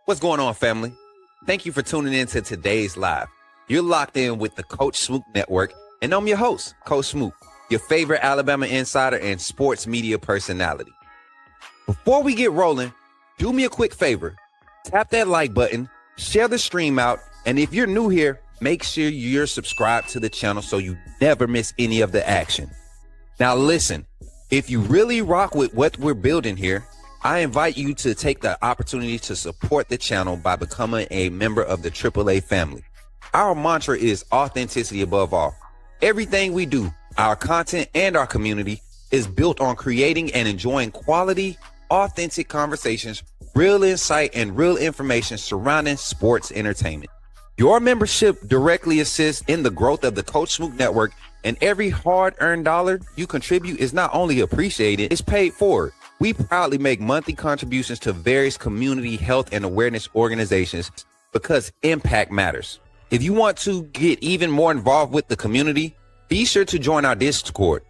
What's going on, family? Thank you for tuning in to today's live. You're locked in with the Coach Smook Network, and I'm your host, Coach Smook, your favorite Alabama insider and sports media personality. Before we get rolling, do me a quick favor. Tap that like button, share the stream out, and if you're new here, make sure you're subscribed to the channel so you never miss any of the action. Now listen, if you really rock with what we're building here, I invite you to take the opportunity to support the channel by becoming a member of the AAA family. Our mantra is authenticity above all. Everything we do, our content and our community, is built on creating and enjoying quality, authentic conversations, real insight, and real information surrounding sports entertainment. Your membership directly assists in the growth of the Coach Smook Network, and every hard-earned dollar you contribute is not only appreciated, it's paid forward. We proudly make monthly contributions to various community health and awareness organizations because impact matters. If you want to get even more involved with the community, be sure to join our Discord.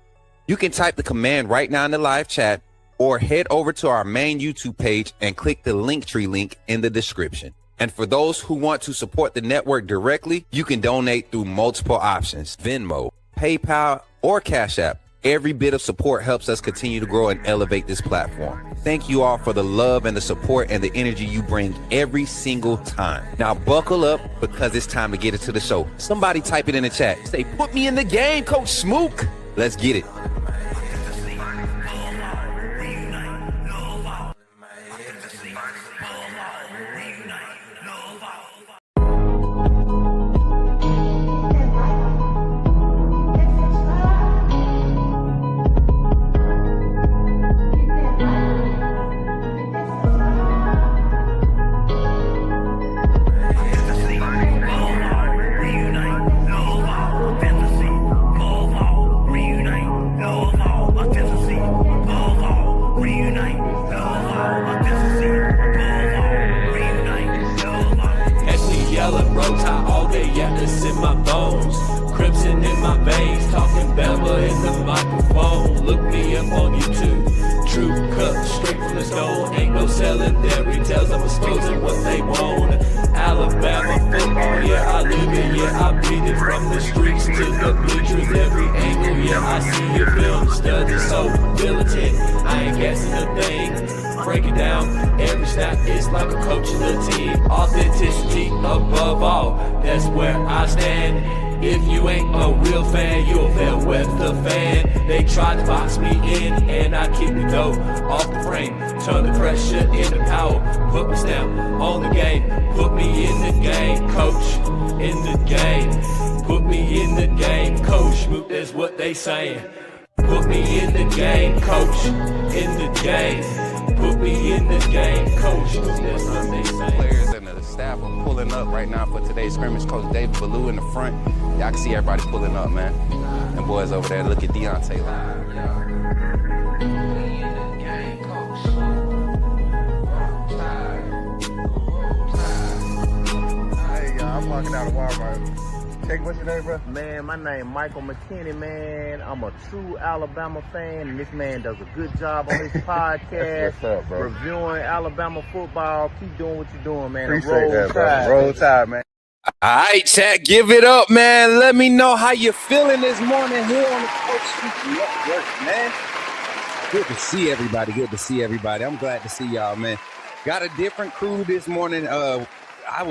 You can type the command right now in the live chat or head over to our main YouTube page and click the Linktree link in the description. And for those who want to support the network directly, you can donate through multiple options: Venmo, PayPal, or Cash App. Every bit of support helps us continue to grow and elevate this platform. Thank you all for the love and the support and the energy you bring every single time. Now buckle up because it's time to get into the show. Somebody type it in the chat. Say, put me in the game, Coach Smook. Let's get it. Authenticity above all, that's where I stand. If you ain't a real fan, you're a fair weather fan. They tried to box me in and I kicked the dough off the frame. Turn the pressure into power, put my stamp on the game. Put me in the game, coach, in the game. Put me in the game, coach, that's what they saying. Put me in the game, coach, in the game. Put me in the game, coach, that's what they saying. Players and the staff are pulling up right now for today's scrimmage. Coach David Ballou in the front. Y'all can see everybody pulling up, man. And boys over there, look at Deontay. Hey, y'all, I'm walking out of Walmart. What's your name, bro? Man, my name Michael McKinney, man. I'm a true Alabama fan, and this man does a good job on his podcast. What's up, bro? Reviewing Alabama football. Keep doing what you're doing, man. Appreciate that, bro. Roll Tide, man. All right, chat, give it up, man. Let me know how you're feeling this morning here on the Coach Smook Network, man. Good to see everybody. Good to see everybody. I'm glad to see y'all, man. Got a different crew this morning. I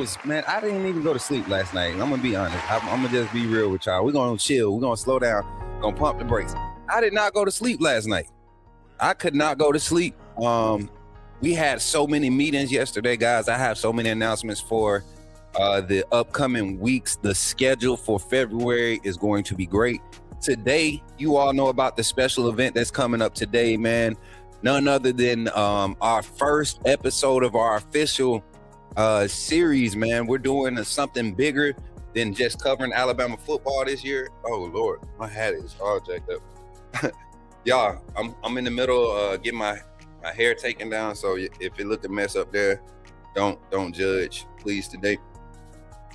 didn't even go to sleep last night. I'm gonna be honest. I'm gonna just be real with y'all. We're gonna chill. We're gonna slow down. Gonna pump the brakes. I did not go to sleep last night. I could not go to sleep. We had so many meetings yesterday, guys. I have so many announcements for the upcoming weeks. The schedule for February is going to be great. Today, you all know about the special event that's coming up today, man. None other than our first episode of our official series, man. We're doing something bigger than just covering Alabama football this year. Oh Lord, my hat is all jacked up. Y'all, I'm in the middle getting my hair taken down, so if it looked a mess up there, don't judge, please, today.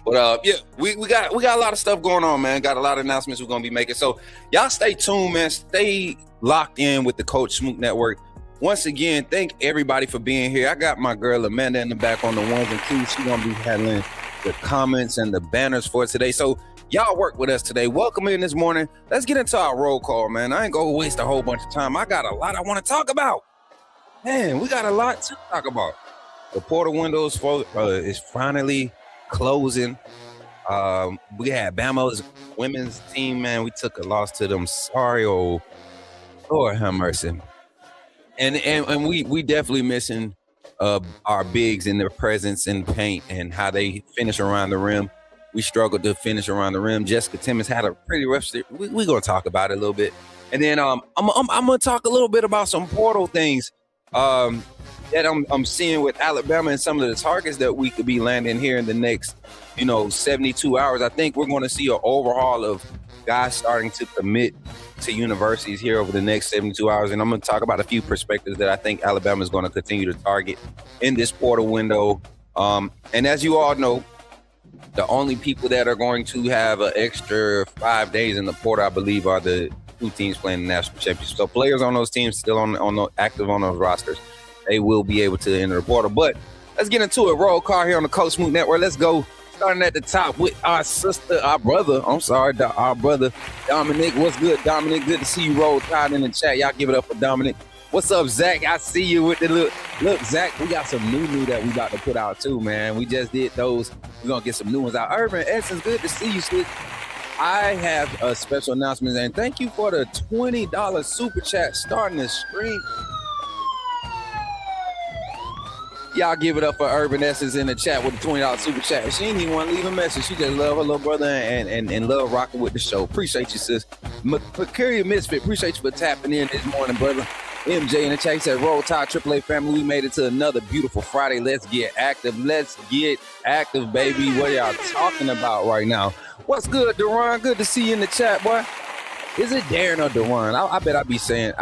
But yeah, we got a lot of stuff going on, man. Got a lot of announcements we're gonna be making. So y'all stay tuned, man. Stay locked in with the Coach Smook Network. Once again, thank everybody for being here. I got my girl Amanda in the back on the ones and twos. She's going to be handling the comments and the banners for today. So y'all work with us today. Welcome in this morning. Let's get into our roll call, man. I ain't going to waste a whole bunch of time. I got a lot I want to talk about. Man, we got a lot to talk about. The portal window is finally closing. We had Bama's women's team, man. We took a loss to them. Sorry, oh Lord have mercy. And we definitely missing our bigs in their presence in paint and how they finish around the rim. We struggled to finish around the rim. Jessica Timmons had a pretty rough series. We're gonna talk about it a little bit, and then I'm gonna talk a little bit about some portal things that I'm seeing with Alabama and some of the targets that we could be landing here in the next 72 hours. I think we're going to see an overhaul of guys starting to commit to universities here over the next 72 hours. And I'm going to talk about a few perspectives that I think Alabama is going to continue to target in this portal window. And as you all know, the only people that are going to have an extra 5 days in the portal, I believe, are the two teams playing the national championship. So players on those teams still active on those rosters, they will be able to enter the portal. But let's get into it. Roll call here on the Coach Smook Network. Let's go. Starting at the top with our brother Dominic. What's good, Dominic? Good to see you. Roll Tide in the chat. Y'all give it up for Dominic. What's up, Zach? I see you with the look, Zach. We got some new that we about to put out too, man. We just did those. We're gonna get some new ones out. Urban Essence, good to see you, sis. I have a special announcement, and thank you for the $20 super chat starting the stream. Y'all give it up for Urban Essence in the chat with the $20 super chat. She ain't even want to leave a message. She just love her little brother and love rocking with the show. Appreciate you, sis. Mercurial Misfit, appreciate you for tapping in this morning, brother. MJ in the chat, he said, Roll Tide AAA family, we made it to another beautiful Friday. Let's get active. Let's get active, baby. What y'all talking about right now? What's good, Duran? Good to see you in the chat, boy. Is it Darren or Duran? I bet I be saying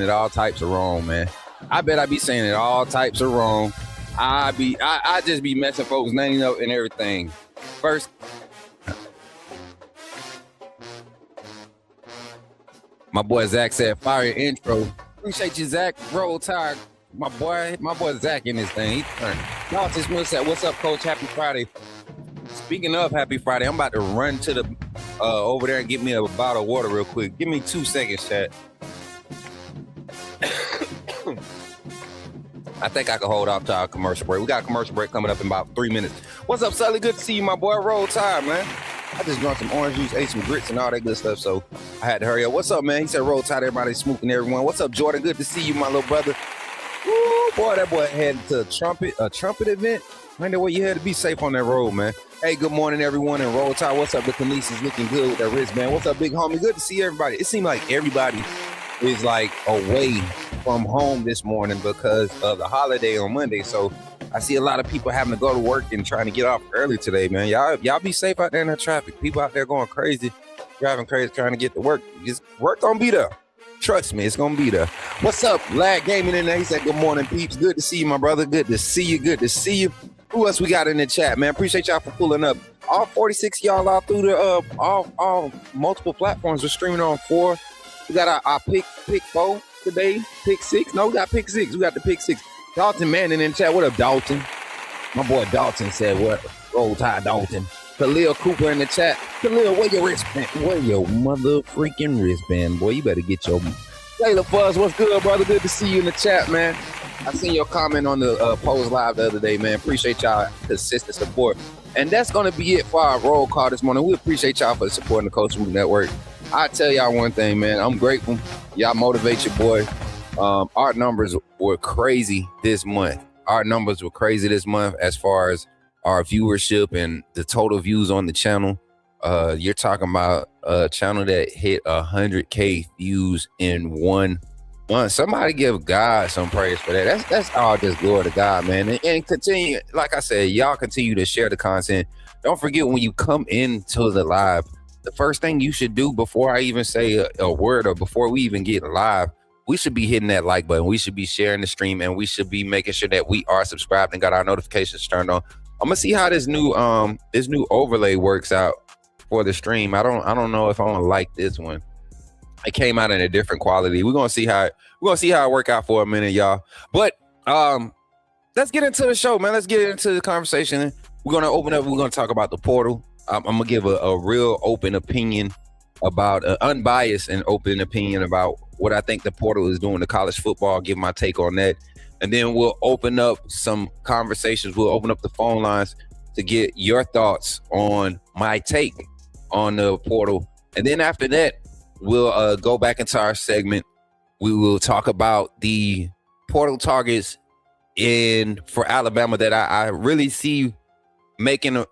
it all types of wrong, man. I bet I be saying it all types of wrong. I just be messing folks' names up and everything. First, my boy Zach said, fire intro. Appreciate you, Zach. Roll Tide. My boy Zach in this thing. He turned. Coach Smook said, what's up, Coach? Happy Friday. Speaking of Happy Friday, I'm about to run to the over there and get me a bottle of water real quick. Give me 2 seconds, chat. I think I can hold off to our commercial break. We got a commercial break coming up in about 3 minutes. What's up, Sully? Good to see you, my boy. Roll Tide, man. I just drank some orange juice, ate some grits and all that good stuff, so I had to hurry up. What's up, man? He said Roll Tide, everybody smooking everyone. What's up, Jordan? Good to see you, my little brother. Woo, boy, that boy headed to a trumpet event. Man, that way you had to be safe on that road, man. Hey, good morning, everyone, and Roll Tide. What's up? The Khalees is looking good with that wristband. What's up, big homie? Good to see everybody. It seemed like everybody is like away from home this morning because of the holiday on Monday. So I see a lot of people having to go to work and trying to get off early today, man. Y'all be safe out there in the traffic. People out there going crazy, driving crazy, trying to get to work. Just work gonna be there. Trust me, it's gonna be there. What's up, Lad Gaming in there? He said, good morning, peeps. Good to see you, my brother. Good to see you. Good to see you. Who else we got in the chat, man? Appreciate y'all for pulling up. All 46 y'all out through the all multiple platforms. We're streaming on 4. We got our pick 4 today. Pick 6. No, we got pick 6. We got the pick 6. Dalton Manning in the chat. What up, Dalton? My boy Dalton said, what? Roll Tide, Dalton. Khalil Cooper in the chat. Khalil, where your wristband? Where your mother freaking wristband, boy? You better get your... Taylor Fuzz, what's good, brother? Good to see you in the chat, man. I seen your comment on the Pose Live the other day, man. Appreciate y'all consistent support. And that's going to be it for our roll call this morning. We appreciate y'all for supporting the Coach Smook Network. I tell y'all one thing, man. I'm grateful. Y'all motivate your boy. Our numbers were crazy this month. As far as our viewership and the total views on the channel. You're talking about a channel that hit 100K views in 1 month. Somebody give God some praise for that. That's all just glory to God, man. And continue, like I said, y'all continue to share the content. Don't forget, when you come into the live, the first thing you should do before I even say a word or before we even get live, we should be hitting that like button. We should be sharing the stream, and we should be making sure that we are subscribed and got our notifications turned on. I'm gonna see how this new overlay works out for the stream. I don't know if I want to like this one. it came out in a different quality. We're gonna see how it work out for a minute, y'all. But let's get into the show, man. Let's get into the conversation. We're gonna open up. We're gonna talk about the portal. I'm gonna give a real open opinion about unbiased and open opinion about what I think the portal is doing to college football. Give my take on that, and then we'll open up some conversations. We'll open up the phone lines to get your thoughts on my take on the portal, and then after that, we'll go back into our segment. We will talk about the portal targets for Alabama that I really see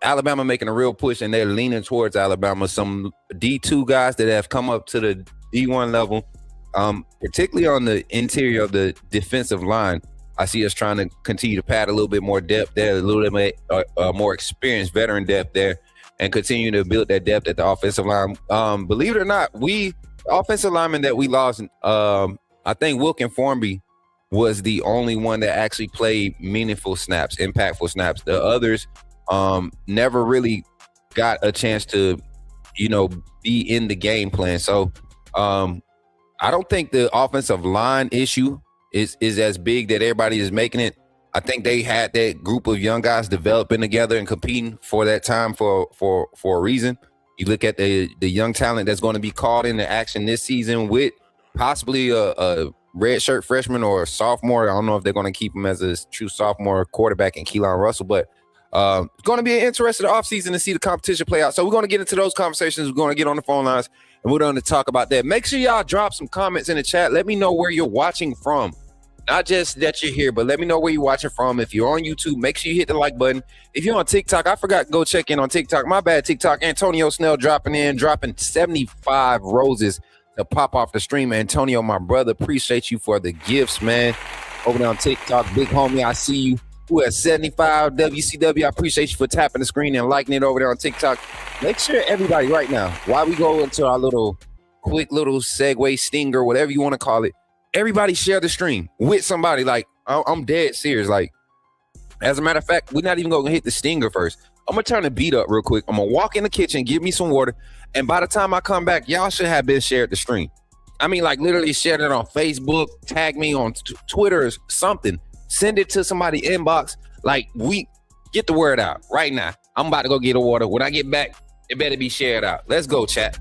Alabama making a real push, and they're leaning towards Alabama. Some D2 guys that have come up to the D1 level, particularly on the interior of the defensive line. I see us trying to continue to pad a little bit more depth there, a little bit more experienced veteran depth there, and continue to build that depth at the offensive line. Believe it or not, offensive lineman that we lost, I think Wilkin Formby was the only one that actually played meaningful snaps, impactful snaps. The others never really got a chance to, be in the game plan. So I don't think the offensive line issue is as big that everybody is making it. I think they had that group of young guys developing together and competing for that time for a reason. You look at the young talent that's going to be called into action this season with possibly a redshirt freshman or a sophomore. I don't know if they're going to keep him as a true sophomore quarterback in Keelan Russell, but it's going to be an interesting offseason to see the competition play out. So we're going to get into those conversations. We're going to get on the phone lines, and we're going to talk about that. Make sure y'all drop some comments in the chat. Let me know where you're watching from. Not just that you're here, but let me know where you're watching from. If you're on YouTube, make sure you hit the like button. If you're on TikTok, I forgot to go check in on TikTok. My bad, TikTok. Antonio Snell dropping 75 roses to pop off the stream. Antonio, my brother, appreciate you for the gifts, man. Over there on TikTok, big homie, I see you. Who has 75 WCW? I appreciate you for tapping the screen and liking it over there on TikTok. Make sure everybody right now, while we go into our quick little segue stinger, whatever you want to call it, everybody share the stream with somebody. Like, I'm dead serious. Like, as a matter of fact, we're not even going to hit the stinger first. I'm going to turn the beat up real quick. I'm going to walk in the kitchen, give me some water, and by the time I come back, y'all should have been shared the stream. I mean, like, literally shared it on Facebook, tag me on Twitter or something. Send it to somebody inbox. Like, we get the word out right now. I'm about to go get a water. When I get back, it better be shared out. Let's go, chat.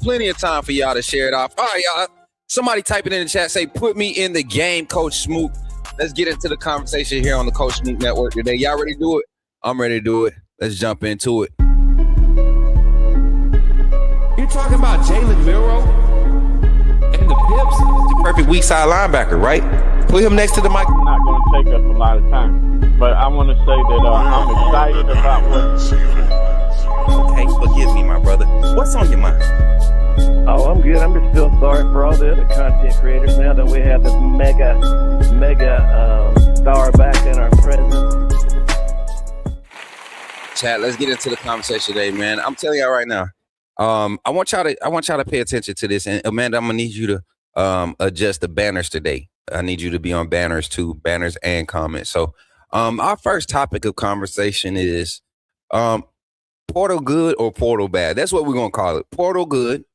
Plenty of time for y'all to share it off. All right, y'all. Somebody type it in the chat. Say, put me in the game, Coach Smook. Let's get into the conversation here on the Coach Smook Network today. Y'all ready to do it? I'm ready to do it. Let's jump into it. You talking about Jalen Milroe and the Pips? The perfect weak side linebacker, right? Put him next to the mic. It's not going to take us a lot of time, but I want to say that I'm excited about what. Okay, forgive me, my brother. What's on your mind? Oh, I'm good. I'm just feeling sorry for all the other content creators now that we have this mega star back in our presence. Chat, let's get into the conversation today, man. I'm telling y'all right now. I want y'all to pay attention to this. And Amanda, I'm gonna need you to adjust the banners today. I need you to be on banners too, banners and comments. So our first topic of conversation is portal good or portal bad. That's what we're gonna call it. Portal good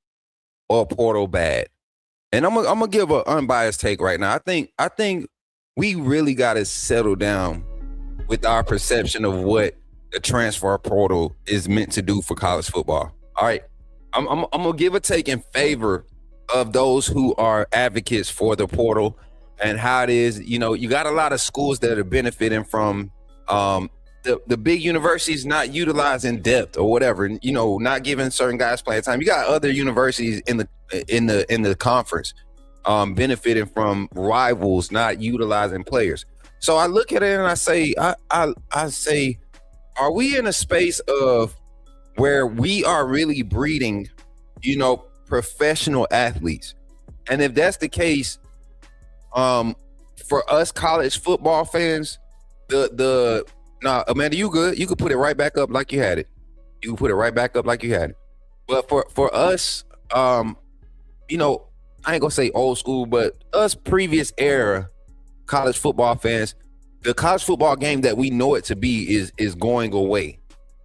or portal bad. And I'm gonna give an unbiased take right now. I think we really gotta settle down with our perception of what the transfer portal is meant to do for college football. All right. I'm gonna give a take in favor of those who are advocates for the portal and how it is. You know, you got a lot of schools that are benefiting from the big universities not utilizing depth or whatever, you know, not giving certain guys playing time. You got other universities in the conference benefiting from rivals not utilizing players. So I look at it and I say, I say, are we in a space of where we are really breeding, you know, professional athletes And if that's the case, for us college football fans, Amanda, you good? You could put it right back up like you had it. You can put it right back up like you had it. But for us, you know, I ain't gonna say old school, but us previous era college football fans, the college football game that we know it to be is going away.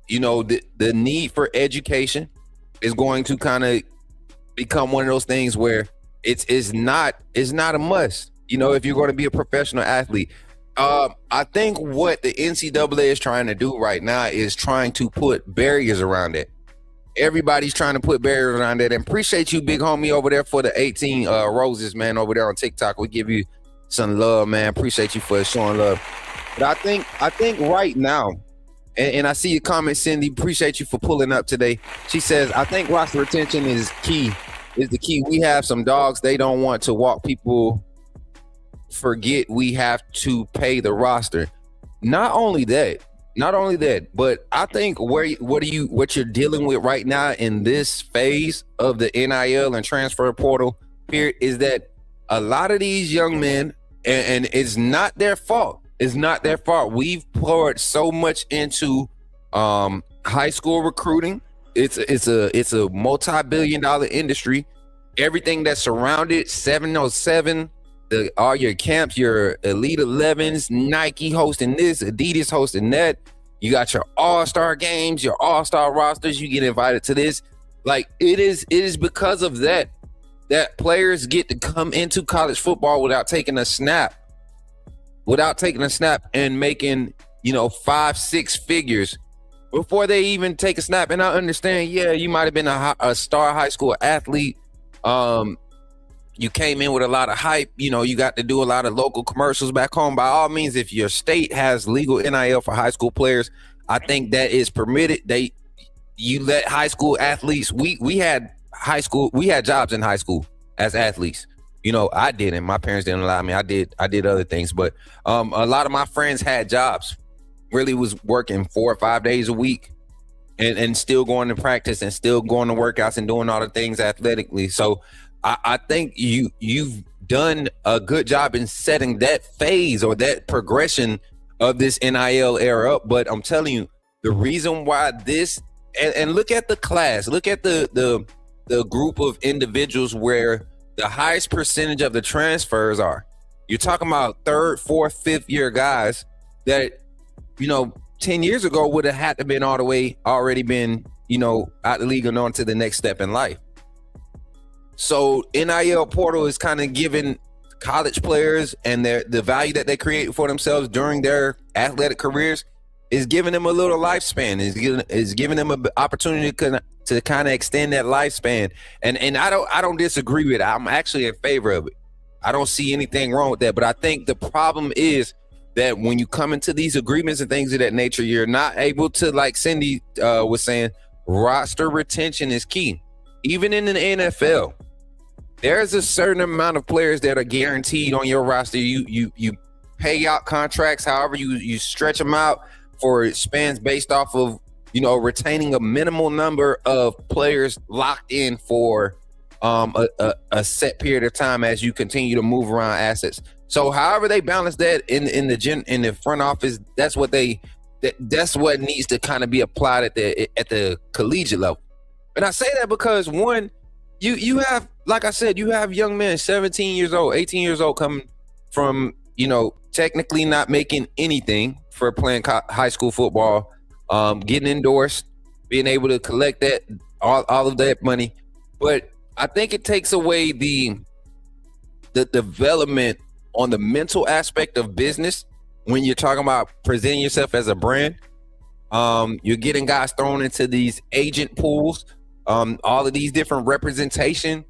You know, the need for education is going to kind of become one of those things where it's not a must. You know, if you're going to be a professional athlete. I think what the NCAA is trying to do right now is trying to put barriers around it. Everybody's trying to put barriers around it. And appreciate you, big homie, over there for the 18 roses, man, over there on TikTok. We give you some love, man. Appreciate you for showing love. But I think right now, and I see your comment, Cindy. Appreciate you for pulling up today. She says, I think roster retention is the key. We have some dogs. They don't want to walk people. Forget we have to pay the roster. Not only that, but I think what you're dealing with right now in this phase of the NIL and transfer portal period is that a lot of these young men, and it's not their fault. It's not their fault. We've poured so much into high school recruiting. It's a multi-billion-dollar industry. Everything that's surrounded 707. All your camps, your Elite 11s, Nike hosting this, Adidas hosting that. You got your all-star games, your all-star rosters. You get invited to this. Like it is because of that players get to come into college football without taking a snap and making, 5-6 figures before they even take a snap. And I understand, yeah, you might have been a star high school athlete. You came in with a lot of hype. You got to do a lot of local commercials back home. By all means, if your state has legal NIL for high school players, I think that is permitted. You let high school athletes. We had jobs in high school as athletes. I didn't. My parents didn't allow me. I did other things, but a lot of my friends had jobs. Really was working 4 or 5 days a week, and still going to practice and still going to workouts and doing all the things athletically. So. I think you've done a good job in setting that phase or that progression of this NIL era up. But I'm telling you, the reason why this and look at the class, look at the group of individuals where the highest percentage of the transfers are. You're talking about 3rd, 4th, 5th year guys that 10 years ago would have had to been already been out the league and on to the next step in life. So NIL portal is kind of giving college players and the value that they create for themselves during their athletic careers is giving them a little lifespan. Is giving them an opportunity to kind of extend that lifespan. And I don't disagree with it. I'm actually in favor of it. I don't see anything wrong with that. But I think the problem is that when you come into these agreements and things of that nature, you're not able to, like Cindy was saying, roster retention is key. Even in the NFL. There's a certain amount of players that are guaranteed on your roster. You pay out contracts, however you stretch them out for spans based off of retaining a minimal number of players locked in for a set period of time as you continue to move around assets. So however they balance that in the front office, that's what needs to kind of be applied at the collegiate level. And I say that because one. You have, like I said, you have young men, 17 years old, 18 years old, coming from, technically not making anything for playing high school football, getting endorsed, being able to collect that, all of that money. But I think it takes away the development on the mental aspect of business when you're talking about presenting yourself as a brand. You're getting guys thrown into these agent pools. All of these different representation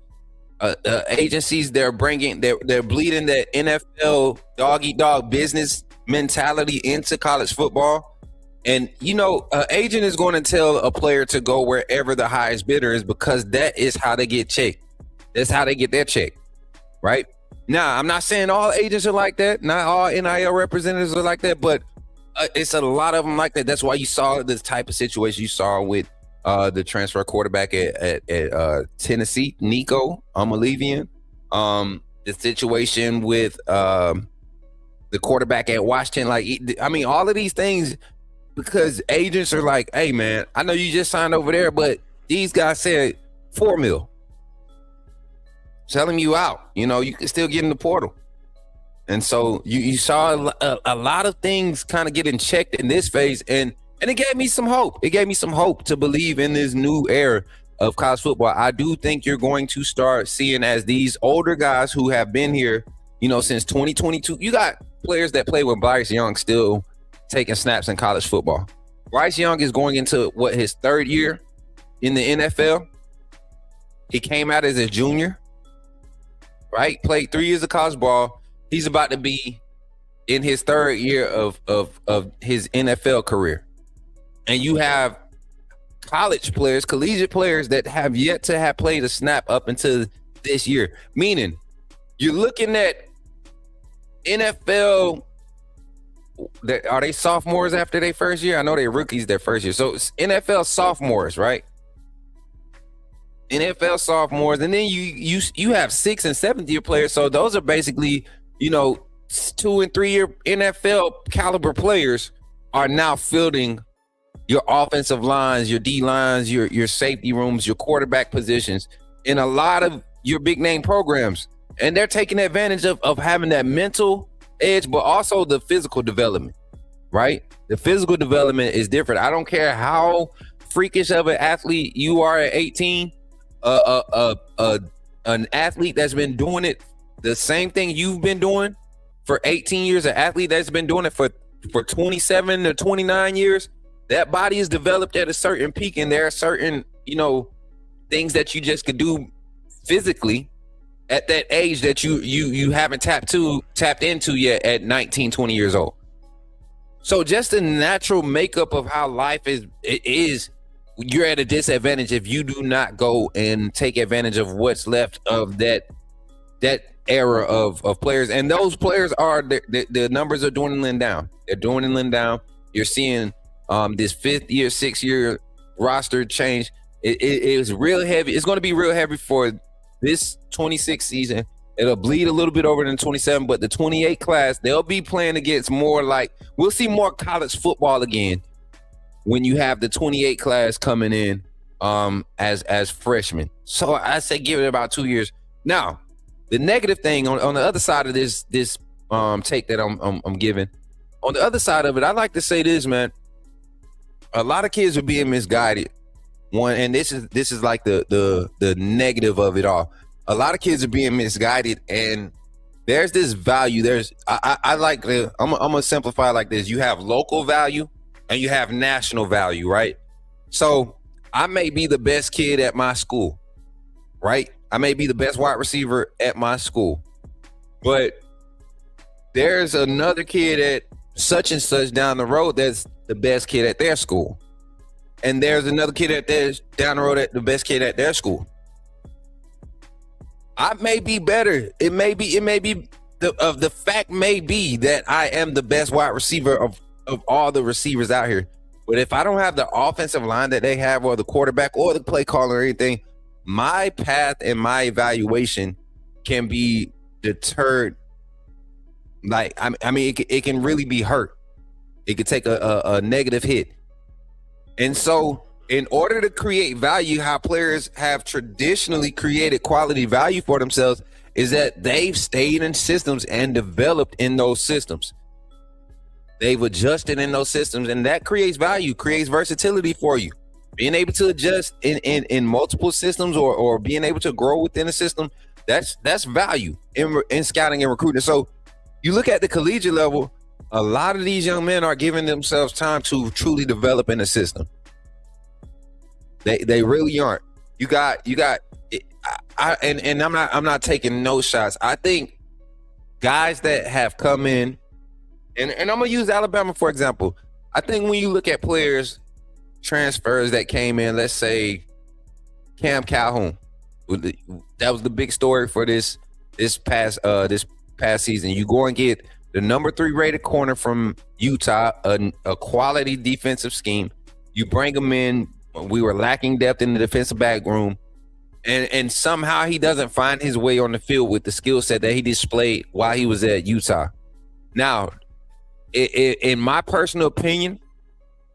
agencies, they're bleeding that NFL dog-eat-dog business mentality into college football. And, an agent is going to tell a player to go wherever the highest bidder is because that is how they get checked. That's how they get their check, right? Now, I'm not saying all agents are like that. Not all NIL representatives are like that, but it's a lot of them like that. That's why you saw this type of situation you saw with the transfer quarterback at Tennessee, Nico Amalevian. The situation with the quarterback at Washington, all of these things, because agents are like, hey man, I know you just signed over there, but these guys said $4 million. Selling you out, you can still get in the portal. And so you saw a lot of things kind of getting checked in this phase, and it gave me some hope. It gave me some hope to believe in this new era of college football. I do think you're going to start seeing, as these older guys who have been here, since 2022, you got players that play with Bryce Young still taking snaps in college football. Bryce Young is going into his third year in the NFL. He came out as a junior, right? Played 3 years of college ball. He's about to be in his third year of his NFL career. And you have college players, collegiate players that have yet to have played a snap up until this year. Meaning, you're looking at NFL, are they sophomores after their first year? I know they're rookies their first year. So it's NFL sophomores, right? NFL sophomores. And then you have 6th and 7th year players. So those are basically, 2 and 3 year NFL caliber players are now fielding your offensive lines, your D lines, your safety rooms, your quarterback positions in a lot of your big name programs. And they're taking advantage of having that mental edge, but also the physical development, right? The physical development is different. I don't care how freakish of an athlete you are at 18, an athlete that's been doing it, the same thing you've been doing for 18 years, an athlete that's been doing it for 27 to 29 years, that body is developed at a certain peak, and there are certain, things that you just could do physically at that age that you haven't tapped into yet at 19, 20 years old. So just the natural makeup of how life is, you're at a disadvantage if you do not go and take advantage of what's left of that era of players. And those players are, the numbers are dwindling down. They're dwindling down. You're seeing this 5th year, 6th year roster change. It is real heavy. It's going to be real heavy for this 26 season. It'll bleed a little bit over in 27, but the 28 class, they'll be playing against more we'll see more college football again when you have the 28 class coming in as freshmen. So I say give it about 2 years. Now, the negative thing on the other side of this take that I'm giving, on the other side of it, I like to say this, man. A lot of kids are being misguided. And this is like the negative of it all. A lot of kids are being misguided, and there's this value. I'm gonna simplify it like this. You have local value and you have national value, right? So I may be the best kid at my school, right? I may be the best wide receiver at my school, but there's another kid at such and such down the road that's the best kid at their school. And there's another kid down the road at the best kid at their school. I may be better. The fact may be that I am the best wide receiver of all the receivers out here. But if I don't have the offensive line that they have, or the quarterback or the play caller or anything, my path and my evaluation can be deterred. It can really be hurt. It could take a negative hit. And so in order to create value, how players have traditionally created quality value for themselves is that they've stayed in systems and developed in those systems. They've adjusted in those systems, and that creates value, creates versatility for you. Being able to adjust in multiple systems or being able to grow within a system, that's value in scouting and recruiting. So you look at the collegiate level, a lot of these young men are giving themselves time to truly develop in the system. They really aren't. You got and I'm not taking no shots. I think guys that have come in, and I'm gonna use Alabama for example. I think when you look at players, transfers that came in, let's say Cam Calhoun, that was the big story for this past season. You go and get the number 3 rated corner from Utah, a quality defensive scheme. You bring him in. We were lacking depth in the defensive back room, and somehow he doesn't find his way on the field with the skill set that he displayed while he was at Utah. Now, in my personal opinion,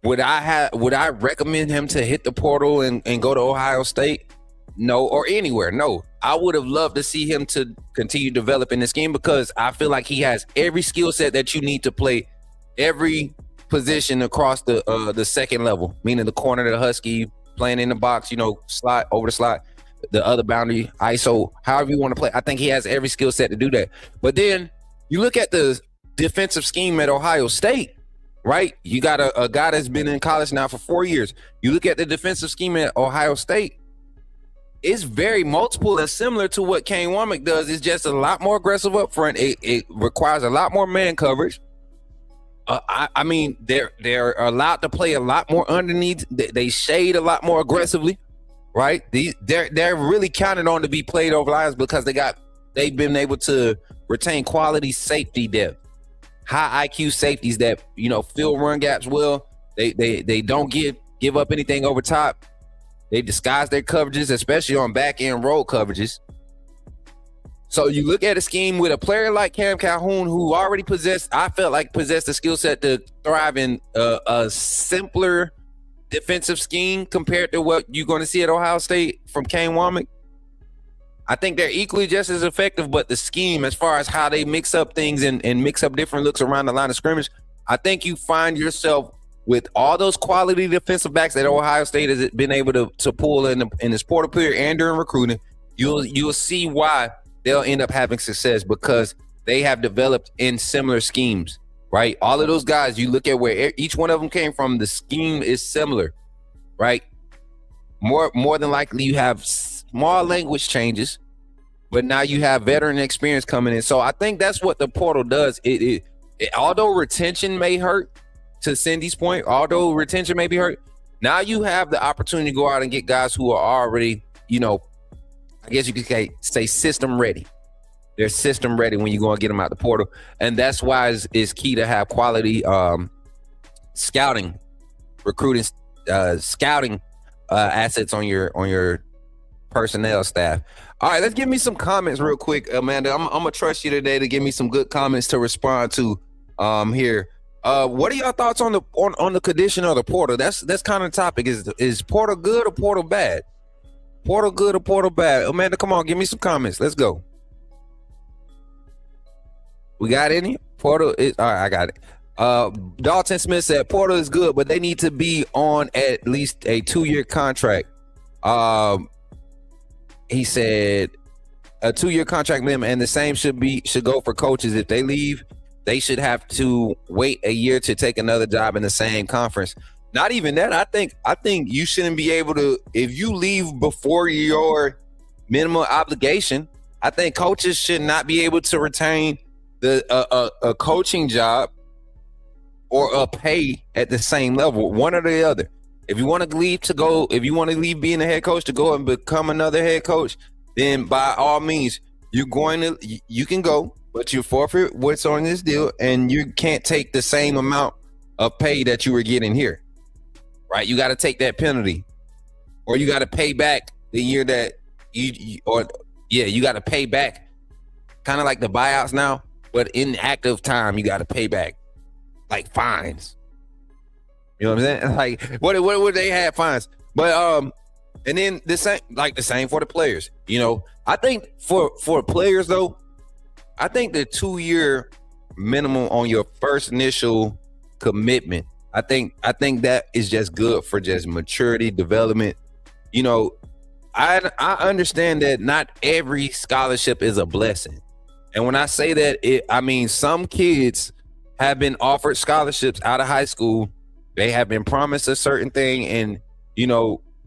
would I recommend him to hit the portal and go to Ohio State? No, or anywhere. No. I would have loved to see him to continue developing this game because I feel like he has every skill set that you need to play every position across the second level, meaning the corner, the husky, playing in the box, slot, over the slot, the other boundary, ISO, however you want to play. I think he has every skill set to do that. But then you look at the defensive scheme at Ohio State, right? You got a guy that's been in college now for 4 years. You look at the defensive scheme at Ohio State, it's very multiple and similar to what Kane Womack does. It's just a lot more aggressive up front. It requires a lot more man coverage. I mean, they're allowed to play a lot more underneath. They shade a lot more aggressively, right? They're really counted on to be played over lines because they've been able to retain quality safety depth, high IQ safeties that fill run gaps well. They don't give up anything over top. They disguise their coverages, especially on back end roll coverages. So you look at a scheme with a player like Cam Calhoun, who already possessed the skill set to thrive in a simpler defensive scheme compared to what you're going to see at Ohio State from Kane Womack. I think they're equally just as effective, but the scheme, as far as how they mix up things and mix up different looks around the line of scrimmage, I think you find yourself with all those quality defensive backs that Ohio State has been able to pull in this portal period and during recruiting, you'll see why they'll end up having success because they have developed in similar schemes, right? All of those guys, you look at where each one of them came from, the scheme is similar, right? More than likely you have small language changes, but now you have veteran experience coming in. So I think that's what the portal does. It although retention may hurt, to Cindy's point, although retention may be hurt, now you have the opportunity to go out and get guys who are already, I guess you could say system ready. They're system ready when you go and get them out the portal. And that's why it's key to have quality scouting, recruiting, scouting assets on your personnel staff. All right, let's give me some comments real quick, Amanda. I'm going to trust you today to give me some good comments to respond to here. What are your thoughts on the condition of the portal? That's kind of the topic. Is portal good or portal bad? Portal good or portal bad? Amanda, come on, give me some comments. Let's go. We got any? Portal is all right. I got it. Dalton Smith said portal is good, but they need to be on at least a 2-year contract. He said a 2-year contract minimum, and the same should go for coaches. If they leave, they should have to wait a year to take another job in the same conference. Not even that. I think you shouldn't be able to, if you leave before your minimum obligation, I think coaches should not be able to retain a coaching job or a pay at the same level, one or the other. If you want to leave being a head coach to go and become another head coach, then by all means, you can go. But you forfeit what's on this deal, and you can't take the same amount of pay that you were getting here, right? You got to take that penalty, or you got to pay back the year that you got to pay back, kind of like the buyouts now, but in active time, you got to pay back, like fines. You know what I'm saying? Like what would they have fines? But and then the same for the players. I think for players though, I think the 2-year minimum on your first initial commitment, I think that is just good for just maturity, development. I understand that not every scholarship is a blessing. And when I say that, I mean some kids have been offered scholarships out of high school. They have been promised a certain thing, and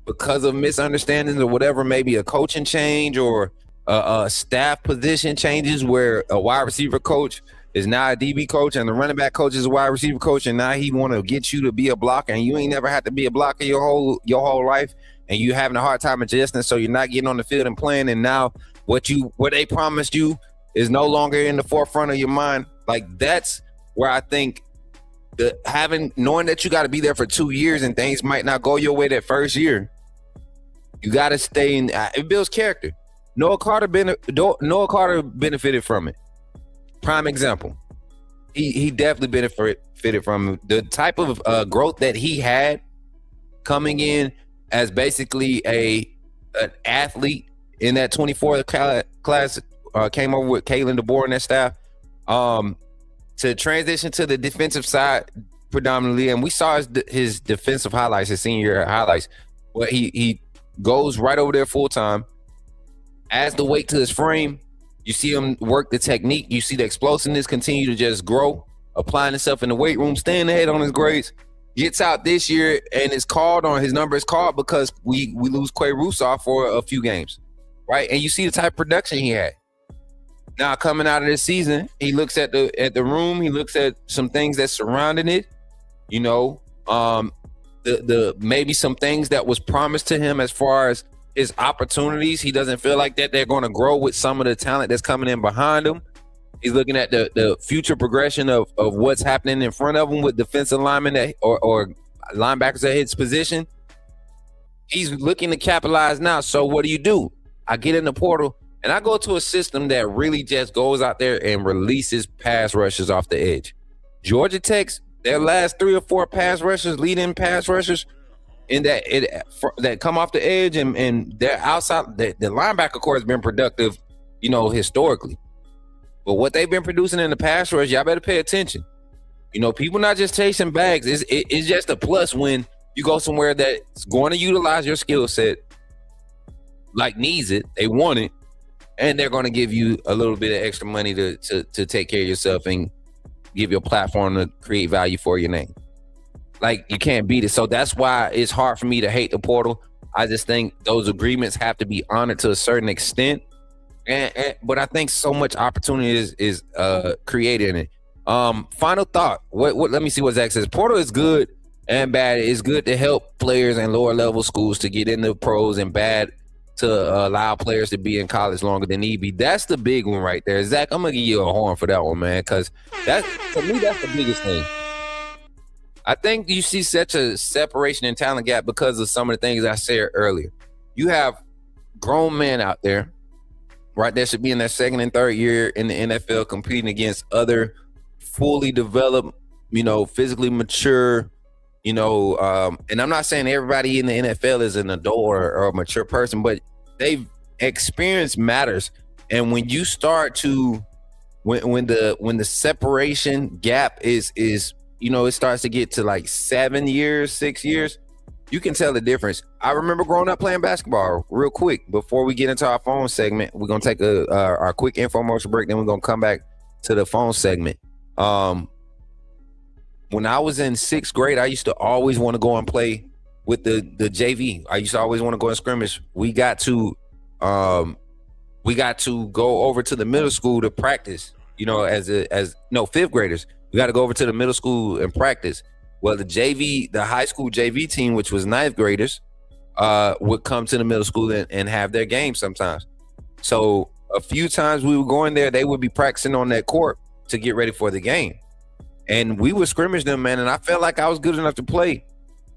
because of misunderstandings or whatever, maybe a coaching change or a staff position changes where a wide receiver coach is now a DB coach and the running back coach is a wide receiver coach, and now he want to get you to be a blocker, and you ain't never had to be a blocker your whole life, and you having a hard time adjusting, so you're not getting on the field and playing, and now what they promised you is no longer in the forefront of your mind. Like that's where I think knowing that you got to be there for 2 years and things might not go your way that first year, You got to stay in. It builds character. Noah Carter benefited from it. Prime example. He definitely benefited from the type of growth that he had coming in as basically an athlete in that 24 class. Came over with Kalen DeBoer and that staff to transition to the defensive side predominantly, and we saw his defensive highlights, his senior year highlights, where he goes right over there full time, adds the weight to his frame. You see him work the technique. You see the explosiveness continue to just grow, applying himself in the weight room, staying ahead on his grades. Gets out this year and is called on. His number is called because we lose Quay Russoff for a few games, right? And you see the type of production he had. Now coming out of this season, he looks at the room. He looks at some things that's surrounding it. You know, the maybe some things that was promised to him as far as his opportunities. He doesn't feel like that they're going to grow with some of the talent that's coming in behind him. He's looking at the future progression of what's happening in front of him with defensive linemen or linebackers at his position. He's looking to capitalize now. So what do? I get in the portal and I go to a system that really just goes out there and releases pass rushers off the edge. Georgia Tech's their last 3 or 4 pass rushers, leading pass rushers, in that come off the edge and they're outside. The linebacker core has been productive, you know, historically. But what they've been producing in the pass rush, y'all better pay attention. You know, people not just chasing bags. It's just a plus when you go somewhere that's going to utilize your skill set, like needs it, they want it, and they're going to give you a little bit of extra money to take care of yourself and give you a platform to create value for your name. Like, you can't beat it. So that's why it's hard for me to hate the portal. I just think those agreements have to be honored to a certain extent. But I think so much opportunity is created in it. Final thought. What? Let me see what Zach says. Portal is good and bad. It's good to help players in lower level schools to get into pros, and bad to allow players to be in college longer than need be. That's the big one right there. Zach, I'm gonna give you a horn for that one, man, because for me that's the biggest thing. I think you see such a separation in talent gap because of some of the things I said earlier. You have grown men out there, right, that should be in their second and third year in the NFL competing against other fully developed, you know, physically mature, you know, and I'm not saying everybody in the NFL is an adult or a mature person, but experience matters. And when you start to, when the separation gap is, you know, it starts to get to like 7 years, 6 years, you can tell the difference. I remember growing up playing basketball. Real quick, before we get into our phone segment, we're going to take our quick infomercial break, then we're going to come back to the phone segment. When I was in 6th grade, I used to always want to go and play with the JV. I used to always want to go and scrimmage. We got to go over to the middle school to practice, you know, as 5th graders. We got to go over to the middle school and practice. Well, the high school JV team, which was 9th graders, would come to the middle school and have their games sometimes. So a few times we were going there, they would be practicing on that court to get ready for the game. And we would scrimmage them, man, and I felt like I was good enough to play.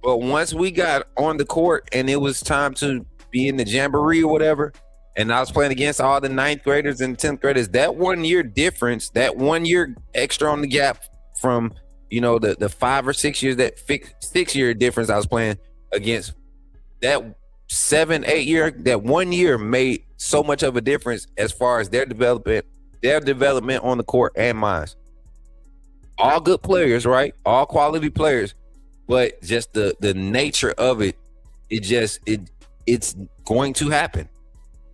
But once we got on the court and it was time to be in the jamboree or whatever, and I was playing against all the 9th graders and 10th graders, that 1 year difference, that 1 year extra on the gap from, you know, the 5 or 6 years, that 6 year difference I was playing against, that 7, 8 year, that 1 year made so much of a difference as far as their development on the court and mine. All good players, right? All quality players, but just the nature of it, it's going to happen.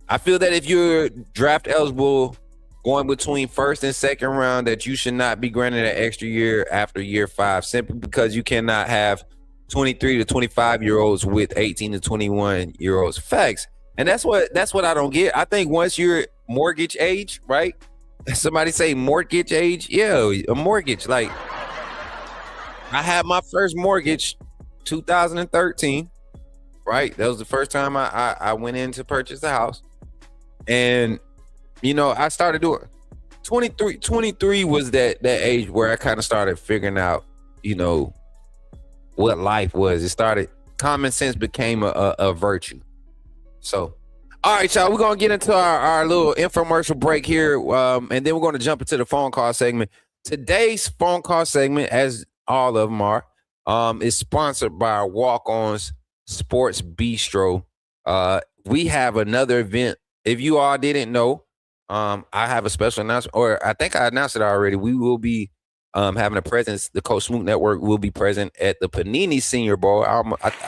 I feel that if you're draft eligible going between 1st and 2nd round, that you should not be granted an extra year after year 5, simply because you cannot have 23 to 25 year olds with 18 to 21 year olds. Facts. And that's what I don't get. I think once you're mortgage age, right? Somebody say mortgage age. Yeah, a mortgage. Like, I had my first mortgage 2013, right? That was the first time I went in to purchase a house. And, you know, I started doing 23 was that age where I kind of started figuring out, you know, what life was. It started, common sense became a virtue. So, all right, y'all, we're going to get into our little infomercial break here, and then we're going to jump into the phone call segment. Today's phone call segment, as all of them are, is sponsored by our Walk-Ons Sports Bistro. We have another event. If you all didn't know, I have a special announcement, or I think I announced it already. We will be having a presence. The Coach Smook Network will be present at the Panini Senior Bowl. I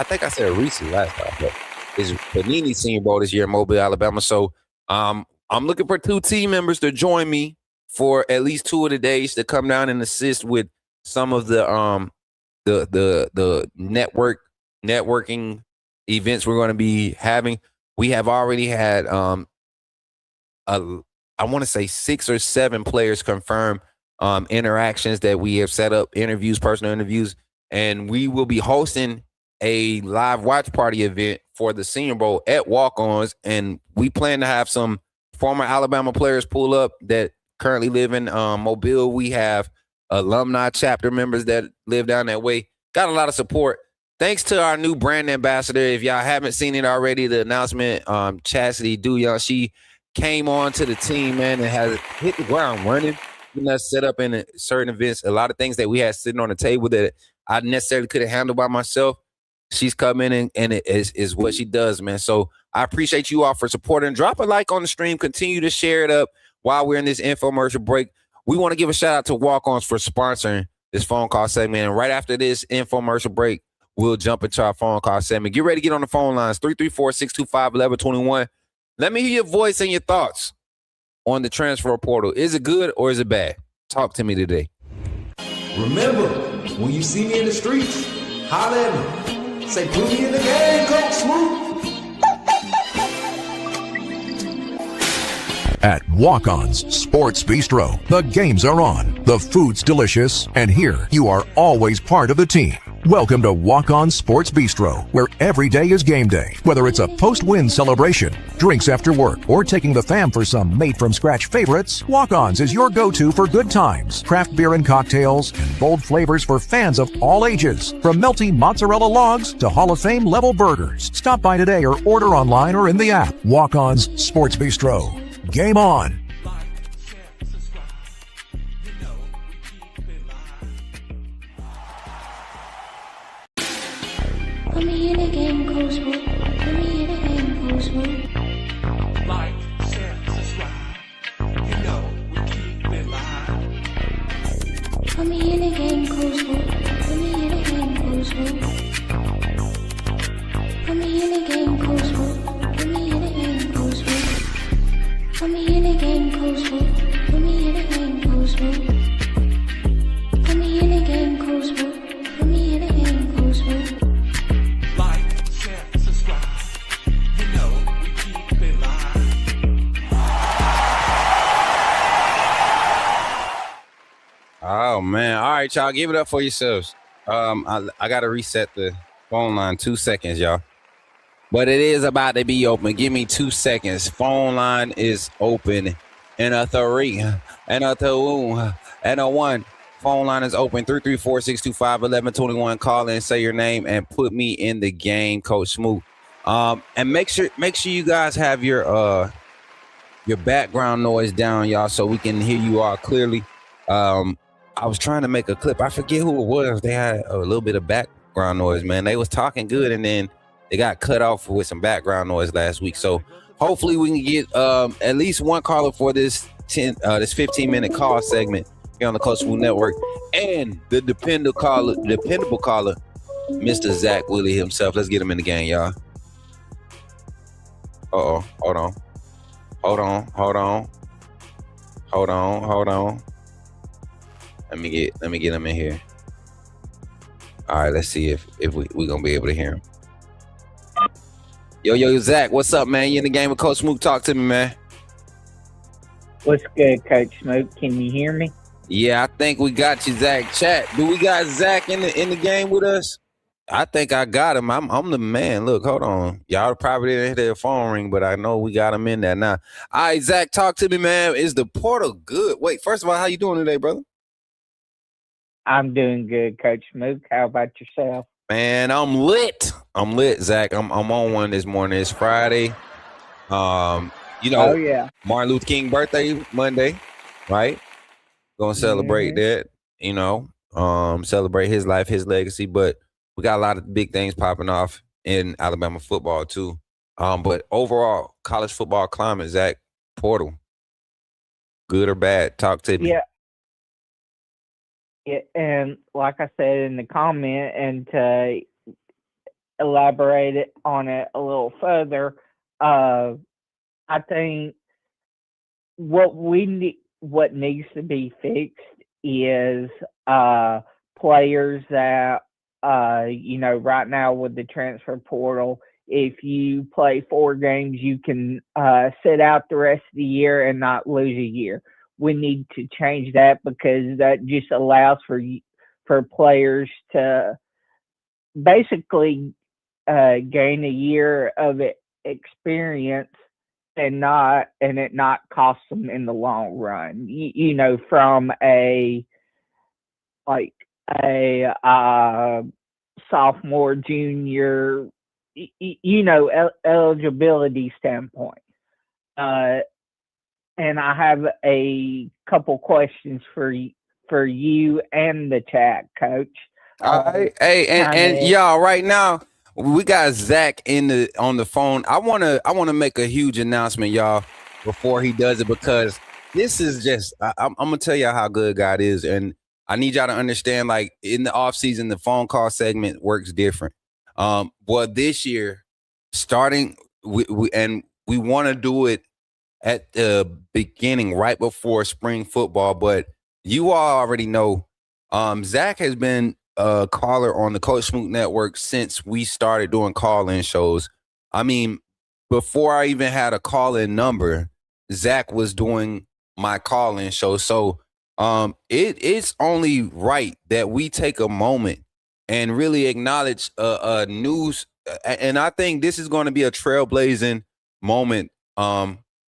think I said Reese last time, but it's Panini Senior Bowl this year in Mobile, Alabama. So I'm looking for 2 team members to join me for at least 2 of the days to come down and assist with some of the networking events we're going to be having. We have already had I want to say 6 or 7 players confirm interactions that we have set up, interviews, personal interviews, and we will be hosting a live watch party event for the Senior Bowl at Walk-Ons, and we plan to have some former Alabama players pull up that currently live in Mobile. We have alumni chapter members that live down that way. Got a lot of support. Thanks to our new brand ambassador. If y'all haven't seen it already, the announcement, Chastity Duyon, she came on to the team, man, and has hit the ground running. Us set up in certain events, a lot of things that we had sitting on the table that I necessarily couldn't handle by myself. She's come in and it is what she does, man. So I appreciate you all for supporting. Drop a like on the stream. Continue to share it up while we're in this infomercial break. We want to give a shout out to Walk-Ons for sponsoring this phone call segment. And right after this infomercial break, we'll jump into our phone call segment. Get ready to get on the phone lines, 334-625-1121. Let me hear your voice and your thoughts on the transfer portal. Is it good or is it bad? Talk to me today. Remember, when you see me in the streets, holler at me. Say, put me in the game, Coach Smook. At Walk-On's Sports Bistro, the games are on, the food's delicious, and here you are always part of the team. Welcome to Walk-On Sports Bistro, where every day is game day. Whether it's a post-win celebration, drinks after work, or taking the fam for some made-from-scratch favorites, Walk-On's is your go-to for good times, craft beer and cocktails, and bold flavors for fans of all ages. From melty mozzarella logs to Hall of Fame level burgers. Stop by today or order online or in the app. Walk-On's Sports Bistro. Game on. Put me in a game, Coach Smook. Put me in a game, Coach Smook. Like, share, subscribe. You know we keep it live. Put me in a game, Coach Smook. Put me in a game, Coach Smook. Put me in a game, Coach Smook. Put me in a game, Coach Smook. Put me in a game, Coach Smook. Put me in a game, Coach Smook. Put me in a game, Coach Smook. Put me in a game, Coach Smook. Like, share, subscribe. You know we keep it live. Oh, man. All right, y'all. Give it up for yourselves. I got to reset the phone line. 2 seconds, y'all. But it is about to be open. Give me 2 seconds. Phone line is open. And a 3, and a 2, and a 1. Phone line is open. 334-625-1121. Call in, say your name, and put me in the game, Coach Smook. And make sure you guys have your background noise down, y'all, so we can hear you all clearly. I was trying to make a clip. I forget who it was. They had a little bit of background noise, man. They was talking good, and then they got cut off with some background noise last week. So hopefully we can get at least one caller for this 15-minute call segment here on the Coach Smook Network, and the dependable caller, Mr. Zach Willie himself. Let's get him in the game, y'all. Hold on. Let me get him in here. All right, let's see if we gonna be able to hear him. Yo, Zach, what's up, man? You in the game with Coach Smook? Talk to me, man. What's good, Coach Smook? Can you hear me? Yeah, I think we got you, Zach. Chat, do we got Zach in the game with us? I think I got him. I'm the man. Look, hold on. Y'all probably didn't hear their phone ring, but I know we got him in there now. All right, Zach, talk to me, man. Is the portal good? Wait, first of all, how you doing today, brother? I'm doing good, Coach Smook. How about yourself? Man, I'm lit. I'm lit, Zach. I'm on one this morning. It's Friday. You know, Oh yeah. Martin Luther King birthday Monday, right? Gonna celebrate that. You know, celebrate his life, his legacy. But we got a lot of big things popping off in Alabama football too. But overall, college football climate, Zach, portal, good or bad? Talk to me. Yeah. Yeah, and like I said in the comment, and to elaborate on it a little further, I think what needs to be fixed is players that right now with the transfer portal, if you play 4 games, you can sit out the rest of the year and not lose a year. We need to change that because that just allows for players to basically gain a year of experience and it not cost them in the long run. From a sophomore, junior, eligibility standpoint. And I have a couple questions for you and the chat, Coach. All right. Hey, and y'all, right now we got Zach on the phone. I wanna make a huge announcement, y'all, before he does it, because this is just I'm gonna tell y'all how good God is, and I need y'all to understand. Like in the off season, the phone call segment works different. Well, this year, starting we want to do it at the beginning, right before spring football. But you all already know, Zach has been a caller on the Coach Smook Network since we started doing call-in shows. I mean, before I even had a call-in number, Zach was doing my call-in show. So it's only right that we take a moment and really acknowledge news. And I think this is going to be a trailblazing moment.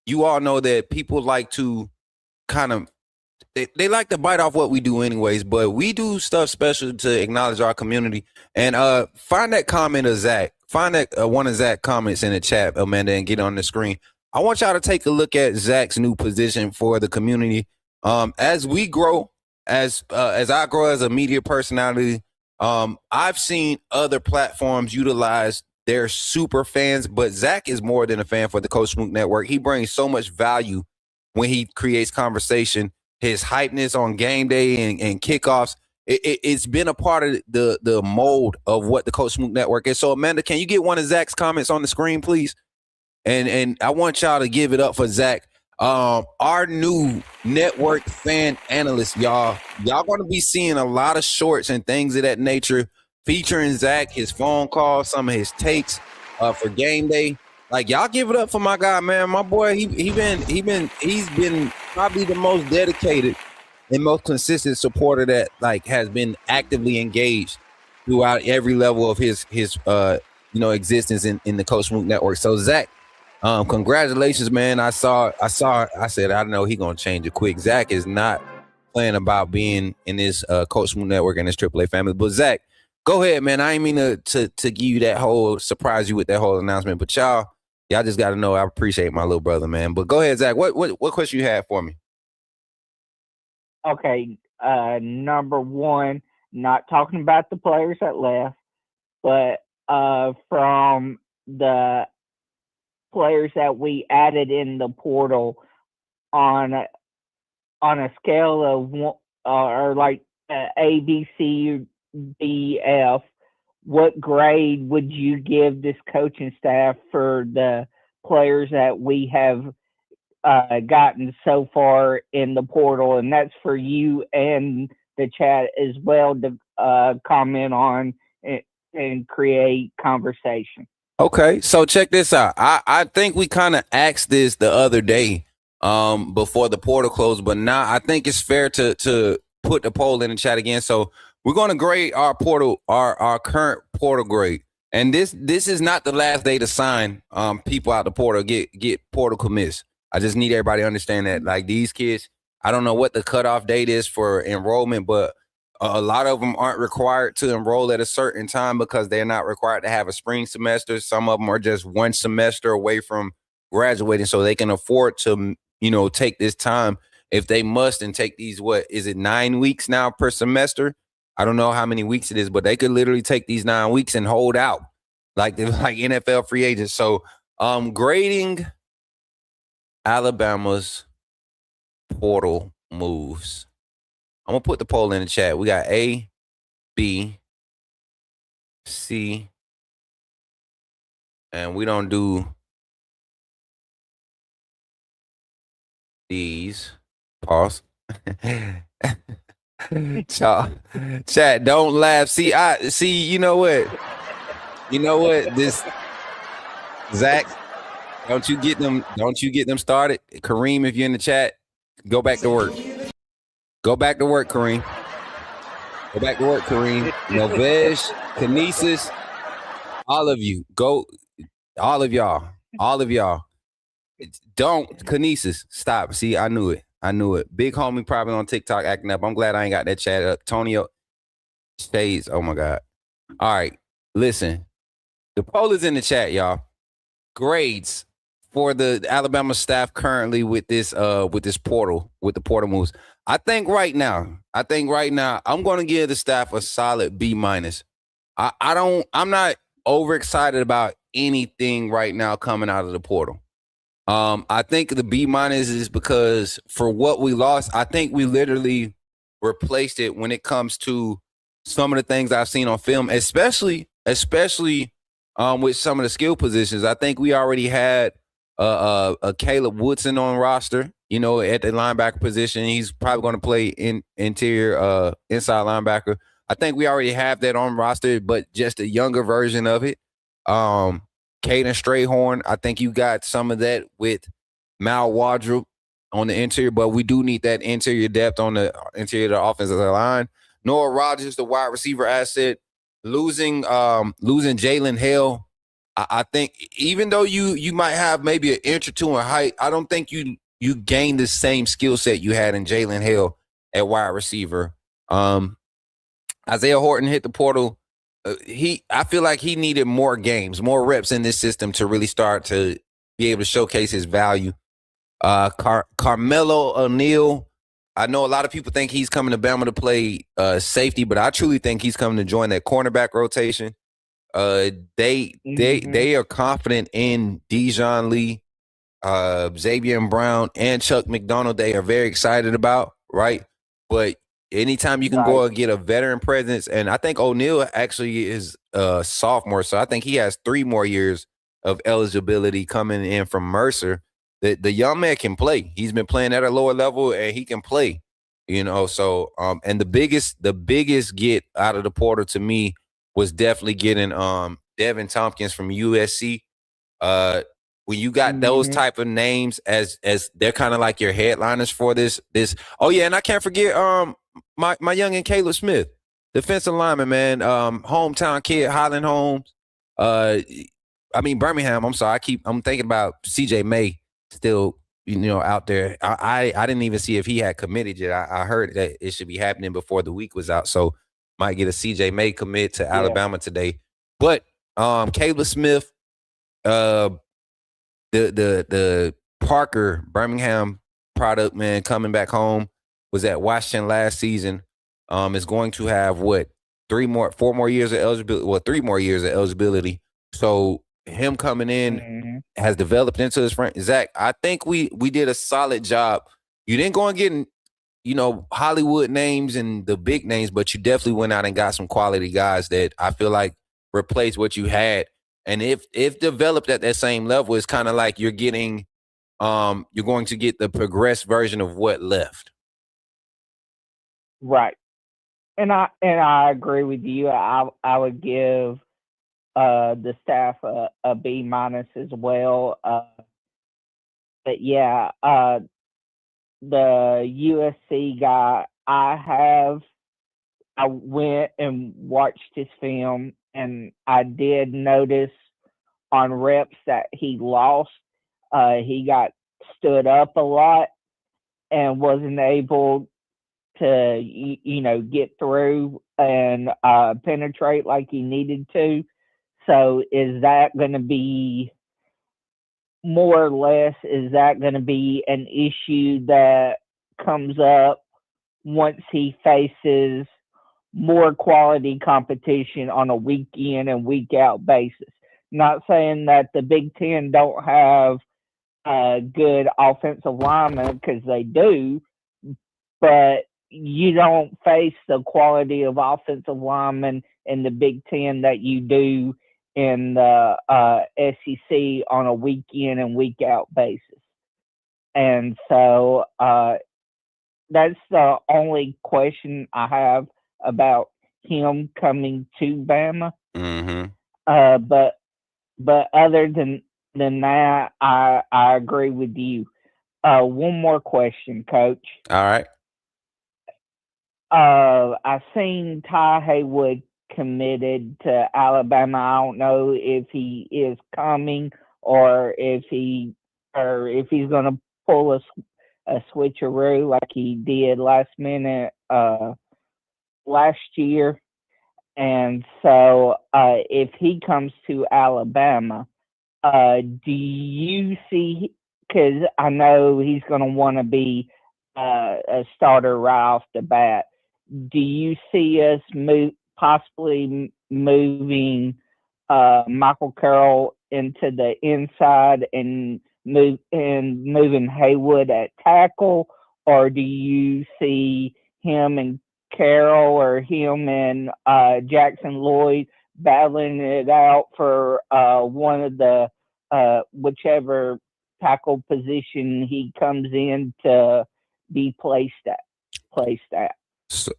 You all know that people like to kind of they like to bite off what we do anyways, but we do stuff special to acknowledge our community. And find that comment of Zach. Find that one of Zach's comments in the chat, Amanda, and get on the screen. I want y'all to take a look at Zach's new position for the community. As we grow, as I grow as a media personality, I've seen other platforms utilize their super fans, but Zach is more than a fan for the Coach Smook Network. He brings so much value when he creates conversation. His hypeness on game day and kickoffs, it's been a part of the mold of what the Coach Smook Network is. So, Amanda, can you get one of Zach's comments on the screen, please? And I want y'all to give it up for Zach, our new network fan analyst, y'all. Y'all going to be seeing a lot of shorts and things of that nature featuring Zach, his phone calls, some of his takes for game day. Like, y'all give it up for my guy, man. My boy, he's been probably the most dedicated and most consistent supporter that has been actively engaged throughout every level of his existence in the Coach Smook Network. So Zach, congratulations, man. I said, I know he's gonna change it quick. Zach is not playing about being in this Coach Smook Network and this AAA family. But Zach, go ahead, man. I ain't mean to give you that whole surprise you with that whole announcement, but y'all just got to know I appreciate my little brother, man. But go ahead, Zach. What question you have for me? Okay, number one, not talking about the players that left, but from the players that we added in the portal on a scale of one, or like A, B, C, D, F. What grade would you give this coaching staff for the players that we have gotten so far in the portal? And that's for you and the chat as well to comment on and create conversation. Okay, so check this out. I think we kind of asked this the other day before the portal closed, but now I think it's fair to put the poll in the chat again. So we're going to grade our portal, our current portal grade. And this is not the last day to sign people out the portal, get portal commits. I just need everybody to understand that. Like, these kids, I don't know what the cutoff date is for enrollment, but A lot of them aren't required to enroll at a certain time because they're not required to have a spring semester. Some of them are just one semester away from graduating, so they can afford to, take this time if they must and take these, what is it, 9 weeks now per semester? I don't know how many weeks it is, but they could literally take these 9 weeks and hold out like NFL free agents. So grading Alabama's portal moves. I'm going to put the poll in the chat. We got A, B, C, and we don't do these. Pause. Chat, don't laugh. See, you know what? This Zach, don't you get them started. Kareem, if you're in the chat, go back to work. Go back to work, Kareem. Go back to work, Kareem. Novesh, Kinesis, all of you. Go, all of y'all. Don't, Kinesis, stop. See, I knew it. Big homie probably on TikTok acting up. I'm glad I ain't got that chat up. Tonio, Shades, oh my God. All right, listen. The poll is in the chat, y'all. Grades for the Alabama staff currently with this portal, with the portal moves. I think right now, I'm going to give the staff a solid B-. I'm not overexcited about anything right now coming out of the portal. I think the B- is because for what we lost, I think we literally replaced it when it comes to some of the things I've seen on film, especially with some of the skill positions. I think we already had a Caleb Woodson on roster, at the linebacker position. He's probably going to play in interior inside linebacker. I think we already have that on roster, but just a younger version of it. Caden Strayhorn, I think you got some of that with Mal Wardrop on the interior, but we do need that interior depth on the interior of the offensive line. Noah Rogers, the wide receiver asset, losing Jalen Hale. I think even though you might have maybe an inch or two in height, I don't think you gain the same skill set you had in Jalen Hale at wide receiver. Isaiah Horton hit the portal. I feel like he needed more games, more reps in this system to really start to be able to showcase his value. Carmelo O'Neal, I know a lot of people think he's coming to Bama to play safety, but I truly think he's coming to join that cornerback rotation. They are confident in Dijon Lee, Xavier Brown, and Chuck McDonald. They are very excited about, right? But anytime you can go and get a veteran presence, and I think O'Neal actually is a sophomore, so I think he has 3 more years of eligibility coming in from Mercer. The young man can play. He's been playing at a lower level, and he can play. So and the biggest get out of the portal to me was definitely getting Devin Tompkins from USC. When you got those type of names as they're kind of like your headliners for this. Oh yeah, and I can't forget my youngin' Caleb Smith, defensive lineman, man. Hometown kid, Highland Homes. Birmingham. I'm sorry. I'm thinking about CJ May still, out there. I didn't even see if he had committed yet. I heard that it should be happening before the week was out. So might get a CJ May commit to Alabama today. But Caleb Smith, the Parker Birmingham product, man, coming back home, was at Washington last season. Is going to have 4 more years of eligibility. Well, 3 more years of eligibility. So him coming in has developed into his friend. Zach, I think we did a solid job. You didn't go and get, Hollywood names and the big names, but you definitely went out and got some quality guys that I feel like replaced what you had. And if developed at that same level, it's kind of like you're getting, you're going to get the progressed version of what left. Right. And I agree with you. I would give the staff a B- as well. But yeah, the USC guy, I went and watched his film, and I did notice on reps that he lost. He got stood up a lot and wasn't able to get through and penetrate like he needed to. So is that going to be more or less? Is that going to be an issue that comes up once he faces more quality competition on a week in and week out basis? Not saying that the Big Ten don't have good offensive linemen, because they do, but you don't face the quality of offensive linemen in the Big Ten that you do in the SEC on a week in and week out basis. And so that's the only question I have about him coming to Bama. Mm-hmm. But other than that, I agree with you. One more question, Coach. All right. I seen Ty Haywood committed to Alabama. I don't know if he is coming or if he's going to pull a switcheroo like he did last minute last year. And so if he comes to Alabama, do you see, because I know he's going to want to be a starter right off the bat, do you see us possibly moving Michael Carroll into the inside and moving Haywood at tackle, or do you see him and Carroll or him and Jackson Lloyd battling it out for one of the whichever tackle position he comes in to be placed at?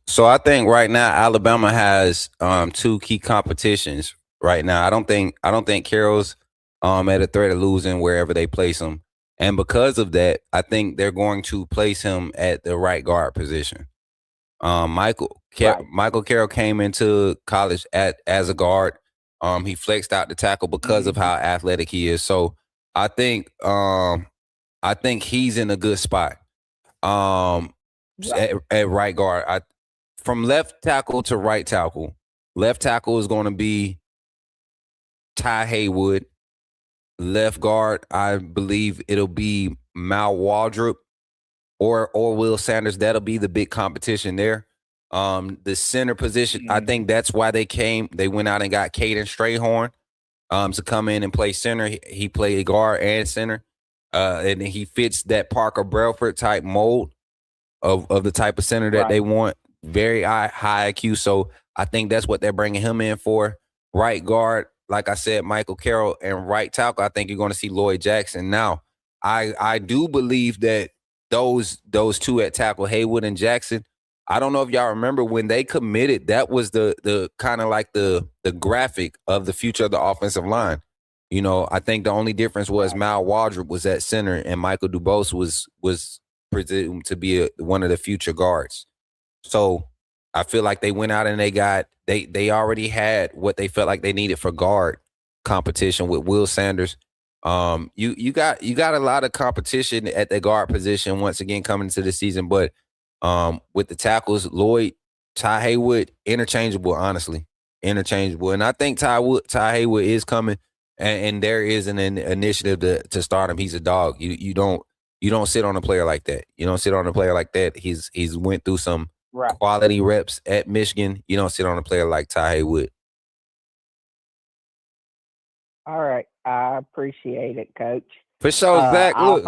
So I think right now Alabama has two key competitions right now. I don't think Carroll's at a threat of losing wherever they place him, and because of that, I think they're going to place him at the right guard position. Michael Carroll came into college as a guard. He flexed out the tackle because of how athletic he is. So I think he's in a good spot. At right guard. From left tackle to right tackle. Left tackle is going to be Ty Haywood. Left guard, I believe it'll be Mal Waldrop or Will Sanders. That'll be the big competition there. The center position, I think that's why they went out and got Caden Strayhorn to come in and play center. He played guard and center. And he fits that Parker Belfort type mold of the type of center that they want. Very high IQ. So I think that's what they're bringing him in for. Right guard, like I said, Michael Carroll, and right tackle, I think you're going to see Lloyd Jackson. Now, I do believe that those two at tackle, Haywood and Jackson, I don't know if y'all remember when they committed, that was the kind of like the graphic of the future of the offensive line. You know, I think the only difference was Mal Waldrop was at center and Michael Dubose was presumed to be one of the future guards. So I feel like they went out and they already had what they felt like they needed for guard competition with Will Sanders. You got a lot of competition at the guard position once again coming into the season, but with the tackles, Lloyd, Ty Haywood, interchangeable, honestly. Interchangeable. And I think Ty Haywood is coming, and there is an initiative to start him. He's a dog. You don't sit on a player like that. You don't sit on a player like that. He's went through some quality reps at Michigan. You don't sit on a player like Ty Haywood. All right. I appreciate it, Coach. For sure, Zach. Look.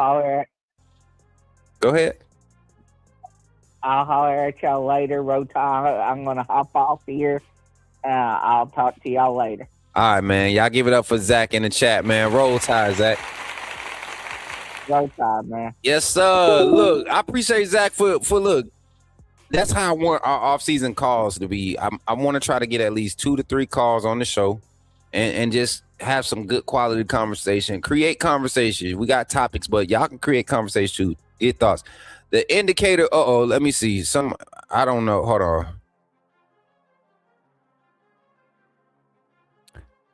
Go ahead. I'll holler at y'all later. Rota, I'm going to hop off here. I'll talk to y'all later. All right, man. Y'all give it up for Zach in the chat, man. Roll Tide, Zach. Roll Tide, man. Yes, sir. Look, I appreciate Zach for look. That's how I want our off-season calls to be. I want to try to get at least 2 to 3 calls on the show and just have some good quality conversation. Create conversation. We got topics, but y'all can create conversation too. Get thoughts. The indicator, let me see. I don't know. Hold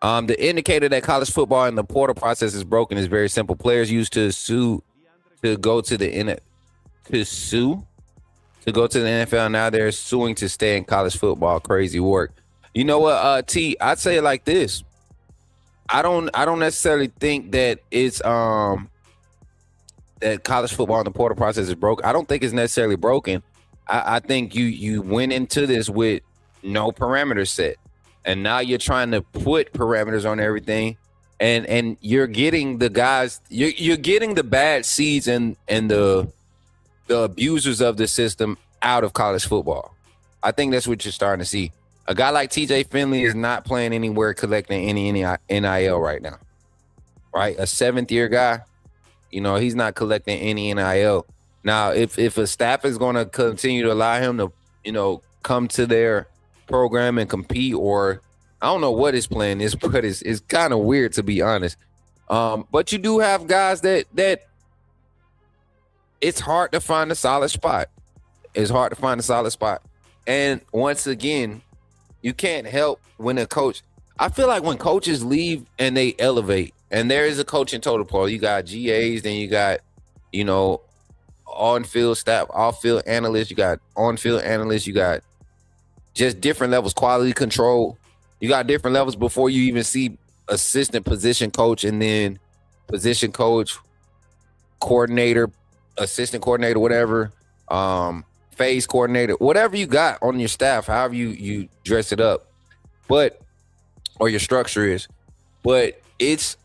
on. The indicator that college football and the portal process is broken is very simple. Players used to sue to go to the to sue to go to the NFL. Now they're suing to stay in college football. Crazy work. You know what, T? I'd say it like this. I don't necessarily think that it's that college football and the portal process is broke. I don't think it's necessarily broken. I think you went into this with no parameters set, and now you're trying to put parameters on everything, and you're getting the guys, you're getting the bad seeds and the abusers of the system out of college football. I think that's what you're starting to see. A guy like TJ Finley is not playing anywhere, collecting any NIL right now, right? A 7th-year guy, he's not collecting any NIL. Now, if a staff is going to continue to allow him to, come to their program and compete, or I don't know what his plan is, but it's kind of weird, to be honest. But you do have guys that it's hard to find a solid spot. It's hard to find a solid spot. And once again, you can't help when a coach, I feel like when coaches leave and they elevate, and there is a coaching total poll, you got GAs, then you got, on-field staff, off-field analysts, you got on-field analysts, you got just different levels, quality control. You got different levels before you even see assistant position coach, and then position coach, coordinator, assistant coordinator, whatever, phase coordinator, whatever you got on your staff, however you dress it up, or your structure is. But it's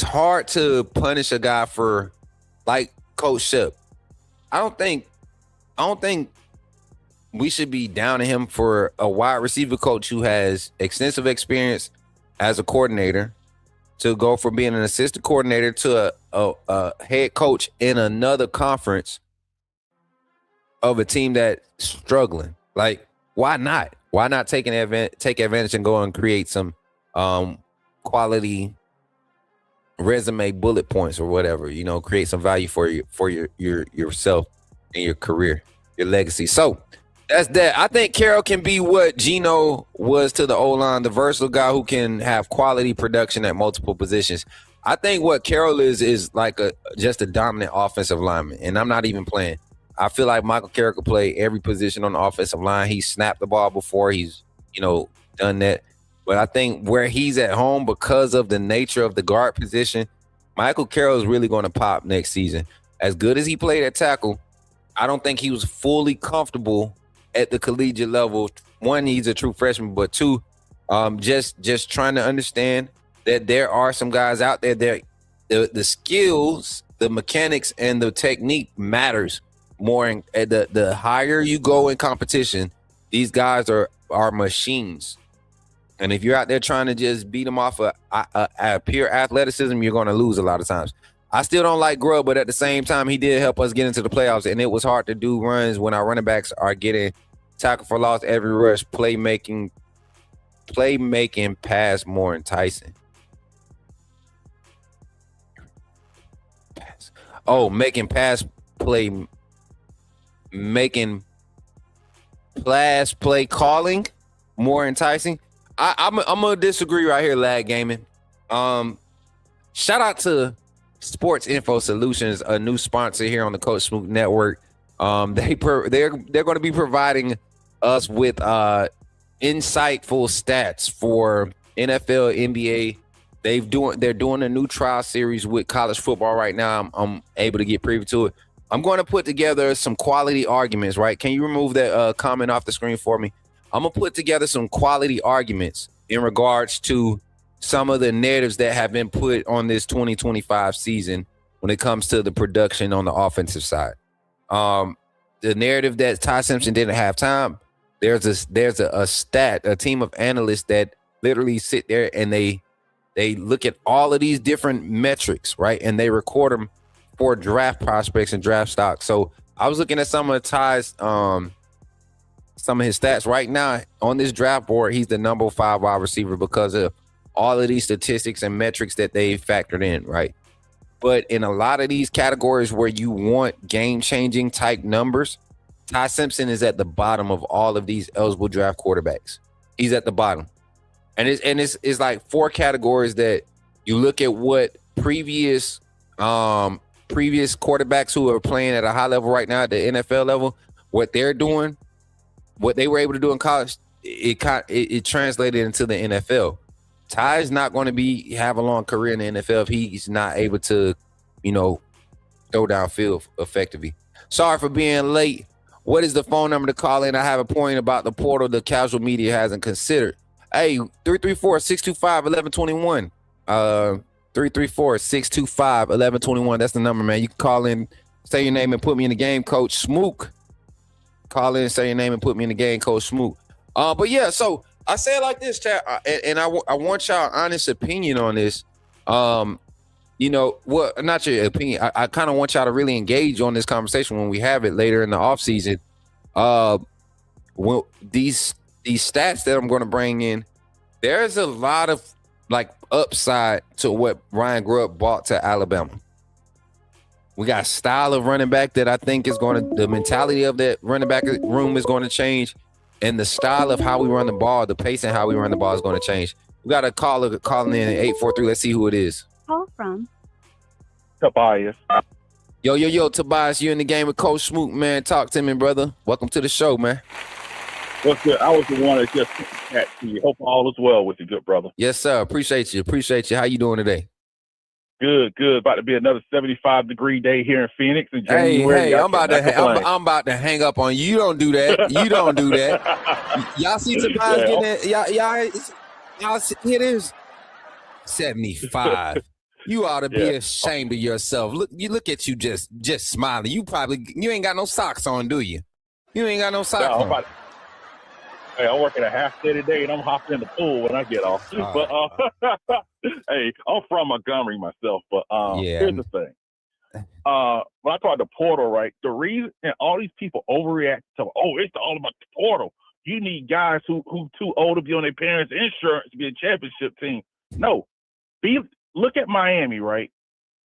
hard to punish a guy for, like Coach Shep. I don't think we should be down on him for a wide receiver coach who has extensive experience as a coordinator to go from being an assistant coordinator to a head coach in another conference of a team that's struggling. Like, why not? Why not take advantage and go and create some quality resume bullet points or whatever, create some value for yourself and your career, your legacy. So that's that. I think Carroll can be what Geno was to the O-line, the versatile guy who can have quality production at multiple positions. I think what Carroll is like just a dominant offensive lineman, and I'm not even playing. I feel like Michael Carroll could play every position on the offensive line. He snapped the ball before. He's, done that. But I think where he's at home, because of the nature of the guard position, Michael Carroll is really going to pop next season. As good as he played at tackle, I don't think he was fully comfortable at the collegiate level. One, he's a true freshman, but two, just trying to understand that there are some guys out there that the skills, the mechanics, and the technique matters more. The higher you go in competition, these guys are machines. And if you're out there trying to just beat them off of pure athleticism, you're going to lose a lot of times. I still don't like Grubb, but at the same time, he did help us get into the playoffs, and it was hard to do runs when our running backs are getting tackle for loss every rush, playmaking pass more enticing. Making pass play calling more enticing. I'm gonna disagree right here, Lag Gaming. Shout out to Sports Info Solutions, a new sponsor here on the Coach Smook Network. They're going to be providing us with insightful stats for NFL, NBA. They're doing a new trial series with college football right now. I'm able to get privy to it. I'm going to put together some quality arguments. Right? Can you remove that comment off the screen for me? I'm going to put together some quality arguments in regards to some of the narratives that have been put on this 2025 season when it comes to the production on the offensive side. The narrative that Ty Simpson didn't have time, there's a team of analysts that literally sit there and they look at all of these different metrics, right? And they record them for draft prospects and draft stock. So I was looking at some of Ty's some of his stats right now on this draft board. He's the number 5 wide receiver because of all of these statistics and metrics that they factored in, right? But in a lot of these categories where you want game-changing type numbers, Ty Simpson is at the bottom of all of these eligible draft quarterbacks. He's at the bottom. And it's like 4 categories that you look at what previous quarterbacks who are playing at a high level right now at the NFL level, what they're doing, what they were able to do in college, it translated into the NFL. Ty is not going to have a long career in the NFL if he's not able to, throw downfield effectively. Sorry for being late. What is the phone number to call in? I have a point about the portal the casual media hasn't considered. Hey, 334-625-1121. 334-625-1121. That's the number, man. You can call in, say your name, and put me in the game, Coach Smook. Call in, say your name, and put me in the game, Coach Smook. But yeah, so I say it like this, chat, and I want y'all honest opinion on this. Not your opinion. I kind of want y'all to really engage on this conversation when we have it later in the offseason. These stats that I'm going to bring in, there's a lot of upside to what Ryan Grubb brought to Alabama. We got style of running back that I think is the mentality of that running back room is going to change, and the style of how we run the ball, the pace and how we run the ball is going to change. We got a caller calling in at 843. Let's see who it is. Call from Tobias. Yo, Tobias, you in the game with Coach Smook, man. Talk to me, brother. Welcome to the show, man. What's good? I was the one that just chat to you. Hope all is well with you, good brother. Yes, sir. Appreciate you. How you doing today? Good. About to be another 75-degree day here in Phoenix in January. Hey, I'm about to hang up on you. You don't do that. Y'all see Tobias getting it? Y'all see, here it is. 75. You ought to be ashamed of yourself. Look at you just smiling. You ain't got no socks on, do you? You ain't got no socks on. I'm working a half day today, and I'm hopping in the pool when I get off. Hey, I'm from Montgomery myself, but here's the thing. When I talk the portal, right, the reason and all these people overreact to, it's all about the portal. You need guys who too old to be on their parents' insurance to be a championship team. No. Look at Miami, right?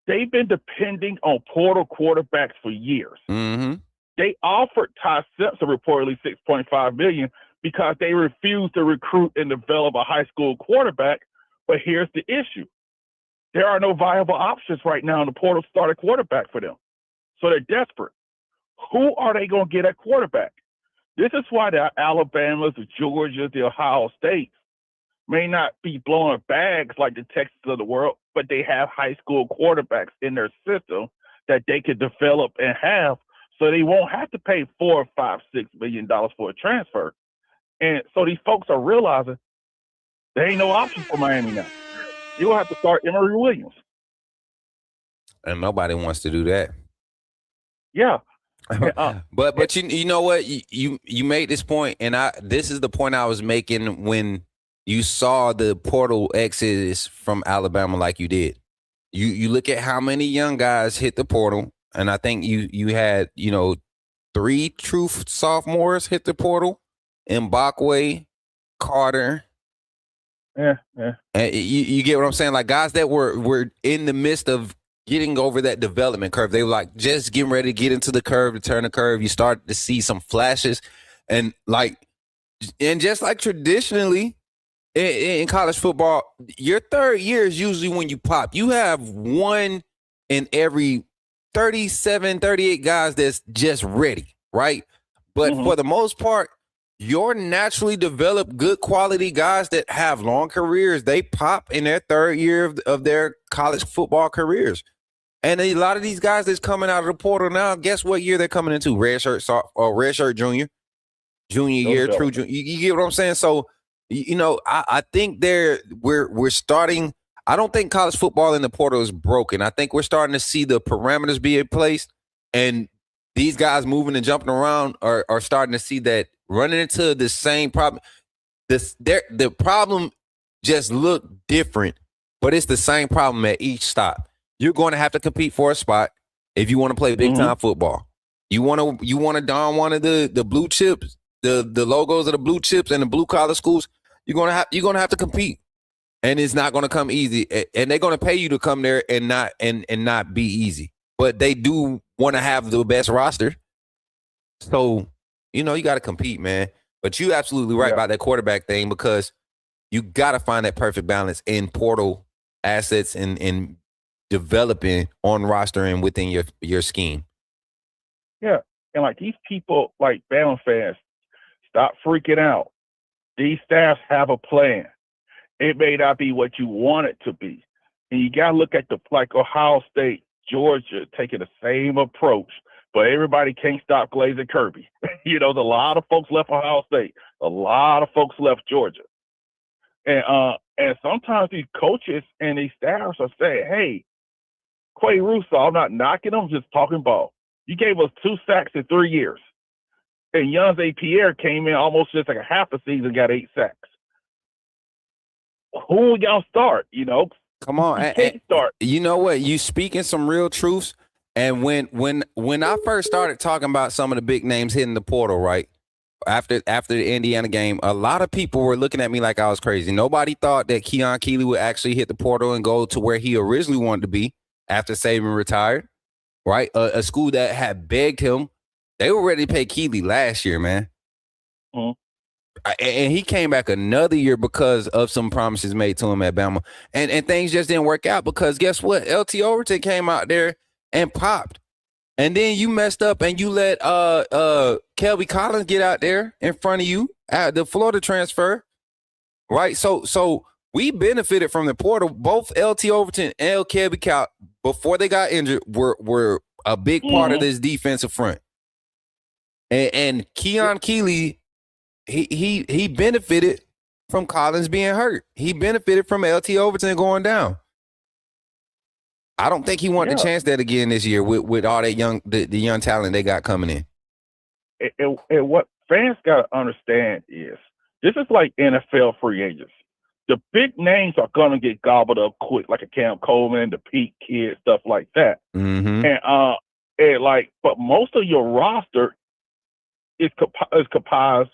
They've been depending on portal quarterbacks for years. Mm-hmm. They offered Ty Simpson reportedly $6.5 million because they refused to recruit and develop a high school quarterback. But here's the issue. There are no viable options right now in the portal to start a quarterback for them. So they're desperate. Who are they going to get at quarterback? This is why the Alabamas, the Georgias, the Ohio States may not be blowing bags like the Texas of the world, but they have high school quarterbacks in their system that they could develop and have, so they won't have to pay $4, $5, $6 million for a transfer. And so these folks are realizing there ain't no option for Miami now. You'll have to start Emory Williams. And nobody wants to do that. Yeah. But you know what? You made this point, and this is the point I was making when you saw the portal exodus from Alabama like you did. You look at how many young guys hit the portal, and I think you had 3 true sophomores hit the portal: Mbakwe, Carter. Yeah. And you get what I'm saying? Like guys that were in the midst of getting over that development curve. They were like just getting ready to get into the curve, to turn the curve. You start to see some flashes, and just like traditionally in college football, your third year is usually when you pop. You have one in every 37, 38 guys that's just ready, right? But for the most part, your naturally developed good quality guys that have long careers, they pop in their third year of their college football careers. And a lot of these guys that's coming out of the portal now, guess what year they're coming into? Redshirt junior year, true junior. You get what I'm saying? So, I think we're starting. I don't think college football in the portal is broken. I think we're starting to see the parameters be in place, and these guys moving and jumping around are starting to see that running into the same problem. The problem just look different, but it's the same problem at each stop. You're going to have to compete for a spot if you want to play big time football. You want to don one of the blue chips, the logos of the blue chips and the blue collar schools. You're gonna have to compete, and it's not gonna come easy. And they're gonna pay you to come there and not be easy. But they do want to have the best roster, so you got to compete, man. But you're absolutely right about that quarterback thing, because you got to find that perfect balance in portal assets and developing on roster and within your scheme. Yeah. And like these people, like Bama fans, stop freaking out. These staffs have a plan. It may not be what you want it to be. And you got to look at like Ohio State, Georgia taking the same approach, but everybody can't stop Glazer Kirby. There's a lot of folks left Ohio State. A lot of folks left Georgia. And sometimes these coaches and these staffs are saying, hey, Quay Russo, I'm not knocking them, just talking ball. You gave us 2 sacks in 3 years. And Yonze Pierre came in almost just like a half a season, got 8 sacks. Who are y'all start? Come on, you can't start. You know what? You speaking some real truths. And when I first started talking about some of the big names hitting the portal, right after the Indiana game, a lot of people were looking at me like I was crazy. Nobody thought that Keon Keeley would actually hit the portal and go to where he originally wanted to be after Saban retired, right? A school that had begged him. They were ready to pay Keeley last year, man. Mm-hmm. And he came back another year because of some promises made to him at Bama. And things just didn't work out because guess what? LT Overton came out there and popped. And then you messed up and you let Kelby Collins get out there in front of you at the Florida transfer. Right? So we benefited from the portal. Both LT Overton and Kelby Collins, before they got injured, were a big part of this defensive front. And Keon Keeley, he benefited from Collins being hurt. He benefited from LT Overton going down. I don't think he wanted to chance that again this year with all that the young talent they got coming in. And what fans got to understand is this is like NFL free agents. The big names are going to get gobbled up quick, like a Cam Coleman, the Pete Kid, stuff like that. Mm-hmm. But most of your roster is comprised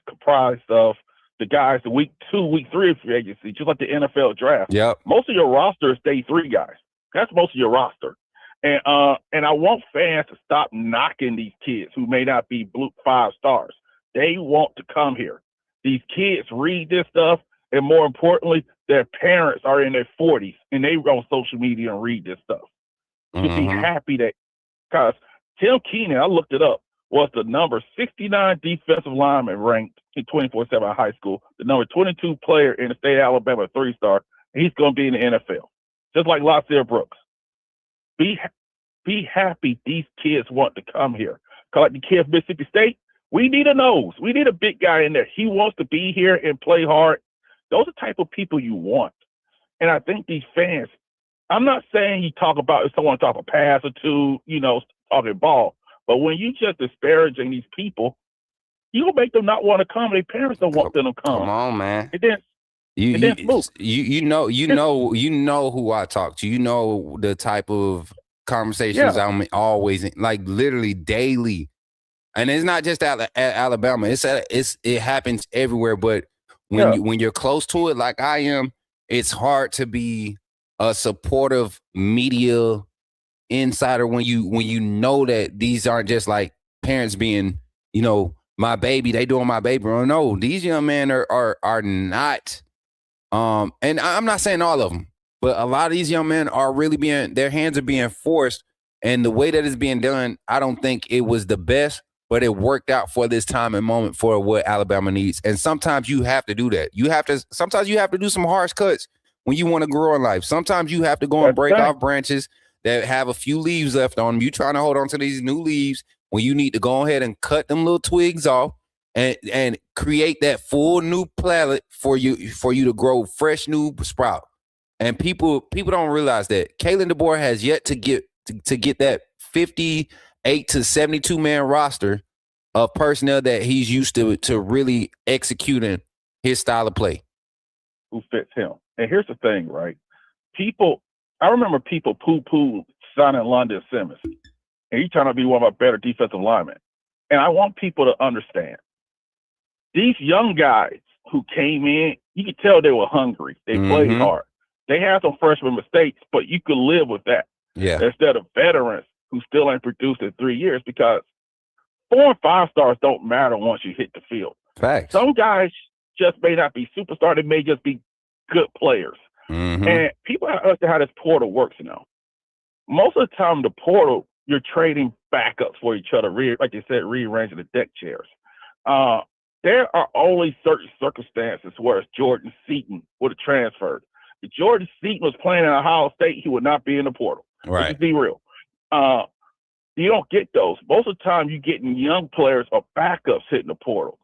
of the guys the week 2, week 3 of free agency, just like the NFL draft. Yep. Most of your roster is day 3 guys. That's most of your roster. And I want fans to stop knocking these kids who may not be blue 5 stars. They want to come here. These kids read this stuff, and more importantly, their parents are in their 40s, and they on social media and read this stuff. To be happy that, because Tim Keenan, I looked it up, was the number 69 defensive lineman ranked in 24/7 high school, the number 22 player in the state of Alabama, 3-star, and he's going to be in the NFL, just like Lassir Brooks. Be happy these kids want to come here. Because like the kid of Mississippi State, we need a nose. We need a big guy in there. He wants to be here and play hard. Those are the type of people you want. And I think these fans, I'm not saying you talk about if someone talk a pass or two, talking ball. But when you just disparaging these people, you'll make them not want to come. Their parents don't want them to come. Come on, man. And then you know who I talk to. You know the type of conversations I'm always in, like literally daily. And it's not just at Alabama. It happens everywhere. But when you're close to it, like I am, it's hard to be a supportive media insider when you know that these aren't just like parents being, my baby, they doing my baby. Oh no, these young men are not. And I'm not saying all of them, but a lot of these young men are really their hands are being forced, and the way that it's being done, I don't think it was the best, but it worked out for this time and moment for what Alabama needs. And sometimes you have to do that. Sometimes you have to do some harsh cuts when you want to grow in life. Sometimes you have to go and break off branches that have a few leaves left on them. You trying to hold on to these new leaves when you need to go ahead and cut them little twigs off and create that full new palette for you to grow fresh new sprout. And people don't realize that Kalen DeBoer has yet to get that 58 to 72 man roster of personnel that he's used to really executing his style of play. Who fits him. And here's the thing, right? I remember people poo-poo signing London Simmons, and he's trying to be one of our better defensive linemen. And I want people to understand, these young guys who came in, you could tell they were hungry. They played hard. They had some freshman mistakes, but you could live with that. Yeah. Instead of veterans who still ain't produced in 3 years, because 4 and 5 stars don't matter once you hit the field. Facts. Some guys just may not be superstars. They may just be good players. And people have to understand how this portal works now. Most of the time, the portal, you're trading backups for each other, like you said, rearranging the deck chairs. There are only certain circumstances where Jordan Seaton would have transferred. If Jordan Seaton was playing in Ohio State, he would not be in the portal. Right. Let's just be real. You don't get those. Most of the time, you're getting young players or backups hitting the portal.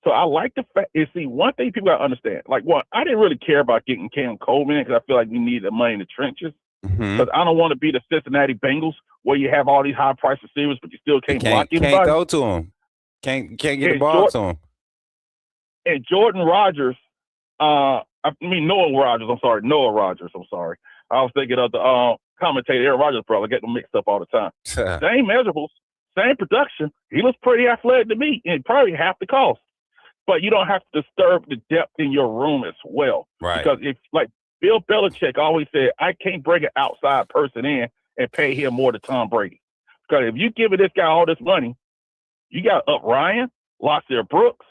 So I like the fact, one thing people got to understand, like, I didn't really care about getting Cam Coleman in because I feel like we needed the money in the trenches. Because I don't want to be the Cincinnati Bengals where you have all these high-priced receivers, but you still can't block anybody. Can't go to him. Can't get the ball to him. And Jordan Rogers, Noah Rogers. I'm sorry. I was thinking of the commentator, Aaron Rodgers' brother. I get them mixed up all the time. Same measurables, same production. He looks pretty athletic to me, and probably half the cost. But you don't have to disturb the depth in your room as well. Right. Because if, like Bill Belichick always said, I can't bring an outside person in and pay him more than Tom Brady. Because if you give this guy all this money, you got to up Ryan, Lossier Brooks,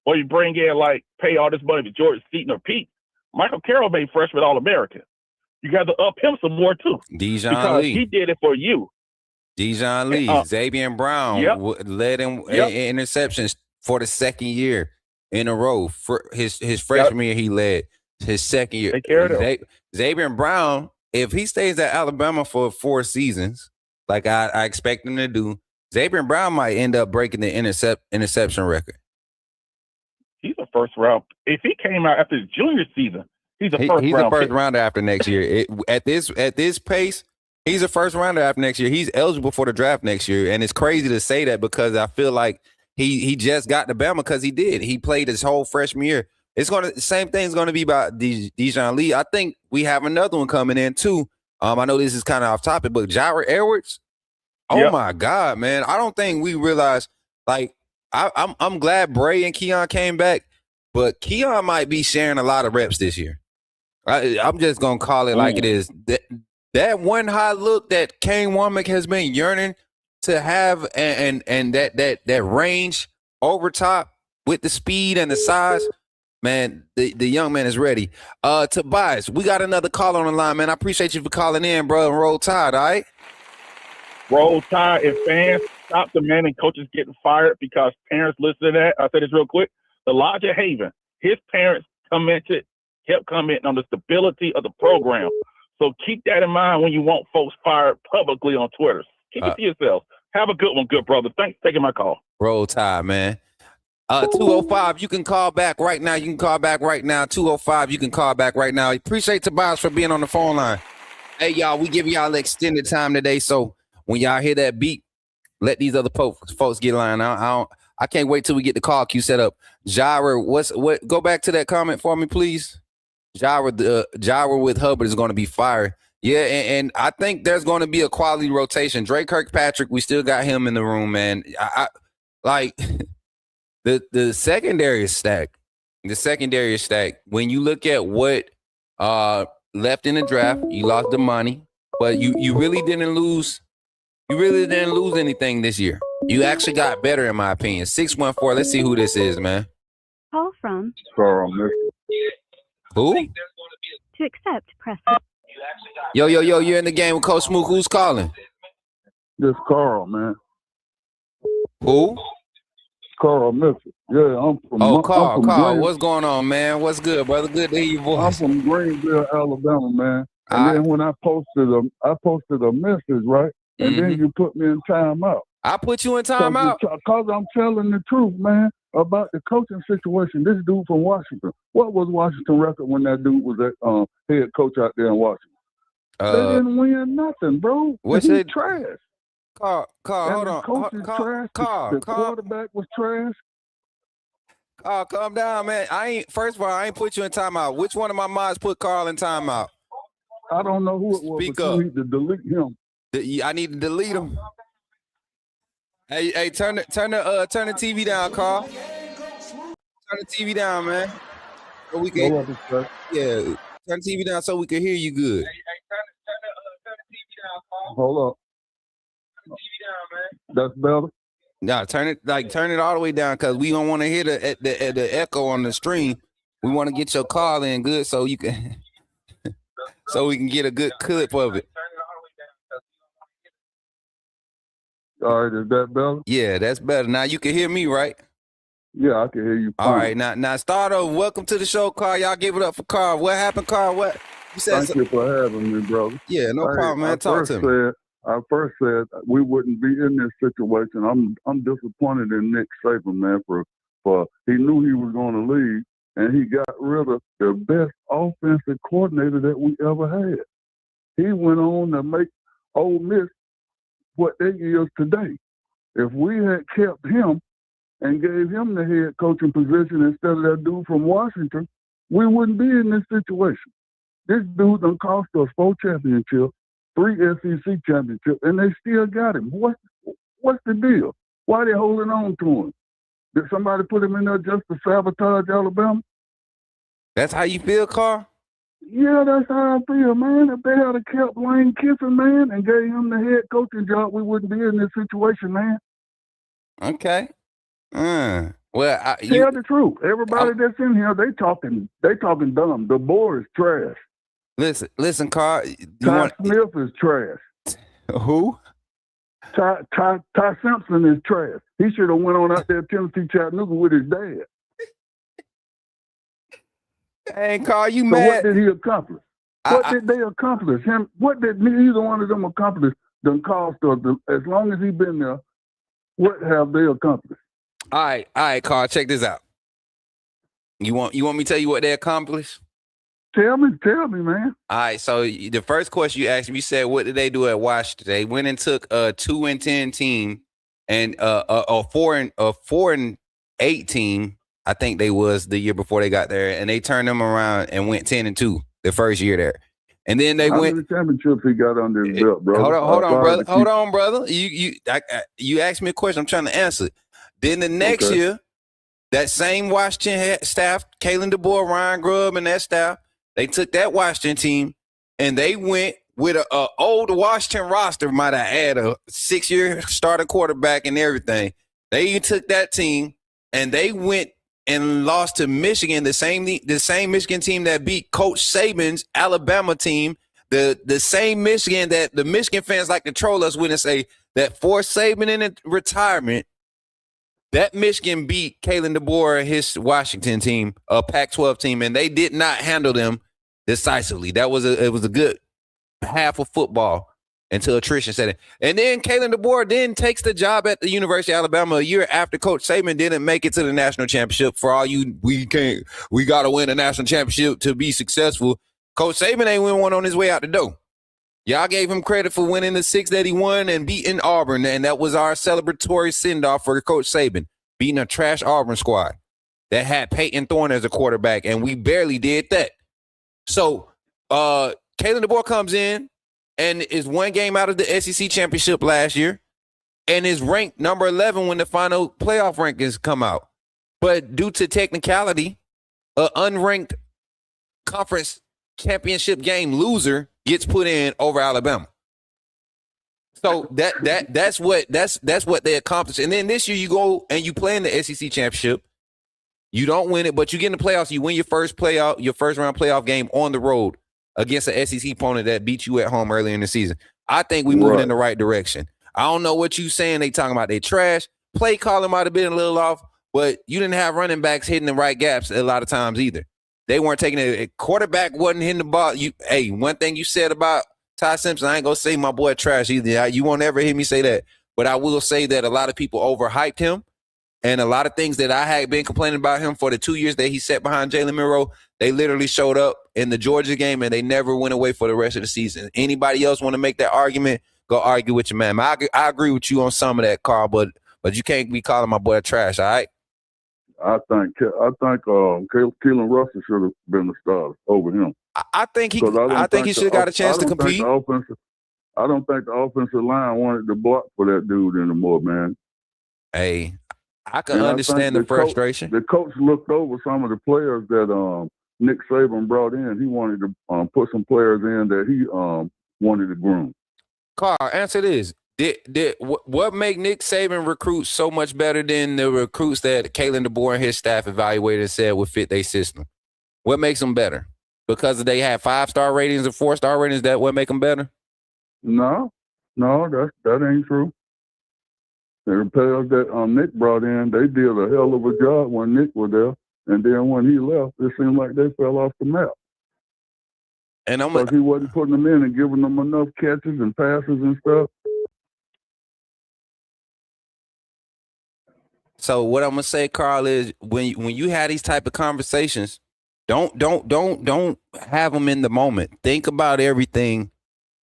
or you bring in, pay all this money to George Seaton or Pete. Michael Carroll made freshman All-American. You got to up him some more, too. Dijon Lee. He did it for you. Dijon Lee. Xavier Brown led in interceptions for the second year in a row. For his freshman year, he led. His second year. Take care of him. Xavier Brown, if he stays at Alabama for 4 seasons, like I expect him to do, Xavier Brown might end up breaking the interception record. He's a first round. If he came out after his junior season, he's a first rounder after next year. At this pace, he's a first rounder after next year. He's eligible for the draft next year, and it's crazy to say that because I feel like he just got to Bama because he did. He played his whole freshman year. Same thing's gonna be about Dijon Lee. I think we have another one coming in too. I know this is kind of off topic, but Jared Edwards. Oh my God, man! I don't think we realize. I'm glad Bray and Keon came back, but Keon might be sharing a lot of reps this year. I'm just gonna call it like it is. That one high look that Kane Womack has been yearning to have, and that range over top with the speed and the size. Man, the young man is ready. Tobias, we got another call on the line, man. I appreciate you for calling in, bro, and Roll Tide, all right? Roll Tide and fans, stop demanding coaches getting fired because parents listen to that. I'll say this real quick. Elijah Haven, his parents kept commenting on the stability of the program. So keep that in mind when you want folks fired publicly on Twitter. Keep it to yourself. Have a good one, good brother. Thanks for taking my call. Roll Tide, man. 205, you can call back right now. 205, you can call back right now. Appreciate Tobias for being on the phone line. Hey, y'all, we give y'all extended time today. So when y'all hear that beat, let these other folks get line. I can't wait till we get the call queue set up. Jaira, go back to that comment for me, please. Jaira with Hubbard is going to be fired. Yeah, and I think there's going to be a quality rotation. Drake Kirkpatrick, we still got him in the room, man. The secondary is stacked. When you look at what left in the draft, you lost the money, but you really didn't lose. You really didn't lose anything this year. You actually got better, in my opinion. 614. Let's see who this is, man. Call from. Who? To accept, press. Yo, you're in the game with Coach Smook. Who's calling? This Carl, man. Who? Carl Mitchell. Yeah, I'm from. Carl. What's going on, man? What's good, brother? Good to hear your voice. I'm from Greenville, Alabama, man. And then when I posted a message, right? And then you put me in timeout. I put you in timeout? Because I'm telling the truth, man, about the coaching situation. This dude from Washington. What was Washington record when that dude was at head coach out there in Washington? They didn't win nothing, bro. He's trash. Carl, hold on. Coach is trash. The quarterback was trash. Carl, calm down, man. First of all, I ain't put you in timeout. Which one of my mods put Carl in timeout? I don't know who it was. Speak but up. You need to delete him. I need to delete him. Hey, turn the TV down, Carl. Turn the TV down, man. So we can turn the TV down so we can hear you good. Turn the TV down, Carl. Hold up. Turn the TV down, man. That's better. No, turn it all the way down because we don't want to hear the echo on the stream. We want to get your call in good so you can so we can get a good clip of it. All right, is that better? Yeah, that's better. Now you can hear me, right? Yeah, I can hear you fine. All right, now start over. Welcome to the show, Carl. Y'all give it up for Carl. What happened, Carl? What you said? Thank you for having me, brother. Yeah, no problem, man. Talk to me. I first said we wouldn't be in this situation. I'm disappointed in Nick Saban, man, for he knew he was going to leave, and he got rid of the best offensive coordinator that we ever had. He went on to make Ole Miss what they is today. If we had kept him and gave him the head coaching position instead of that dude from Washington, we wouldn't be in this situation. This dude done cost us 4 championships, 3 SEC championships, and they still got him. What's the deal? Why are they holding on to him? Did somebody put him in there just to sabotage Alabama? That's how you feel, Carl? Yeah, that's how I feel, man. If they had kept Lane Kiffin, man, and gave him the head coaching job, we wouldn't be in this situation, man. Okay. Well, tell the truth. Everybody that's in here, they talking dumb. The board is trash. Listen, Carl. Ty Smith is trash. Who? Ty Simpson is trash. He should have went on out there Tennessee Chattanooga with his dad. Hey, Carl, you so mad? What did he accomplish? What did they accomplish? What did neither one of them accomplish? Done cost us. As long as he been there, what have they accomplished? All right, Carl. Check this out. You want me to tell you what they accomplished? Tell me, man. All right. So the first question you asked me, you said, "What did they do at Washington?" They went and took a 2-10 team and a 4-8 team. I think they was the year before they got there, and they turned them around and went 10-2 the first year there. And then they went. How many championships he got under his belt, bro? Hold on, brother. You asked me a question. I'm trying to answer it. Then the next year, that same Washington staff, Kalen DeBoer, Ryan Grubb, and that staff, they took that Washington team and they went with an old Washington roster. Might have had a 6-year starting quarterback and everything. They took that team and they went and lost to Michigan, the same Michigan team that beat Coach Saban's Alabama team, the same Michigan that the Michigan fans like to troll us with and say that forced Saban in retirement. That Michigan beat Kalen DeBoer and his Washington team, a Pac-12 team, and they did not handle them decisively. It was a good half of football until attrition set in. And then Kalen DeBoer then takes the job at the University of Alabama a year after Coach Saban didn't make it to the national championship. For all you, we got to win a national championship to be successful. Coach Saban ain't win one on his way out the door. Y'all gave him credit for winning the 6 that he won and beating Auburn, and that was our celebratory send-off for Coach Saban, beating a trash Auburn squad that had Peyton Thorne as a quarterback, and we barely did that. So Kalen DeBoer comes in and is one game out of the SEC championship last year and is ranked number 11 when the final playoff rankings come out. But due to technicality, an unranked conference championship game loser gets put in over Alabama. So that's what they accomplished. And then this year you go and you play in the SEC championship. You don't win it, but you get in the playoffs. You win your first round playoff game on the road against an SEC opponent that beat you at home earlier in the season. I think we're moving in the right direction. I don't know what you saying. They talking about they trash. Play calling might have been a little off, but you didn't have running backs hitting the right gaps a lot of times either. They weren't taking it. A quarterback wasn't hitting the ball. One thing you said about Ty Simpson, I ain't gonna say my boy trash either. You won't ever hear me say that. But I will say that a lot of people overhyped him. And a lot of things that I had been complaining about him for the 2 years that he sat behind Jalen Milroe, they literally showed up in the Georgia game and they never went away for the rest of the season. Anybody else want to make that argument, go argue with your man. I agree with you on some of that, Carl, but you can't be calling my boy trash, all right? I think Keelan Russell should have been the starter over him. I think he should have got a chance to compete. I don't think the offensive line wanted to block for that dude anymore, man. Hey, I can understand the frustration. The coach looked over some of the players that Nick Saban brought in. He wanted to put some players in that he wanted to groom. Carl, answer this. What make Nick Saban recruit so much better than the recruits that Kalen DeBoer and his staff evaluated and said would fit their system? What makes them better? Because they have 5-star ratings and 4-star ratings, that what make them better? No, that ain't true. The players that Nick brought in, they did a hell of a job when Nick was there. And then when he left, it seemed like they fell off the map. And Because he wasn't putting them in and giving them enough catches and passes and stuff. So what I'm gonna say, Carl, is when you have these type of conversations, don't have them in the moment. Think about everything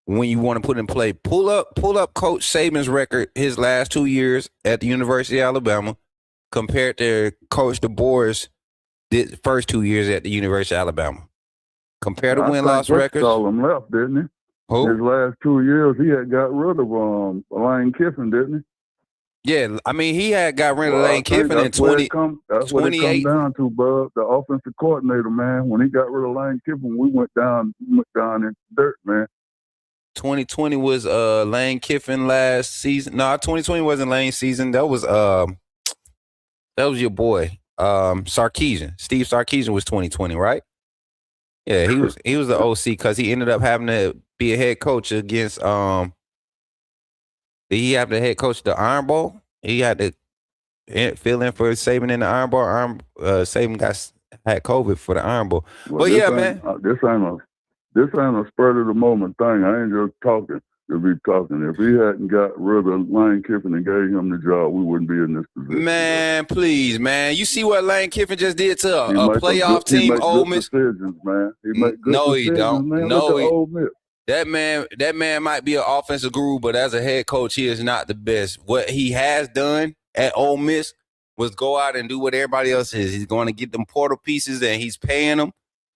when you want to put in play. Pull up Coach Saban's record his last 2 years at the University of Alabama compared to Coach DeBoer's first 2 years at the University of Alabama. Compare the win-loss records. All him left, didn't he? Who? His last 2 years, he had got rid of Lane Kiffin, didn't he? Yeah, I mean, he had got rid of Lane Kiffin in 2028. That's what it comes down to, bud. The offensive coordinator, man. When he got rid of Lane Kiffin, we went down in dirt, man. 2020 was Lane Kiffin last season. No, 2020 wasn't Lane's season. That was your boy, Sarkisian. Steve Sarkisian was 2020, right? Yeah, he was the OC because he ended up having to be a head coach against did he have the head coach the Iron Bowl? He had to fill in for Saban in the Iron Bowl. Saban had COVID for the Iron Bowl. Well, but yeah, man. This ain't a spur of the moment thing. I ain't just talking to be talking. If he hadn't got rid of Lane Kiffin and gave him the job, we wouldn't be in this position. Man, please, man. You see what Lane Kiffin just did to a playoff team, Ole Miss? Decisions, man. He make good decisions, he don't. Man. No, he Ole Miss. That man might be an offensive guru, but as a head coach, he is not the best. What he has done at Ole Miss was go out and do what everybody else is. He's going to get them portal pieces, and he's paying them,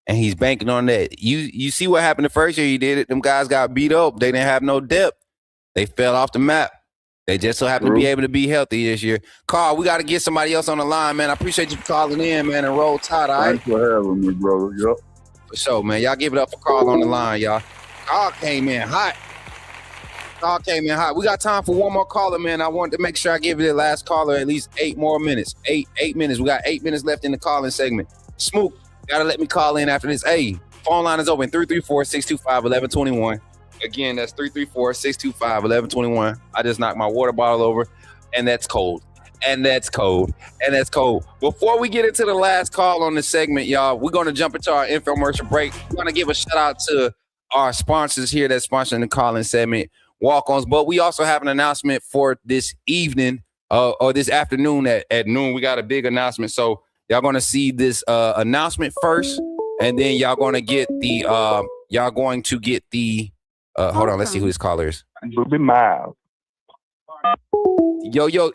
and he's banking on that. You see what happened the first year he did it? Them guys got beat up. They didn't have no depth. They fell off the map. They just so happen to be able to be healthy this year. Carl, we got to get somebody else on the line, man. I appreciate you calling in, man, and roll tide, all right? Thanks for having me, brother. Yep. For sure, man. Y'all give it up for Carl on the line, y'all. Carl came in hot. We got time for one more caller, man. I wanted to make sure I give the last caller at least 8 more minutes. 8 minutes. We got 8 minutes left in the calling segment. Smook, gotta let me call in after this. Hey, phone line is open, 334-625-1121. Again, that's 334-625-1121. I just knocked my water bottle over, and that's cold. Before we get into the last call on the segment, y'all, we're going to jump into our infomercial break. We're going to give a shout out to our sponsors here that's sponsoring the call-in segment, Walk-Ons. But we also have an announcement for this evening or this afternoon at noon. We got a big announcement. So y'all going to see this announcement first, and then y'all going to get the hold on, let's see who this caller is. Booby Miles. Yo,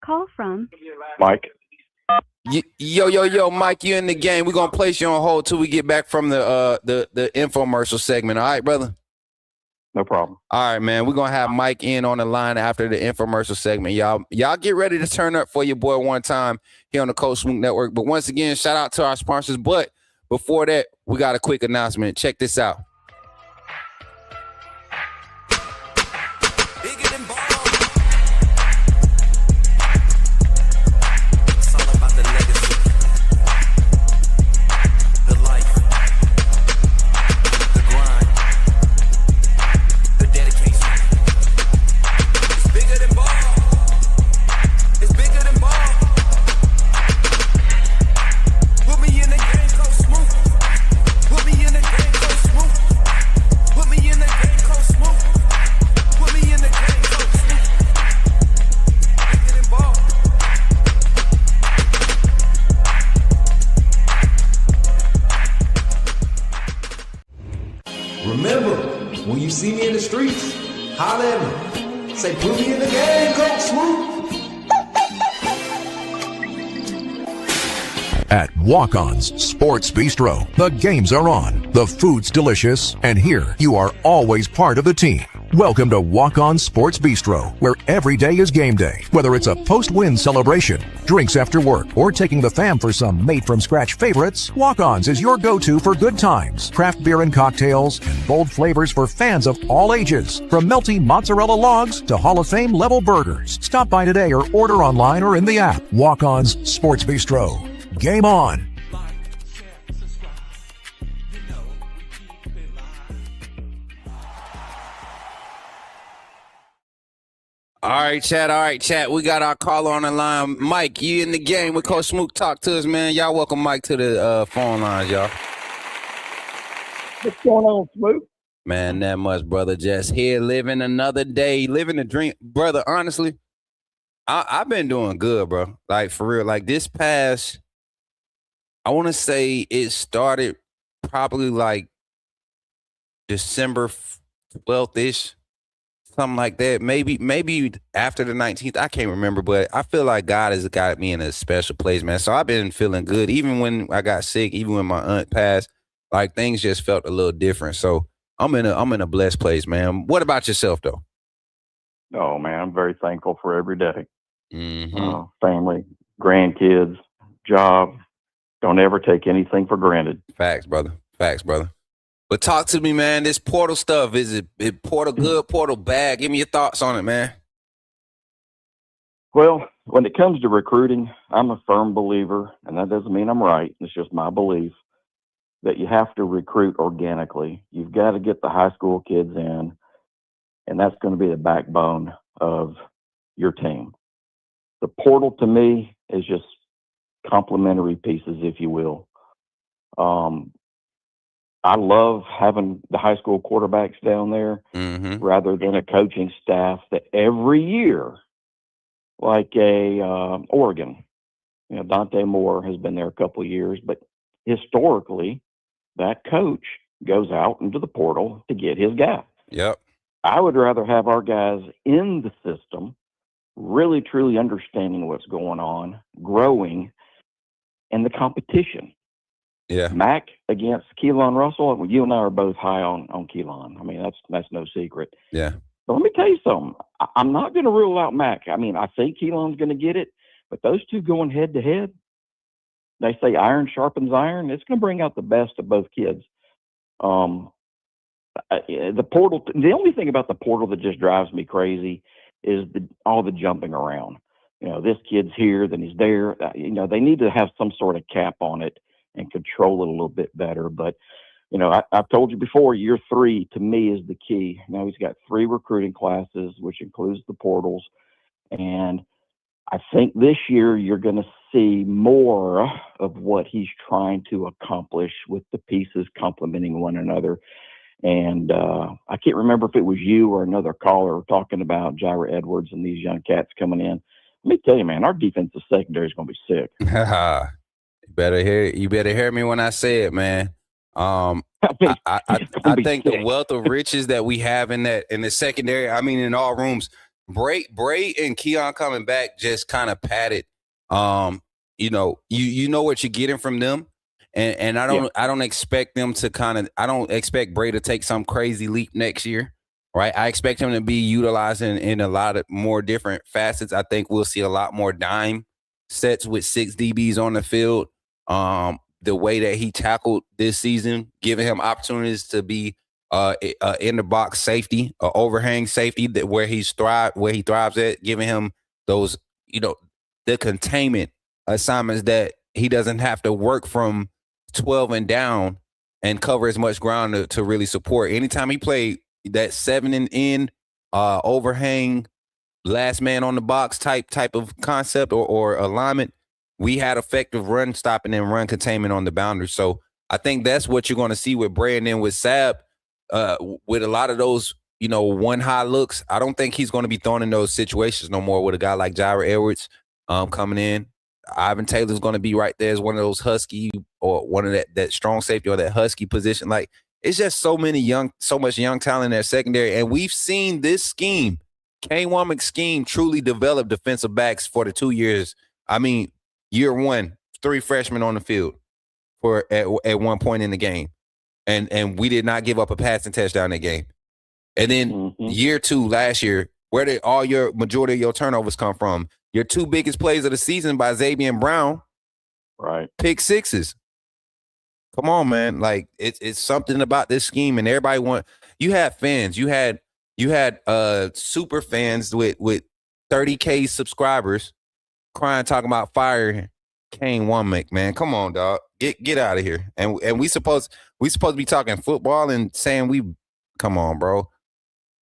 Call from Mike. Yo, Mike, you in the game. We're going to place you on hold till we get back from the infomercial segment. All right, brother? No problem. All right, man. We're going to have Mike in on the line after the infomercial segment. Y'all get ready to turn up for your boy one time here on the Coach Smook Network. But once again, shout out to our sponsors. But before that, we got a quick announcement. Check this out. Remember, when you see me in the streets, holler at me. Say, put me in the game, Coach Smook. At Walk-On's Sports Bistro, the games are on, the food's delicious, and here you are always part of the team. Welcome to Walk-On Sports Bistro, where every day is game day. Whether it's a post-win celebration, drinks after work, or taking the fam for some made-from-scratch favorites, Walk-On's is your go-to for good times, craft beer and cocktails, and bold flavors for fans of all ages. From melty mozzarella logs to Hall of Fame level burgers. Stop by today or order online or in the app. Walk-On's Sports Bistro. Game on. All right, chat. We got our caller on the line. Mike, you in the game with Coach Smook. Talk to us, man. Y'all welcome Mike to the phone lines, y'all. What's going on, Smook? Man, that much, brother. Just here living another day, living the dream. Brother, honestly, I've been doing good, bro. Like, for real. Like, this past, I want to say it started probably like December 12th-ish. Something like that. Maybe after the 19th. I can't remember, but I feel like God has got me in a special place, man. So I've been feeling good. Even when I got sick, even when my aunt passed, like things just felt a little different. So I'm in a blessed place, man. What about yourself though? Oh, man, I'm very thankful for every day. Mm-hmm. Family, grandkids, job. Don't ever take anything for granted. Facts, brother. But talk to me, man. This portal stuff, is it portal good, portal bad? Give me your thoughts on it, man. Well, when it comes to recruiting, I'm a firm believer, and that doesn't mean I'm right. It's just my belief that you have to recruit organically. You've got to get the high school kids in, and that's going to be the backbone of your team. The portal to me is just complementary pieces, if you will. I love having the high school quarterbacks down there rather than a coaching staff that every year, like Oregon, Dante Moore has been there a couple of years, but historically, that coach goes out into the portal to get his guy. Yep. I would rather have our guys in the system, really, truly understanding what's going on, growing, and the competition. Yeah. Mac against Keelan Russell. Well, you and I are both high on Keelan. I mean, that's no secret. Yeah. But let me tell you something. I'm not going to rule out Mac. I mean, I think Keelan's going to get it, but those two going head to head, they say iron sharpens iron. It's going to bring out the best of both kids. The portal. The only thing about the portal that just drives me crazy is all the jumping around. This kid's here, then he's there. They need to have some sort of cap on it and control it a little bit better. But, I've told you before, year 3 to me is the key. Now he's got 3 recruiting classes, which includes the portals. And I think this year you're going to see more of what he's trying to accomplish with the pieces complementing one another. And I can't remember if it was you or another caller talking about Jaira Edwards and these young cats coming in. Let me tell you, man, our defensive secondary is going to be sick. You better hear me when I say it, man. I think the wealth of riches that we have in the secondary, I mean, in all rooms, Bray and Keon coming back just kind of padded. You know what you're getting from them. And I don't expect them to I don't expect Bray to take some crazy leap next year. Right. I expect him to be utilized in a lot of more different facets. I think we'll see a lot more dime sets with 6 DBs on the field. The way that he tackled this season, giving him opportunities to be in the box safety, overhang safety, where he thrives at, giving him those, the containment assignments that he doesn't have to work from 12 and down and cover as much ground to really support. Anytime he played that 7 and in overhang, last man on the box type of concept or alignment, we had effective run stopping and run containment on the boundary. So I think that's what you're going to see with Bray. And then with Sab, with a lot of those, one high looks, I don't think he's going to be thrown in those situations no more with a guy like Jaira Edwards coming in. Ivan Taylor's going to be right there as one of those husky or one of that strong safety or that husky position. Like, it's just so much young talent in their secondary. And we've seen this scheme, Kane Womack's scheme, truly develop defensive backs for the 2 years. I mean, year 1, 3 freshmen on the field at one point in the game. And we did not give up a passing touchdown that game. And then year 2, last year, where did all your majority of your turnovers come from? Your 2 biggest plays of the season by Xavier Brown, right? Pick sixes. Come on, man. Like, it's something about this scheme, and everybody you had fans. You had super fans with 30K subscribers crying, talking about fire Kane Womack, man. Come on, dog. Get out of here. And we supposed to be talking football and saying come on, bro.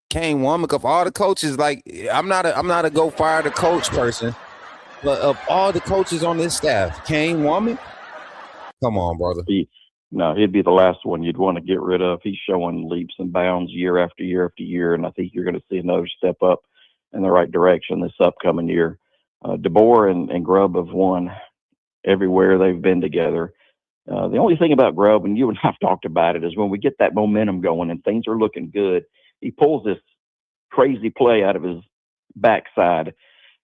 Kane Womack of all the coaches, like I'm not a go fire the coach person, but of all the coaches on this staff, Kane Womack, come on, brother. No, he'd be the last one you'd want to get rid of. He's showing leaps and bounds year after year after year, and I think you're going to see another step up in the right direction this upcoming year. DeBoer and Grubb have won everywhere they've been together. The only thing about Grubb, and you and I have talked about it, is when we get that momentum going and things are looking good, he pulls this crazy play out of his backside,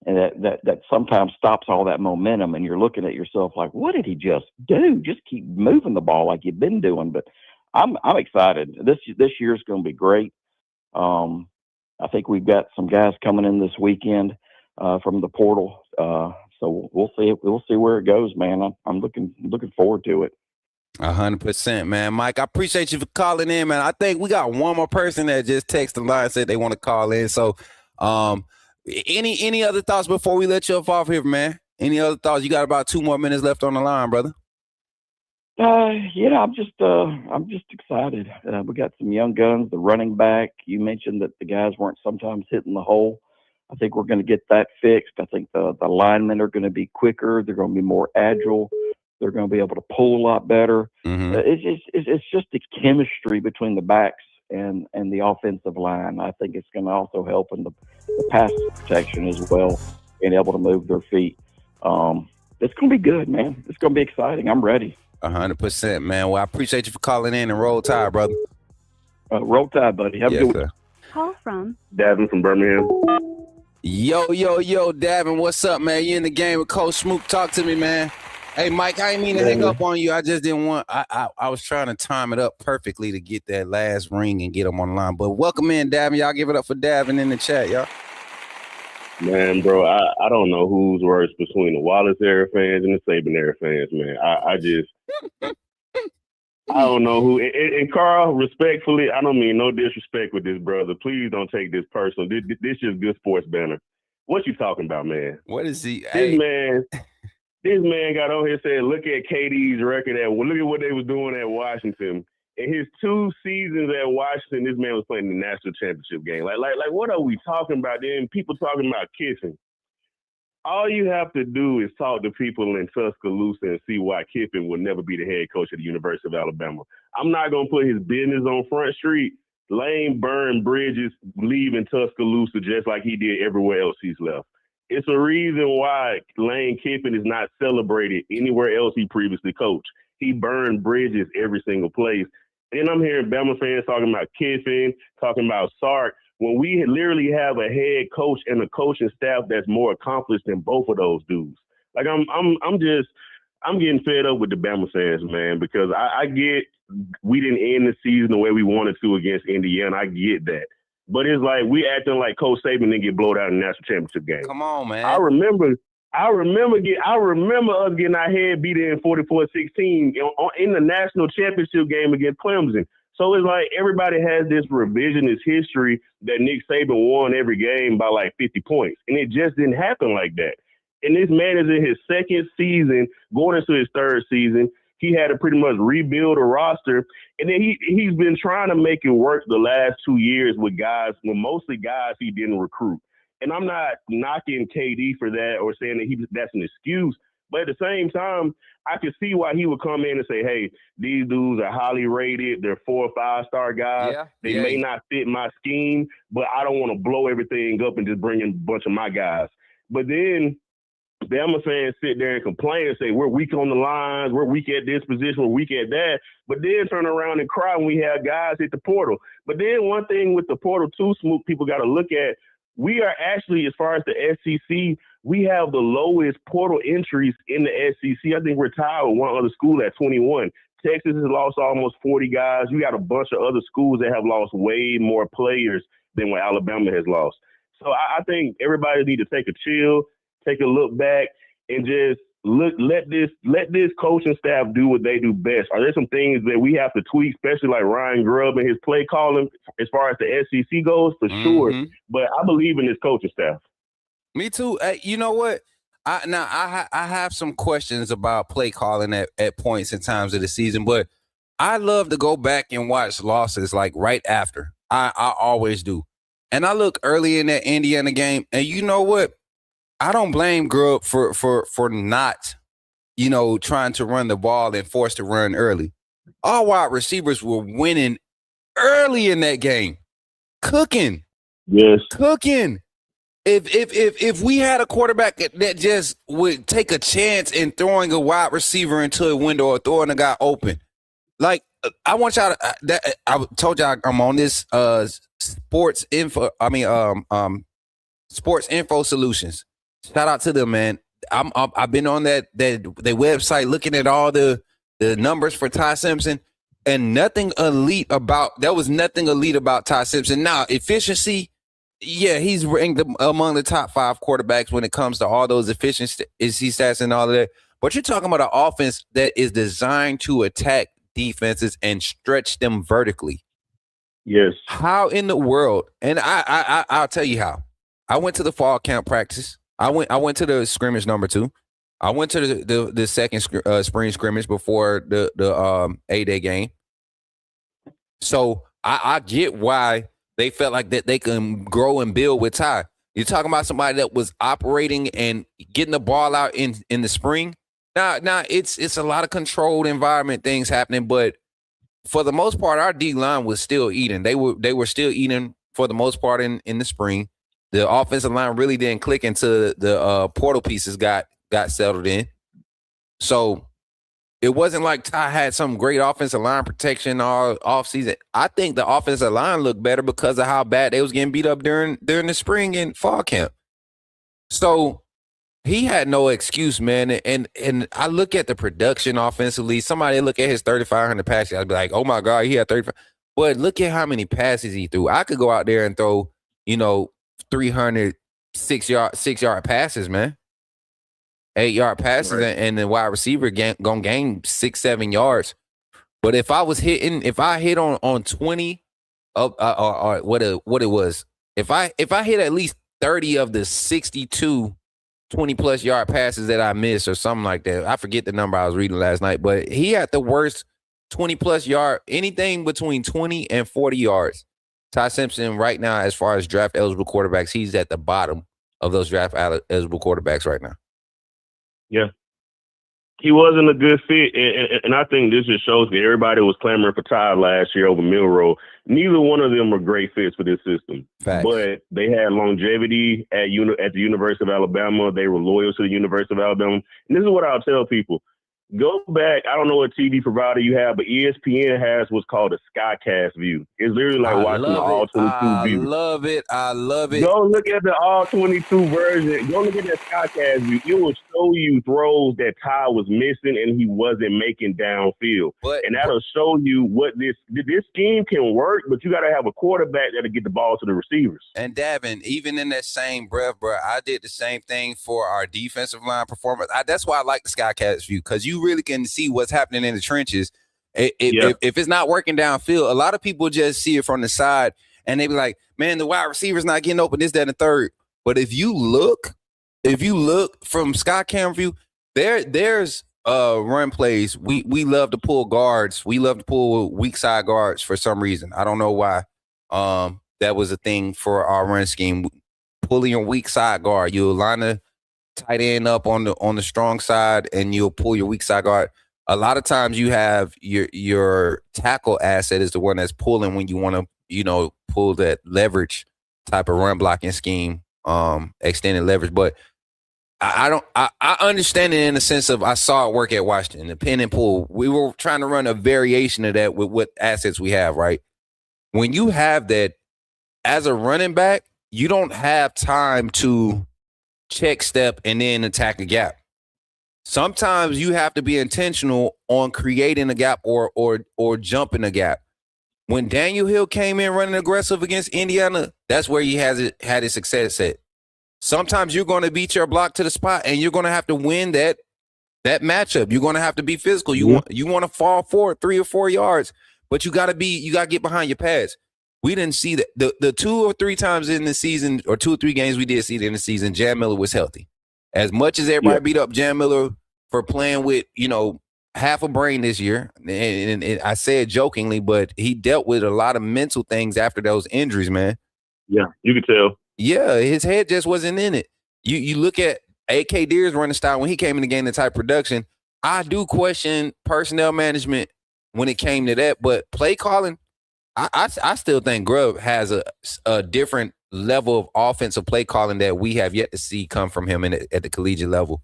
and that sometimes stops all that momentum, and you're looking at yourself like, what did he just do? Just keep moving the ball like you've been doing. But I'm excited. This year is going to be great. I think we've got some guys coming in this weekend from the portal. So we'll see where it goes, man. I'm looking forward to it. 100%, man. Mike, I appreciate you for calling in, man. I think we got one more person that just texted the line and said they want to call in. So any other thoughts before we let you off here, man? Any other thoughts? You got about 2 more minutes left on the line, brother. Yeah, I'm just excited. We got some young guns, the running back. You mentioned that the guys weren't sometimes hitting the hole. I think we're going to get that fixed. I think the linemen are going to be quicker. They're going to be more agile. They're going to be able to pull a lot better. Mm-hmm. It's just the chemistry between the backs and the offensive line. I think it's going to also help in the pass protection as well, being able to move their feet. It's going to be good, man. It's going to be exciting. I'm ready. 100%, man. Well, I appreciate you for calling in, and roll tide, brother. Roll tide, buddy. Have a good one. Call from Davin from Birmingham. Yo, Davin, what's up, man? You in the game with Coach Smook. Talk to me, man. Hey, Mike, I didn't mean to hang up on you. I just didn't want – I was trying to time it up perfectly to get that last ring and get him on the line. But welcome in, Davin. Y'all give it up for Davin in the chat, y'all. Man, bro, I don't know who's worse between the Wallace era fans and the Saban era fans, man. I don't know who. And Carl, respectfully, I don't mean no disrespect with this brother. Please don't take this personal. This is good sports banner. What you talking about, man? What is he? This man got on here saying, look at KD's record. Look at what they was doing at Washington. In his 2 seasons at Washington, this man was playing the national championship game. Like, what are we talking about? Then people talking about Kiffin. All you have to do is talk to people in Tuscaloosa and see why Kiffin will never be the head coach at the University of Alabama. I'm not going to put his business on Front Street. Lane burned bridges leaving Tuscaloosa just like he did everywhere else he's left. It's a reason why Lane Kiffin is not celebrated anywhere else he previously coached. He burned bridges every single place. And I'm hearing Bama fans talking about Kiffin, talking about Sark, when we literally have a head coach and a coaching staff that's more accomplished than both of those dudes. Like I'm getting fed up with the Bama fans, man, because I get we didn't end the season the way we wanted to against Indiana. I get that. But it's like we acting like Coach Saban didn't get blowed out in the national championship game. Come on, man. I remember us getting our head beat in 44-16 in the national championship game against Clemson. So it's like everybody has this revisionist history that Nick Saban won every game by like 50 points. And it just didn't happen like that. And this man is in his 2nd season, going into his 3rd season. He had to pretty much rebuild a roster. And then he's been trying to make it work the last 2 years with mostly guys he didn't recruit. And I'm not knocking KD for that or saying that that's an excuse. But at the same time, I could see why he would come in and say, hey, these dudes are highly rated. They're 4 or 5-star guys. Yeah, they may not fit my scheme, but I don't want to blow everything up and just bring in a bunch of my guys. But then Bama fans sit there and complain and say, we're weak on the lines, we're weak at this position, we're weak at that. But then turn around and cry when we have guys hit the portal. But then one thing with the portal too, Smook, people got to look at, we are actually, as far as the SEC, we have the lowest portal entries in the SEC. I think we're tied with one other school at 21. Texas has lost almost 40 guys. You got a bunch of other schools that have lost way more players than what Alabama has lost. So I think everybody needs to take a chill, take a look back, and just let this coaching staff do what they do best. Are there some things that we have to tweak, especially like Ryan Grubb and his play calling as far as the SEC goes? For sure. But I believe in this coaching staff. Me too. You know what? I have some questions about play calling at points and times of the season, but I love to go back and watch losses like right after. I always do. And I look early in that Indiana game, and you know what? I don't blame Grubb for not, trying to run the ball and forced to run early. All wide receivers were winning early in that game, cooking. Yes, cooking. If we had a quarterback that just would take a chance in throwing a wide receiver into a window or throwing a guy open, like I want y'all to. I told y'all I'm on this sports info. Sports info solutions. Shout out to them, man. I've been on their website looking at all the numbers for Ty Simpson, and nothing elite about Ty Simpson. Now efficiency. Yeah, he's ranked among the top 5 quarterbacks when it comes to all those efficiency stats and all of that. But you're talking about an offense that is designed to attack defenses and stretch them vertically. Yes. How in the world? And I'll tell you how. I went to the fall camp practice. I went to the scrimmage number 2. I went to the second spring scrimmage before the A-Day game. So I get why they felt like that they can grow and build with Ty. You're talking about somebody that was operating and getting the ball out in the spring. Now it's a lot of controlled environment things happening, but for the most part, our D line was still eating. They were still eating for the most part in the spring. The offensive line really didn't click until the portal pieces got settled in. So it wasn't like Ty had some great offensive line protection all offseason. I think the offensive line looked better because of how bad they was getting beat up during the spring and fall camp. So he had no excuse, man. And I look at the production offensively. Somebody look at his 3,500 passes. I'd be like, oh, my God, he had 35. But look at how many passes he threw. I could go out there and throw, 300 6-yard passes, man. 8-yard passes, right. And the wide receiver gonna gain 6-7 yards. But if I hit on 20 of or what it was, if I hit at least 30 of the 62 20+ yard passes that I missed or something like that, I forget the number I was reading last night, but he had the worst 20+ yard, anything between 20 and 40 yards. Ty Simpson right now, as far as draft eligible quarterbacks, he's at the bottom of those draft eligible quarterbacks right now. Yeah. He wasn't a good fit, and I think this just shows me everybody was clamoring for Ty last year over Milroe. Neither one of them were great fits for this system. Facts. But they had longevity at the University of Alabama. They were loyal to the University of Alabama. And this is what I'll tell people. Go back. I don't know what TV provider you have, but ESPN has what's called a Skycast view. It's literally like watching the all 22 view. I love it. Go look at the all 22 version. Go look at that Skycast view. It will show you throws that Ty was missing and he wasn't making downfield. And that'll show you what this scheme can work, but you got to have a quarterback that'll get the ball to the receivers. And Davin, even in that same breath, bro, I did the same thing for our defensive line performance. That's why I like the Skycast view, because you really can see what's happening in the trenches. If it's not working downfield, a lot of people just see it from the side and they be like, man, the wide receiver's not getting open, this, that, and the third. But if you look from Skycam view, there's run plays. We love to pull guards. We love to pull weak side guards for some reason. I don't know why. That was a thing for our run scheme. Pulling your weak side guard. You'll line the tight end up on the strong side and you'll pull your weak side guard. A lot of times you have your tackle asset is the one that's pulling when you want to, pull that leverage type of run blocking scheme, extended leverage. But I understand it in the sense of I saw it work at Washington, the pin and pull. We were trying to run a variation of that with what assets we have, right? When you have that as a running back, you don't have time to check step and then attack a gap. Sometimes you have to be intentional on creating a gap or jumping a gap. When Daniel Hill came in running aggressive against Indiana, that's where he had his success at. Sometimes you're going to beat your block to the spot and you're going to have to win that matchup. You're going to have to be physical. You want to fall forward 3 or 4 yards, but you got to get behind your pads. We didn't see that. The 2 or 3 times in the season, or 2 or 3 games we did see in the season, Jam Miller was healthy. As much as everybody beat up Jam Miller for playing with, half a brain this year, and I say it jokingly, but he dealt with a lot of mental things after those injuries, man. Yeah, you could tell. Yeah, his head just wasn't in it. You look at AK Deer's running style when he came in the game, the type of production. I do question personnel management when it came to that, but play calling, I still think Grubb has a different level of offensive play calling that we have yet to see come from him at the collegiate level.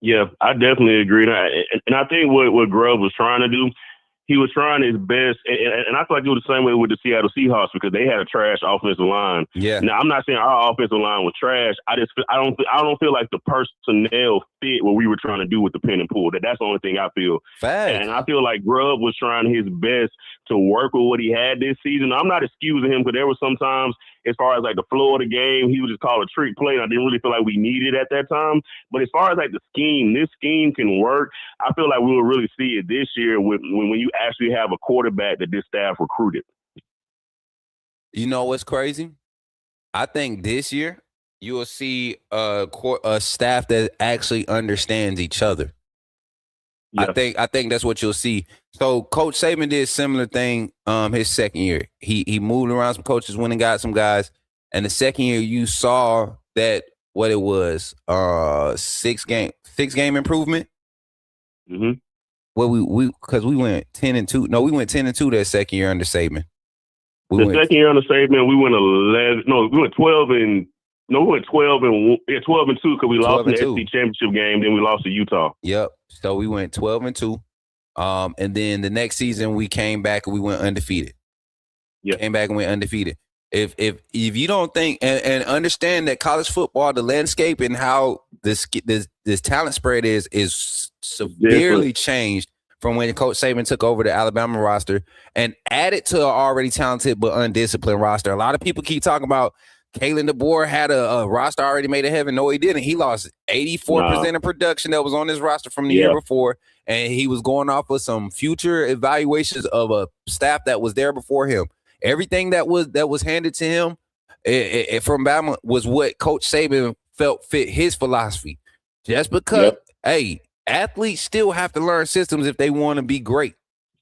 Yeah, I definitely agree. And I think what Grubb was trying to do, he was trying his best, and I feel like it was the same way with the Seattle Seahawks because they had a trash offensive line. Yeah. Now I'm not saying our offensive line was trash. I don't feel like the personnel fit what we were trying to do with the pin and pull. That's the only thing I feel. Fact. And I feel like Grubb was trying his best to work with what he had this season. I'm not excusing him because there were some times as far as like the flow of the game, he would just call a trick play, and I didn't really feel like we needed it at that time. But as far as like the scheme, this scheme can work. I feel like we will really see it this year when you actually have a quarterback that this staff recruited. You know what's crazy? I think this year you will see a staff that actually understands each other. Yeah. I think that's what you'll see. So Coach Saban did a similar thing his second year. He moved around some coaches, went and got some guys. And the second year you saw that what it was, six game improvement. Mm-hmm. Well, we went 10-2. No, we went 10-2 that second year under Saban. Second year under Saban, we went 11. No, we went 12 and. No, we went 12-2 because we lost the SEC championship game. Then we lost to Utah. Yep. So we went 12-2. And then the next season we came back and we went undefeated. Yeah. Came back and went undefeated. If you don't think and understand that college football, the landscape and how this talent spread is severely changed from when Coach Saban took over the Alabama roster and added to an already talented but undisciplined roster. A lot of people keep talking about Kalen DeBoer had a roster already made in heaven. No, he didn't. He lost 84% of production that was on his roster from the year before, and he was going off of some future evaluations of a staff that was there before him. Everything that was handed to him from Bama was what Coach Saban felt fit his philosophy. Just because, hey, athletes still have to learn systems if they want to be great.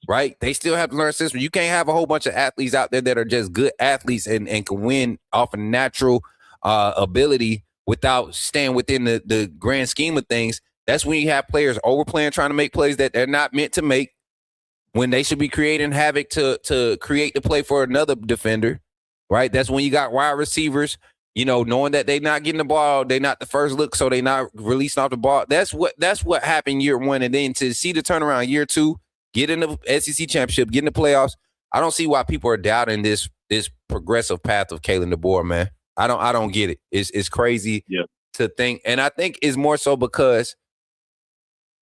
Right? They still have to learn systems. You can't have a whole bunch of athletes out there that are just good athletes and can win off of natural ability without staying within the grand scheme of things. That's when you have players overplaying, trying to make plays that they're not meant to make when they should be creating havoc to create the play for another defender. Right? That's when you got wide receivers, knowing that they're not getting the ball, they're not the first look, so they're not releasing off the ball. That's what happened year one. And then to see the turnaround year two, get in the SEC championship, get in the playoffs. I don't see why people are doubting this progressive path of Kalen DeBoer, man. I don't get it. It's crazy to think. And I think it's more so because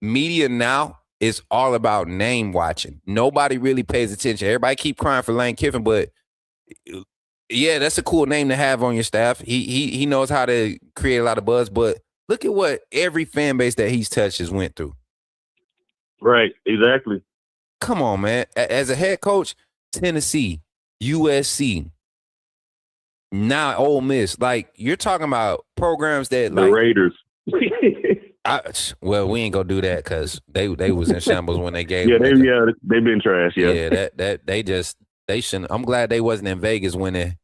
media now is all about name watching. Nobody really pays attention. Everybody keep crying for Lane Kiffin, but yeah, that's a cool name to have on your staff. He knows how to create a lot of buzz, but look at what every fan base that he's touched has went through. Right, exactly. Come on, man. As a head coach, Tennessee, USC, now Ole Miss. Like, you're talking about programs that the Raiders. Well, we ain't gonna do that because they was in shambles when they gave. They've been trash. Yeah, they shouldn't. I'm glad they wasn't in Vegas when they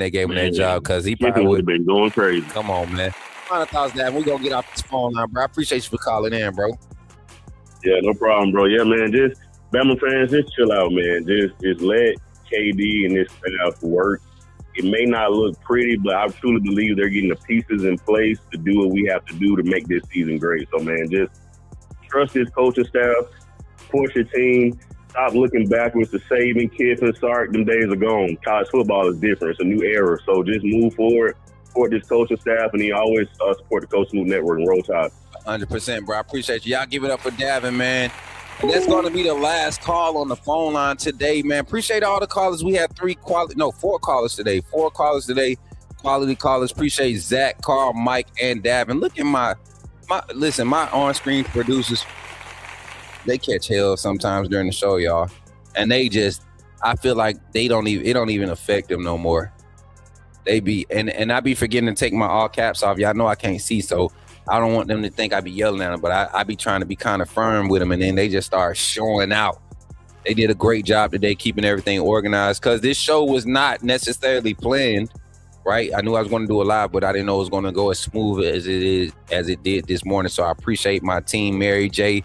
gave him that job because he probably would have been going crazy. Come on, man. Final thoughts, Dad. We gonna get off this phone line, bro. I appreciate you for calling in, bro. Yeah, no problem, bro. Yeah, man, just Bama fans, just chill out, man. Just let KD and this staff work. It may not look pretty, but I truly believe they're getting the pieces in place to do what we have to do to make this season great. So, man, just trust this coaching staff, support your team, stop looking backwards to Saban, Kiffin, Sark. Them days are gone. College football is different. It's a new era. So just move forward, support this coaching staff, and he always support the Coach Smook Network and Roll Tide. 100%, bro. I appreciate you. Y'all give it up for Davin, man. And that's going to be the last call on the phone line today, man. Appreciate all the callers. We had 4 callers today. 4 callers today. Quality callers. Appreciate Zach, Carl, Mike, and Davin. Look at my on-screen producers. They catch hell sometimes during the show, y'all. And I feel like it don't even affect them no more. They be, and I be forgetting to take my all caps off. Y'all know I can't see, so I don't want them to think I be yelling at them, but I be trying to be kind of firm with them, and then they just start showing out. They did a great job today keeping everything organized because this show was not necessarily planned, right? I knew I was going to do a live, but I didn't know it was going to go as smooth as it did this morning. So I appreciate my team, Mary J,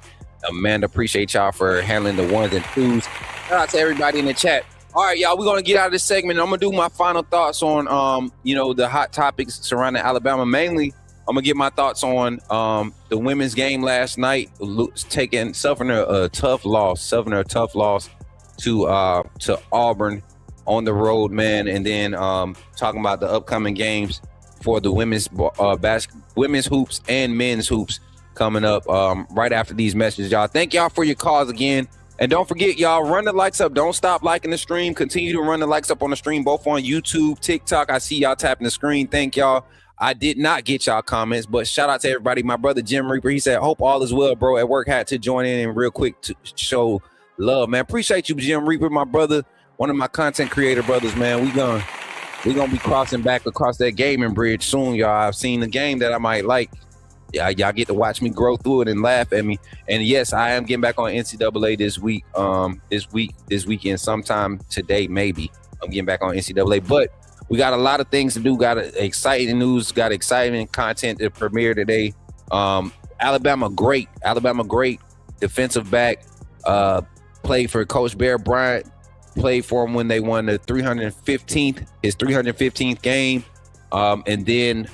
Amanda. Appreciate y'all for handling the ones and twos. Shout out to everybody in the chat. All right, y'all, we're going to get out of this segment. I'm going to do my final thoughts on, the hot topics surrounding Alabama. Mainly, I'm going to give my thoughts on the women's game last night, suffering a tough loss to Auburn on the road, man. And then talking about the upcoming games for the women's hoops and men's hoops coming up right after these messages, y'all. Thank y'all for your calls again. And don't forget, y'all, run the likes up. Don't stop liking the stream. Continue to run the likes up on the stream, both on YouTube, TikTok. I see y'all tapping the screen. Thank y'all. I did not get y'all comments, but shout out to everybody. My brother, Jim Reaper, he said, hope all is well, bro. At work, had to join in and real quick to show love, man. Appreciate you, Jim Reaper, my brother, one of my content creator brothers, man. We gonna be crossing back across that gaming bridge soon, y'all. I've seen the game that I might like. Yeah, y'all get to watch me grow through it and laugh at me. And yes, I am getting back on NCAA this weekend, sometime today, maybe. I'm getting back on NCAA, but we got a lot of things to do. Got exciting news, got exciting content to premiere today. Alabama great defensive back, played for Coach Bear Bryant, played for him when they won his 315th game, and then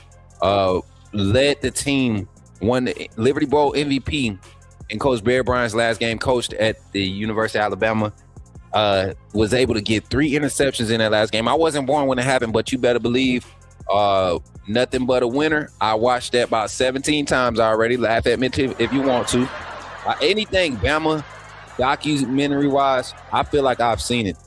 led the team, won the Liberty Bowl MVP in Coach Bear Bryant's last game, coached at the University of Alabama. Was able to get 3 interceptions in that last game. I wasn't born when it happened, but you better believe nothing but a winner. I watched that about 17 times already. Laugh at me if you want to. Anything Bama documentary wise, I feel like I've seen it.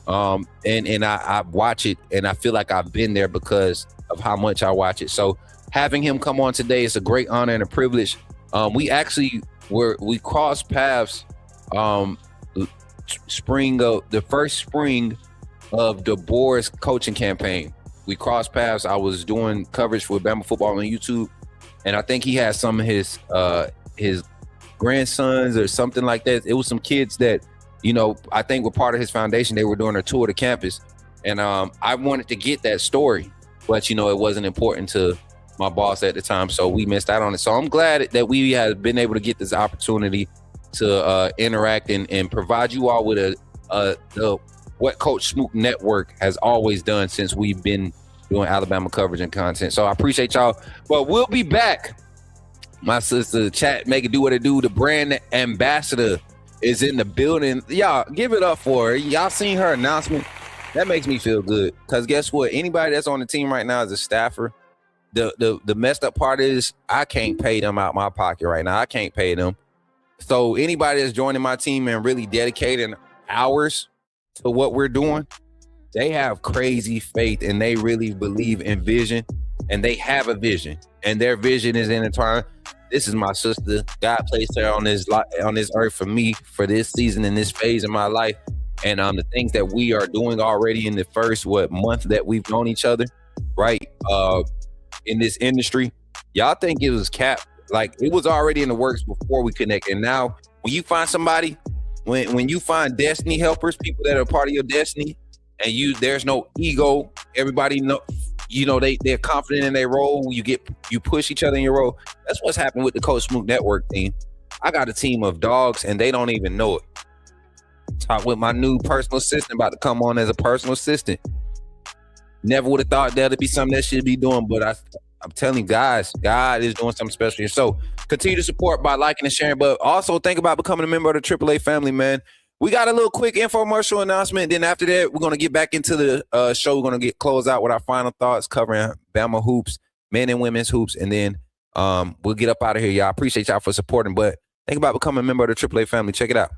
And I watch it and I feel like I've been there because of how much I watch it. So having him come on today is a great honor and a privilege. We crossed paths the first spring of DeBoer's coaching campaign. We crossed paths. I was doing coverage for Bama football on YouTube, and I think he had some of his grandsons or something like that. It was some kids that, I think were part of his foundation. They were doing a tour to campus, and I wanted to get that story, but it wasn't important to my boss at the time, so we missed out on it. So I'm glad that we have been able to get this opportunity to interact and provide you all with what Coach Smook Network has always done since we've been doing Alabama coverage and content. So I appreciate y'all. But we'll be back. My sister, chat, make it do what it do. The brand ambassador is in the building. Y'all, give it up for her. Y'all seen her announcement? That makes me feel good. Because guess what? Anybody that's on the team right now is a staffer. The messed up part is I can't pay them out my pocket right now. I can't pay them. So anybody that's joining my team and really dedicating hours to what we're doing, they have crazy faith and they really believe in vision, and they have a vision, and their vision is intertwined. This is my sister. God placed her on this earth for me for this season and this phase in my life. And the things that we are doing already in the first month that we've known each other, right? In this industry, y'all think it was capped. Like, it was already in the works before we connect. And now when you find somebody, when you find destiny helpers, people that are part of your destiny, and there's no ego, everybody they're confident in their role. You push each other in your role. That's what's happened with the Coach Smook Network team. I got a team of dogs and they don't even know it. Talk with my new personal assistant, about to come on as a personal assistant. Never would have thought that'd be something that should be doing, but I'm telling you guys, God is doing something special here. So continue to support by liking and sharing, but also think about becoming a member of the AAA family, man. We got a little quick infomercial announcement. Then after that, we're going to get back into the show. We're going to close out with our final thoughts covering Bama hoops, men and women's hoops. And then we'll get up out of here, y'all. Appreciate y'all for supporting, but think about becoming a member of the AAA family. Check it out.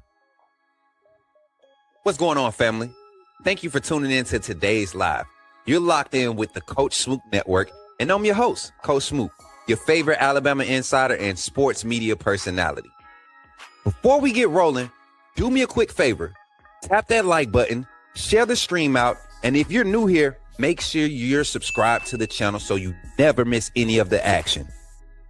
What's going on, family? Thank you for tuning in to today's live. You're locked in with the Coach Smook Network, and I'm your host, Coach Smook, your favorite Alabama insider and sports media personality. Before we get rolling, do me a quick favor. Tap that like button, share the stream out, and if you're new here, make sure you're subscribed to the channel so you never miss any of the action.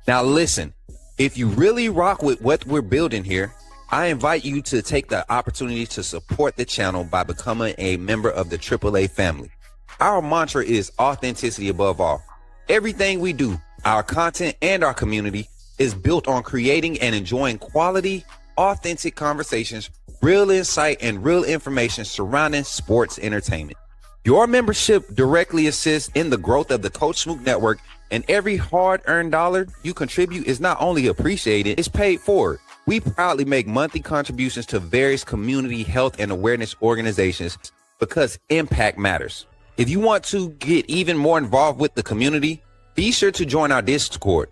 Now listen, if you really rock with what we're building here, I invite you to take the opportunity to support the channel by becoming a member of the AAA family. Our mantra is authenticity above all. Everything we do, our content and our community, is built on creating and enjoying quality, authentic conversations, real insight, and real information surrounding sports entertainment. Your membership directly assists in the growth of the Coach Smook Network, and every hard-earned dollar you contribute is not only appreciated, it's paid forward. We proudly make monthly contributions to various community health and awareness organizations because impact matters. If you want to get even more involved with the community, be sure to join our Discord.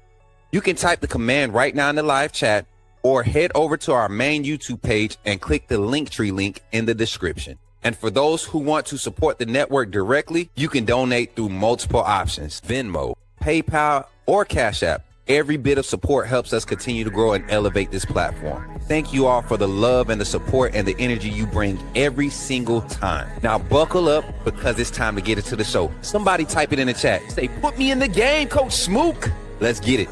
You can type the command right now in the live chat or head over to our main YouTube page and click the Linktree link in the description. And for those who want to support the network directly, you can donate through multiple options: Venmo, PayPal, or Cash App. Every bit of support helps us continue to grow and elevate this platform. Thank you all for the love and the support and the energy you bring every single time. Now buckle up, because it's time to get into the show. Somebody type it in the chat. Say, "Put me in the game, Coach Smook." Let's get it.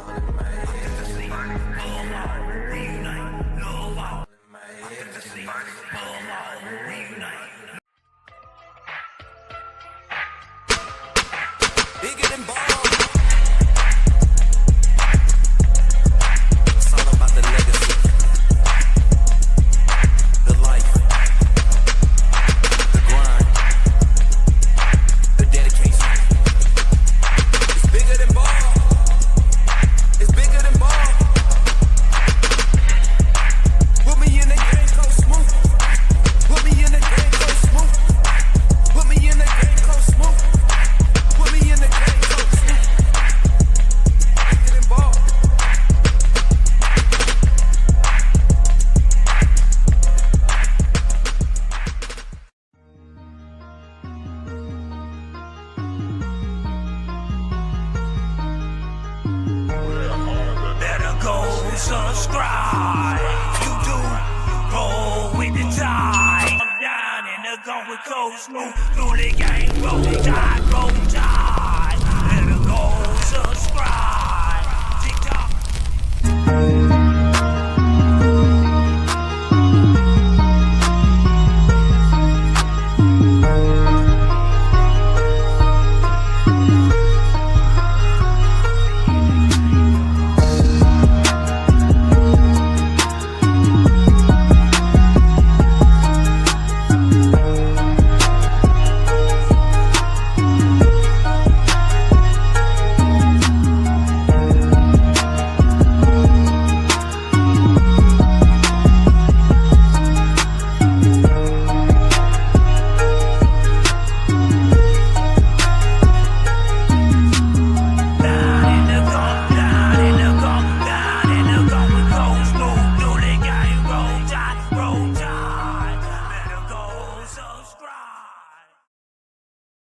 Subscribe, YouTube, roll with the tide. I'm down in the gun with Coach Smook, through the game, roll tide, roll tide. Better go subscribe, TikTok.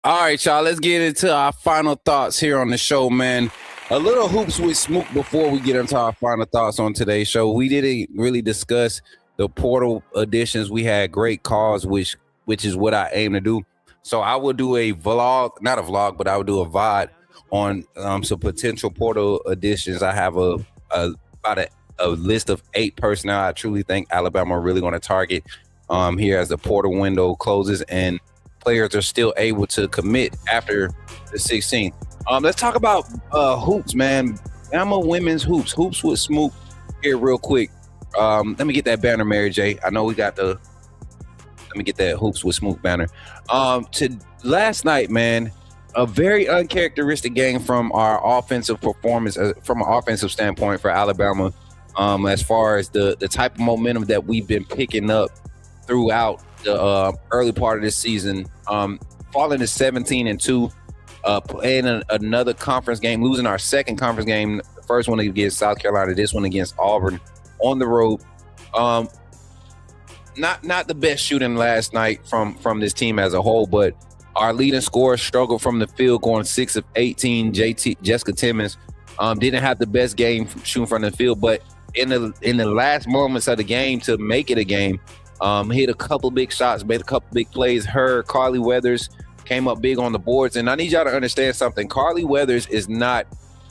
All right, y'all, let's get into our final thoughts here on the show, man. A little hoops with Smook before we get into our final thoughts on today's show. We didn't really discuss the portal additions. We had great calls, which is what I aim to do. So I will do a vlog, not a vlog, but I will do a VOD on some potential portal additions. I have about a list of 8 personnel I truly think Alabama are really going to target here as the portal window closes and players are still able to commit after the 16th. Let's talk about hoops, man. Bama women's hoops with Smook here real quick. Let me get that banner, Mary J. I know we got let me get that hoops with Smook banner. To last night, man, a very uncharacteristic game from our offensive performance, from an offensive standpoint for Alabama, as far as the type of momentum that we've been picking up throughout the early part of this season, falling to 17-2, playing another conference game, losing our second conference game, the first one against South Carolina, this one against Auburn on the road. Not the best shooting last night from this team as a whole, but our leading scorer struggled from the field, going 6 of 18. Jessica Timmons didn't have the best game shooting from the field, but in the last moments of the game to make it a game, hit a couple big shots, made a couple big plays. Carly Weathers came up big on the boards. And I need y'all to understand something. Carly Weathers is not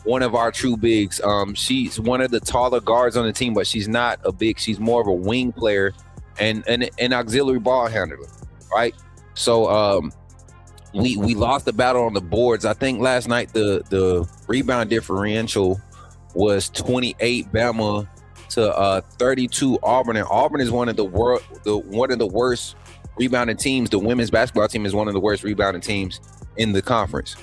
one of our true bigs. She's one of the taller guards on the team, but she's not a big. She's more of a wing player and an auxiliary ball handler, right? So we lost the battle on the boards. I think last night the rebound differential was 28 Bama to 32 Auburn, and Auburn is one of the worst rebounding teams. The women's basketball team is one of the worst rebounding teams in the conference.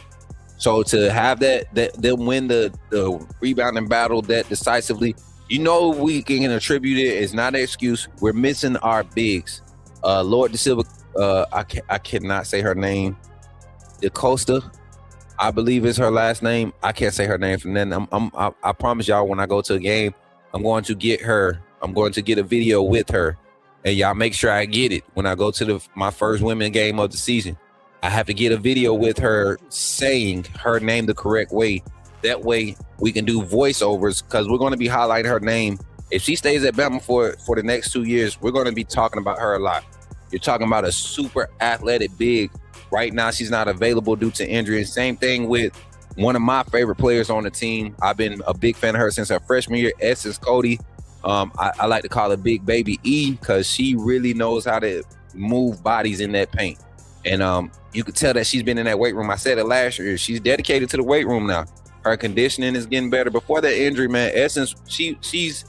So to have them win the rebounding battle that decisively, we can attribute it. It's not an excuse. We're missing our bigs. Lord De Silva, I cannot say her name. DeCosta, I believe is her last name. I can't say her name from then. I promise y'all, when I go to a game, I'm going to get her. I'm going to get a video with her, and y'all make sure I get it when I go to my first women game of the season. I have to get a video with her saying her name the correct way. That way we can do voiceovers, because we're going to be highlighting her name. If she stays at Bama for the next 2 years, we're going to be talking about her a lot. You're talking about a super athletic big. Right now, she's not available due to injury. And same thing with one of my favorite players on the team. I've been a big fan of her since her freshman year, Essence Cody. I like to call her Big Baby E, because she really knows how to move bodies in that paint. And you could tell that she's been in that weight room. I said it last year. She's dedicated to the weight room now. Her conditioning is getting better. Before that injury, man, Essence, she's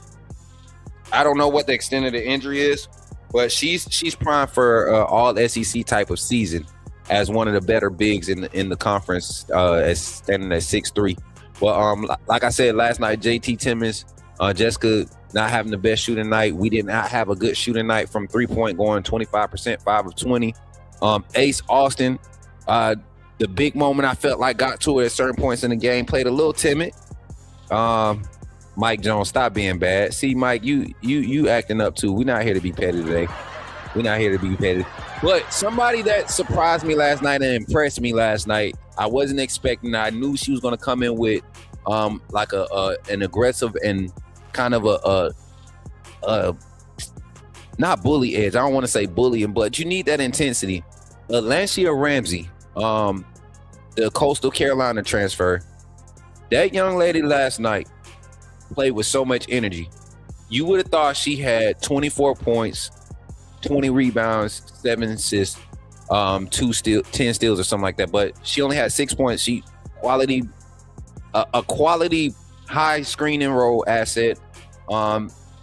I don't know what the extent of the injury is, but she's primed for all SEC type of season as one of the better bigs in the conference, as standing at 6'3". Well, like I said last night, JT Timmons, Jessica not having the best shooting night. We did not have a good shooting night from 3-point, going 25%, 5 of 20. Ace Austin, the big moment I felt like got to it at certain points in the game, played a little timid. Mike Jones, stop being bad. See, Mike, you acting up too. We're not here to be petty today. We're not here to be petty. But somebody that surprised me last night and impressed me last night, I wasn't expecting. I knew she was going to come in with like an aggressive and kind of a not bully edge. I don't want to say bullying, but you need that intensity. Lancia Ramsey, the Coastal Carolina transfer, that young lady last night played with so much energy. You would have thought she had 24 points, 20 rebounds, 7 assists, 10 steals or something like that. But she only had 6 points. She a quality high screen and roll asset.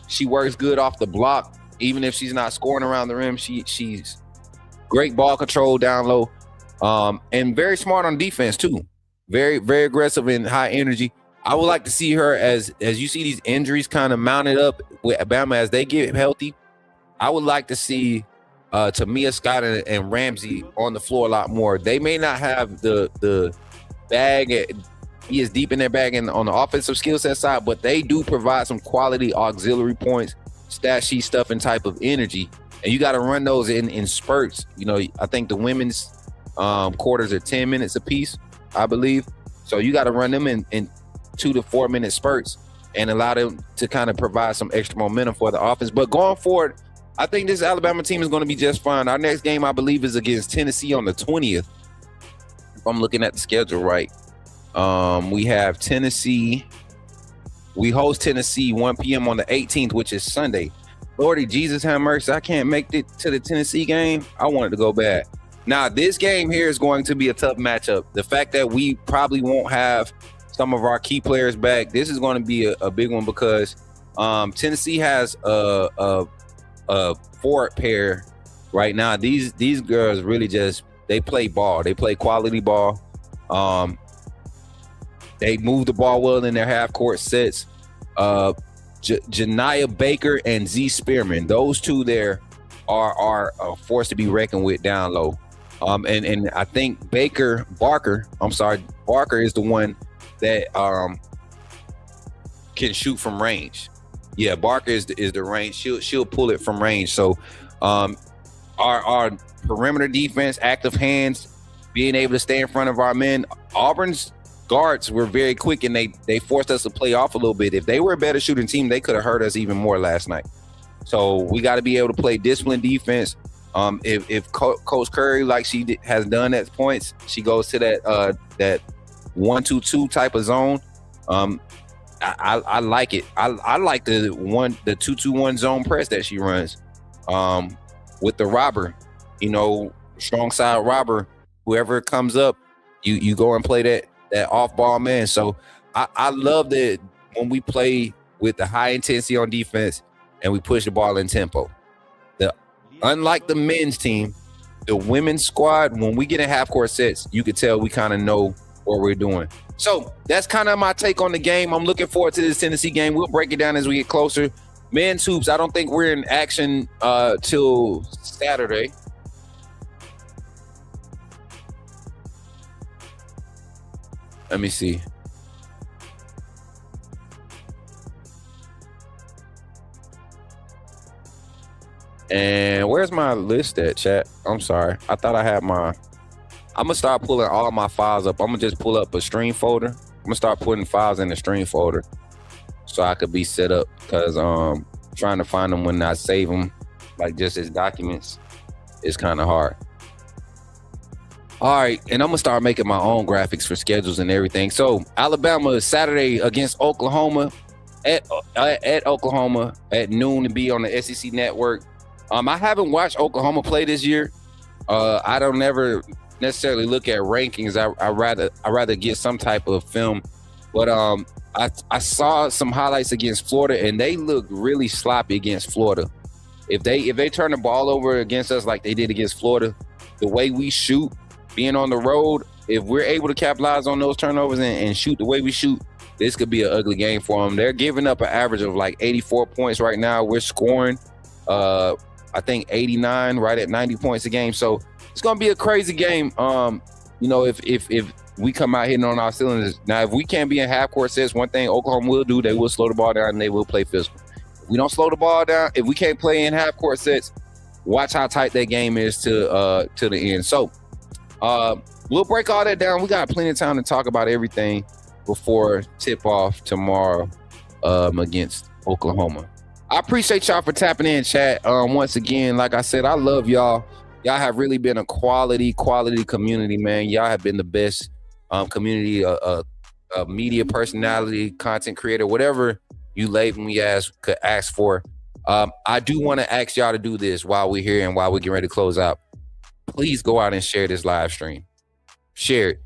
She works good off the block, even if she's not scoring around the rim. She's great ball control down low, and very smart on defense too. Very, very aggressive and high energy. I would like to see her as you see these injuries kind of mounted up with Alabama as they get healthy. I would like to see Tamia Scott and Ramsey on the floor a lot more. They may not have the bag, be as deep in their bag on the offensive skill set side, but they do provide some quality auxiliary points, stat sheet stuff, and type of energy. And you got to run those in spurts. I think the women's quarters are 10 minutes apiece, I believe. So you got to run them in 2 to 4 minute spurts and allow them to kind of provide some extra momentum for the offense. But going forward, I think this Alabama team is going to be just fine. Our next game, I believe, is against Tennessee on the 20th. If I'm looking at the schedule right. We have Tennessee. We host Tennessee 1 p.m. on the 18th, which is Sunday. Lordy Jesus have mercy. I can't make it to the Tennessee game. I wanted to go bad. Now, this game here is going to be a tough matchup. The fact that we probably won't have some of our key players back, this is going to be a big one, because Tennessee has a forward pair right now. These girls really they play ball. They play quality ball. They move the ball well in their half-court sets. Janiah Baker and Z Spearman, those two there are a force to be reckoned with down low. And I think Barker is the one that can shoot from range. Yeah, Barker is the range. She'll pull it from range. So our perimeter defense, active hands, being able to stay in front of our men. Auburn's guards were very quick, and they forced us to play off a little bit. If they were a better shooting team, they could have hurt us even more last night. So we got to be able to play disciplined defense. If Coach Curry, like she has done at points, she goes to that 1-2-2 type of zone. I like it. I like the 2-2-1 zone press that she runs with the robber, strong side robber. Whoever comes up, you go and play that off ball man. So I love that when we play with the high intensity on defense and we push the ball in tempo. Unlike the men's team, the women's squad, when we get in half court sets, you can tell we kind of know what we're doing. So that's kind of my take on the game. I'm looking forward to this Tennessee game. We'll break it down as we get closer. Men's hoops, I don't think we're in action till Saturday. Let me see. And where's my list at, chat? I'm sorry. I thought I had I'm going to start pulling all my files up. I'm going to just pull up a stream folder. I'm going to start putting files in the stream folder so I could be set up because trying to find them when I save them, like just as documents, is kind of hard. All right, and I'm going to start making my own graphics for schedules and everything. So Alabama is Saturday against Oklahoma at Oklahoma at noon to be on the SEC network. I haven't watched Oklahoma play this year. I don't never necessarily look at rankings. I rather get some type of film. But I saw some highlights against Florida, and they looked really sloppy against Florida. If they turn the ball over against us like they did against Florida, the way we shoot, being on the road, if we're able to capitalize on those turnovers and shoot the way we shoot, this could be an ugly game for them. They're giving up an average of like 84 points right now. We're scoring, I think 89, right at 90 points a game. So it's gonna be a crazy game. If we come out hitting on our cylinders. Now, if we can't be in half court sets, one thing Oklahoma will do, they will slow the ball down and they will play physical. If we don't slow the ball down, if we can't play in half court sets, watch how tight that game is to the end. So we'll break all that down. We got plenty of time to talk about everything before tip off tomorrow against Oklahoma. I appreciate y'all for tapping in, chat. Once again, like I said, I love y'all. Y'all have really been a quality community, man. Y'all have been the best community, media personality, content creator, whatever you label me as, could ask for. I do want to ask y'all to do this while we're here and while we're getting ready to close out. Please go out and share this live stream. Share it.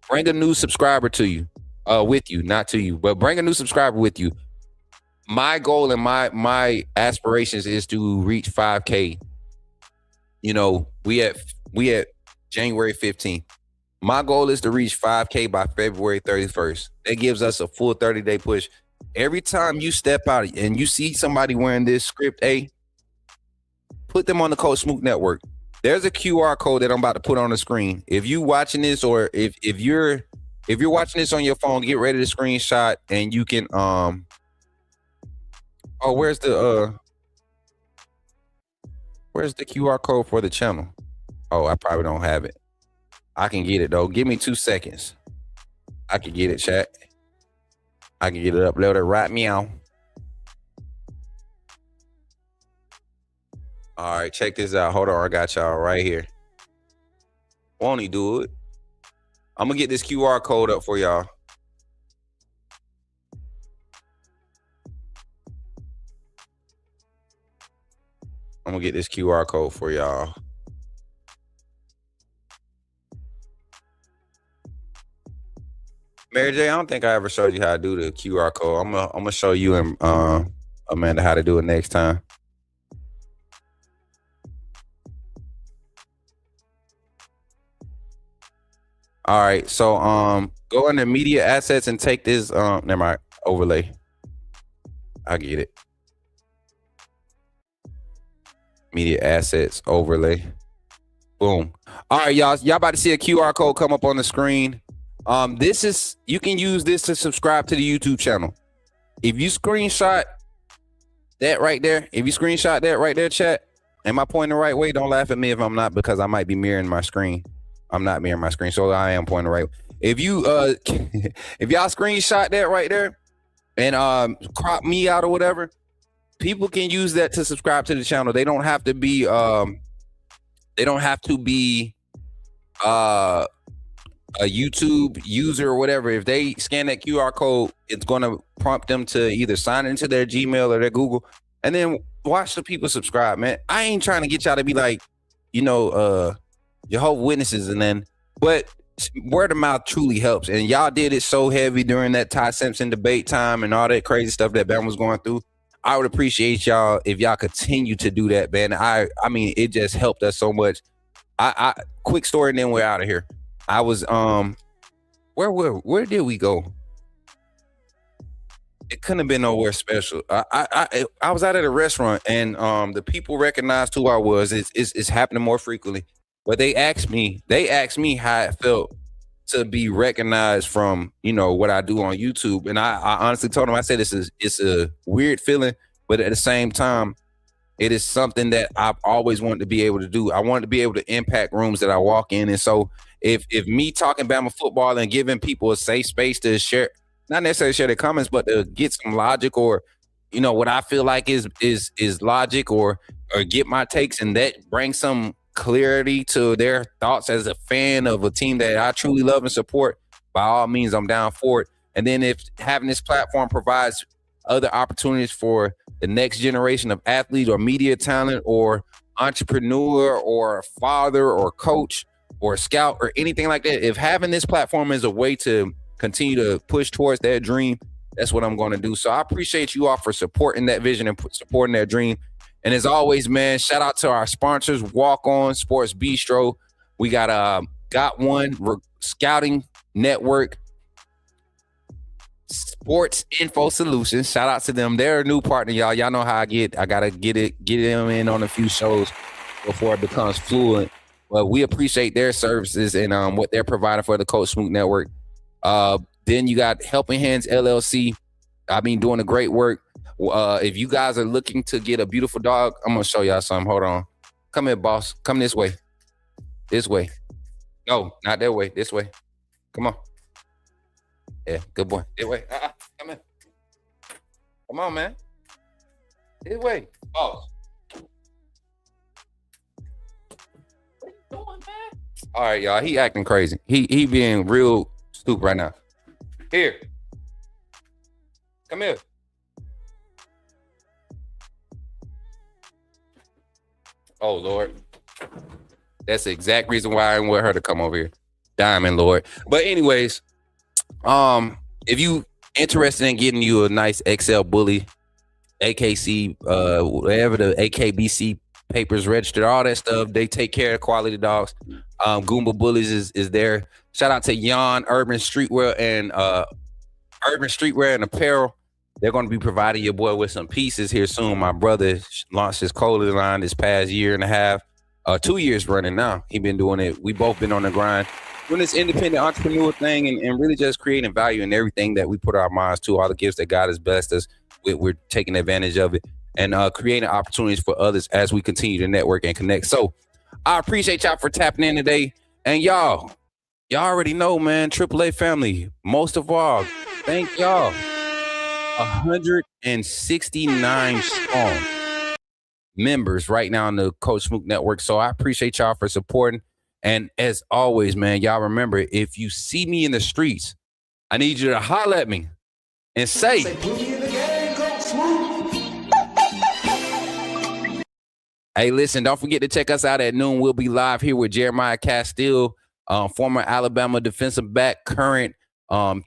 Bring a new subscriber to you, with you, not to you, but bring a new subscriber with you. My goal and my aspirations is to reach 5K. We at January 15th. My goal is to reach 5K by February 31st. That gives us a full 30-day push. Every time you step out and you see somebody wearing this script A, put them on the Coach Smook Network. There's a QR code that I'm about to put on the screen. If you watching this, or if you're watching this on your phone, get ready to screenshot and you can where's the QR code for the channel? Oh, I probably don't have it. I can get it though. Give me 2 seconds. I can get it, chat. I can get it uploaded right meow. All right, check this out. Hold on, I got y'all right here. Won't he do it? I'm gonna get this QR code up for y'all. I'm gonna get this QR code for y'all. Mary J, I don't think I ever showed you how to do the QR code. I'm gonna show you and Amanda how to do it next time. All right, so go into media assets and take this never mind, overlay. I get it. Media assets overlay. Boom. All right, y'all about to see a QR code come up on the screen. You can use this to subscribe to the YouTube channel. If you screenshot that right there, chat, am I pointing the right way? Don't laugh at me if I'm not, because I might be mirroring my screen. I'm not mirroring my screen, so I am pointing the right way. If you if y'all screenshot that right there and crop me out or whatever, people can use that to subscribe to the channel. They don't have to be a YouTube user or whatever, if they scan that QR code, it's going to prompt them to either sign into their Gmail or their Google, and then watch the people subscribe, man. I ain't trying to get y'all to be like, Jehovah's Witnesses, and then, but word of mouth truly helps. And y'all did it so heavy during that Ty Simpson debate time and all that crazy stuff that Bam was going through. I would appreciate y'all if y'all continue to do that, man. I mean, it just helped us so much. I quick story, and then we're out of here. I was where did we go? It couldn't have been nowhere special. I was out at a restaurant, and the people recognized who I was. It's happening more frequently, but they asked me how it felt to be recognized from what I do on YouTube, and I honestly told them, I said it's a weird feeling, but at the same time, it is something that I've always wanted to be able to do. I wanted to be able to impact rooms that I walk in, and so if me talking Bama football and giving people a safe space to share, not necessarily share their comments, but to get some logic or what I feel like is logic or get my takes, and that brings some clarity to their thoughts as a fan of a team that I truly love and support, by all means, I'm down for it. And then if having this platform provides other opportunities for the next generation of athlete or media talent or entrepreneur or father or coach or scout or anything like that, if having this platform is a way to continue to push towards that dream, that's what I'm going to do. So I appreciate you all for supporting that vision and supporting that dream. And as always, man, shout out to our sponsors, Walk On Sports Bistro. We got One Scouting Network, Sports Info Solutions. Shout out to them. They're a new partner, y'all. Y'all know how I get. I gotta get them in on a few shows before it becomes fluent. But we appreciate their services and what they're providing for the Coach Smook Network. Then you got Helping Hands LLC. I mean, doing a great work. If you guys are looking to get a beautiful dog, I'm gonna show y'all something. Hold on. Come here, boss. Come this way. This way. No, not that way. This way. Come on. Yeah, good boy. This way. Come here. Come on, man. This way. Boss. What are you doing, man? All right, y'all. He acting crazy. He being real stupid right now. Here. Come here. Oh, Lord. That's the exact reason why I want her to come over here. Diamond, Lord. But anyways, if you interested in getting you a nice XL Bully, AKC, whatever the AKBC papers registered, all that stuff, they take care of quality dogs. Goomba Bullies is there. Shout out to Yon Urban Streetwear and Apparel. They're going to be providing your boy with some pieces here soon. My brother launched his clothing line this past year and a half, 2 years running now. He been doing it. We both been on the grind, doing this independent entrepreneur thing and really just creating value in everything that we put our minds to, all the gifts that God has blessed us with. We're taking advantage of it and creating opportunities for others as we continue to network and connect. So I appreciate y'all for tapping in today. And y'all already know, man, AAA family, most of all, thank y'all. 169 strong members right now on the Coach Smook Network. So I appreciate y'all for supporting. And as always, man, y'all remember, if you see me in the streets, I need you to holler at me and say put me in the game, Coach Smook. Hey, listen, don't forget to check us out at noon. We'll be live here with Jeremiah Castile, former Alabama defensive back, current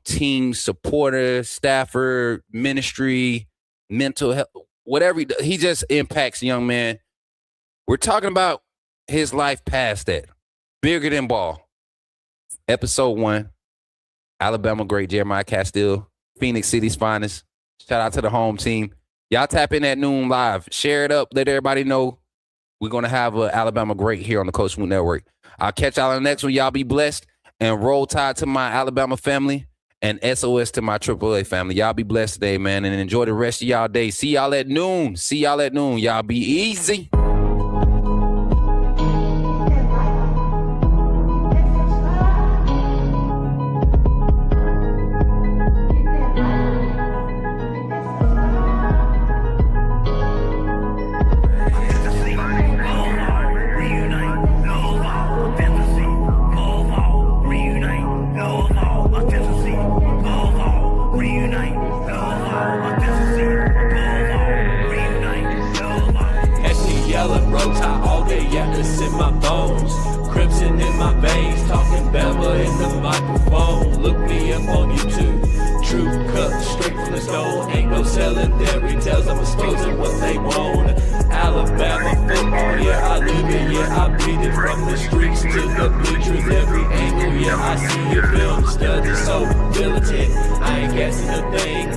team supporter, staffer, ministry, mental health, whatever he just impacts young man. We're talking about his life past that. Bigger than ball. Episode 1, Alabama great Jeremiah Castile, Phoenix City's finest. Shout out to the home team. Y'all tap in at noon live. Share it up. Let everybody know we're going to have an Alabama great here on the Coach Smook Network. I'll catch y'all on the next one. Y'all be blessed. And roll tide to my Alabama family and SOS to my AAA family. Y'all be blessed today, man, and enjoy the rest of y'all day. See y'all at noon. Y'all be easy. Reunite. yeah, it's in my bones. Crimson in my veins, talking Bama in the microphone. Look me up on YouTube. True cut, straight from the stone. Ain't no selling fairy tales, I'm exposing what they want. Alabama football, yeah, I live it, yeah, I breathe it. From the streets to the bleachers, every angle, yeah, I see it, film, study, so militant. I ain't guessing a thing.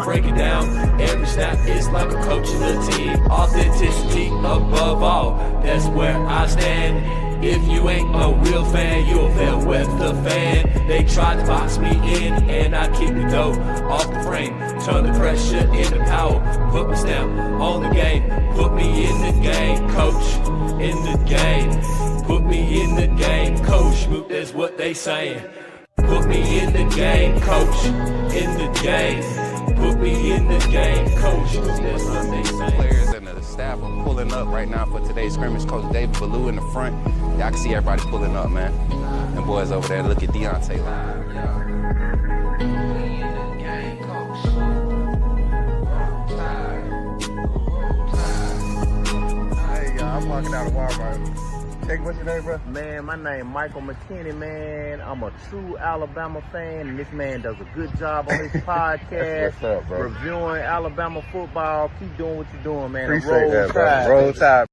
Break it down, every snap is like a coach of the team. Authenticity above all, that's where I stand. If you ain't a real fan, you're a fair weather fan. They tried to box me in, and I keep the dough off the frame. Turn the pressure into power, put my stamp on the game. Put me in the game, coach, in the game. Put me in the game, Coach Smook, that's what they saying. Put me in the game, coach, in the game. Put me in the game, coach, that's what they saying. Players and the staff are pulling up right now for today's scrimmage. Coach David Ballou in the front. Y'all can see everybody pulling up, man. Them boys over there, look at Deontay. Hey, I'm walking out of Walmart. Hey, what's your name, bro? Man, my name Michael McKinney, man. I'm a true Alabama fan, and this man does a good job on his podcast. What's up, bro? Reviewing Alabama football. Keep doing what you're doing, man. Appreciate that, bro. Roll Tide.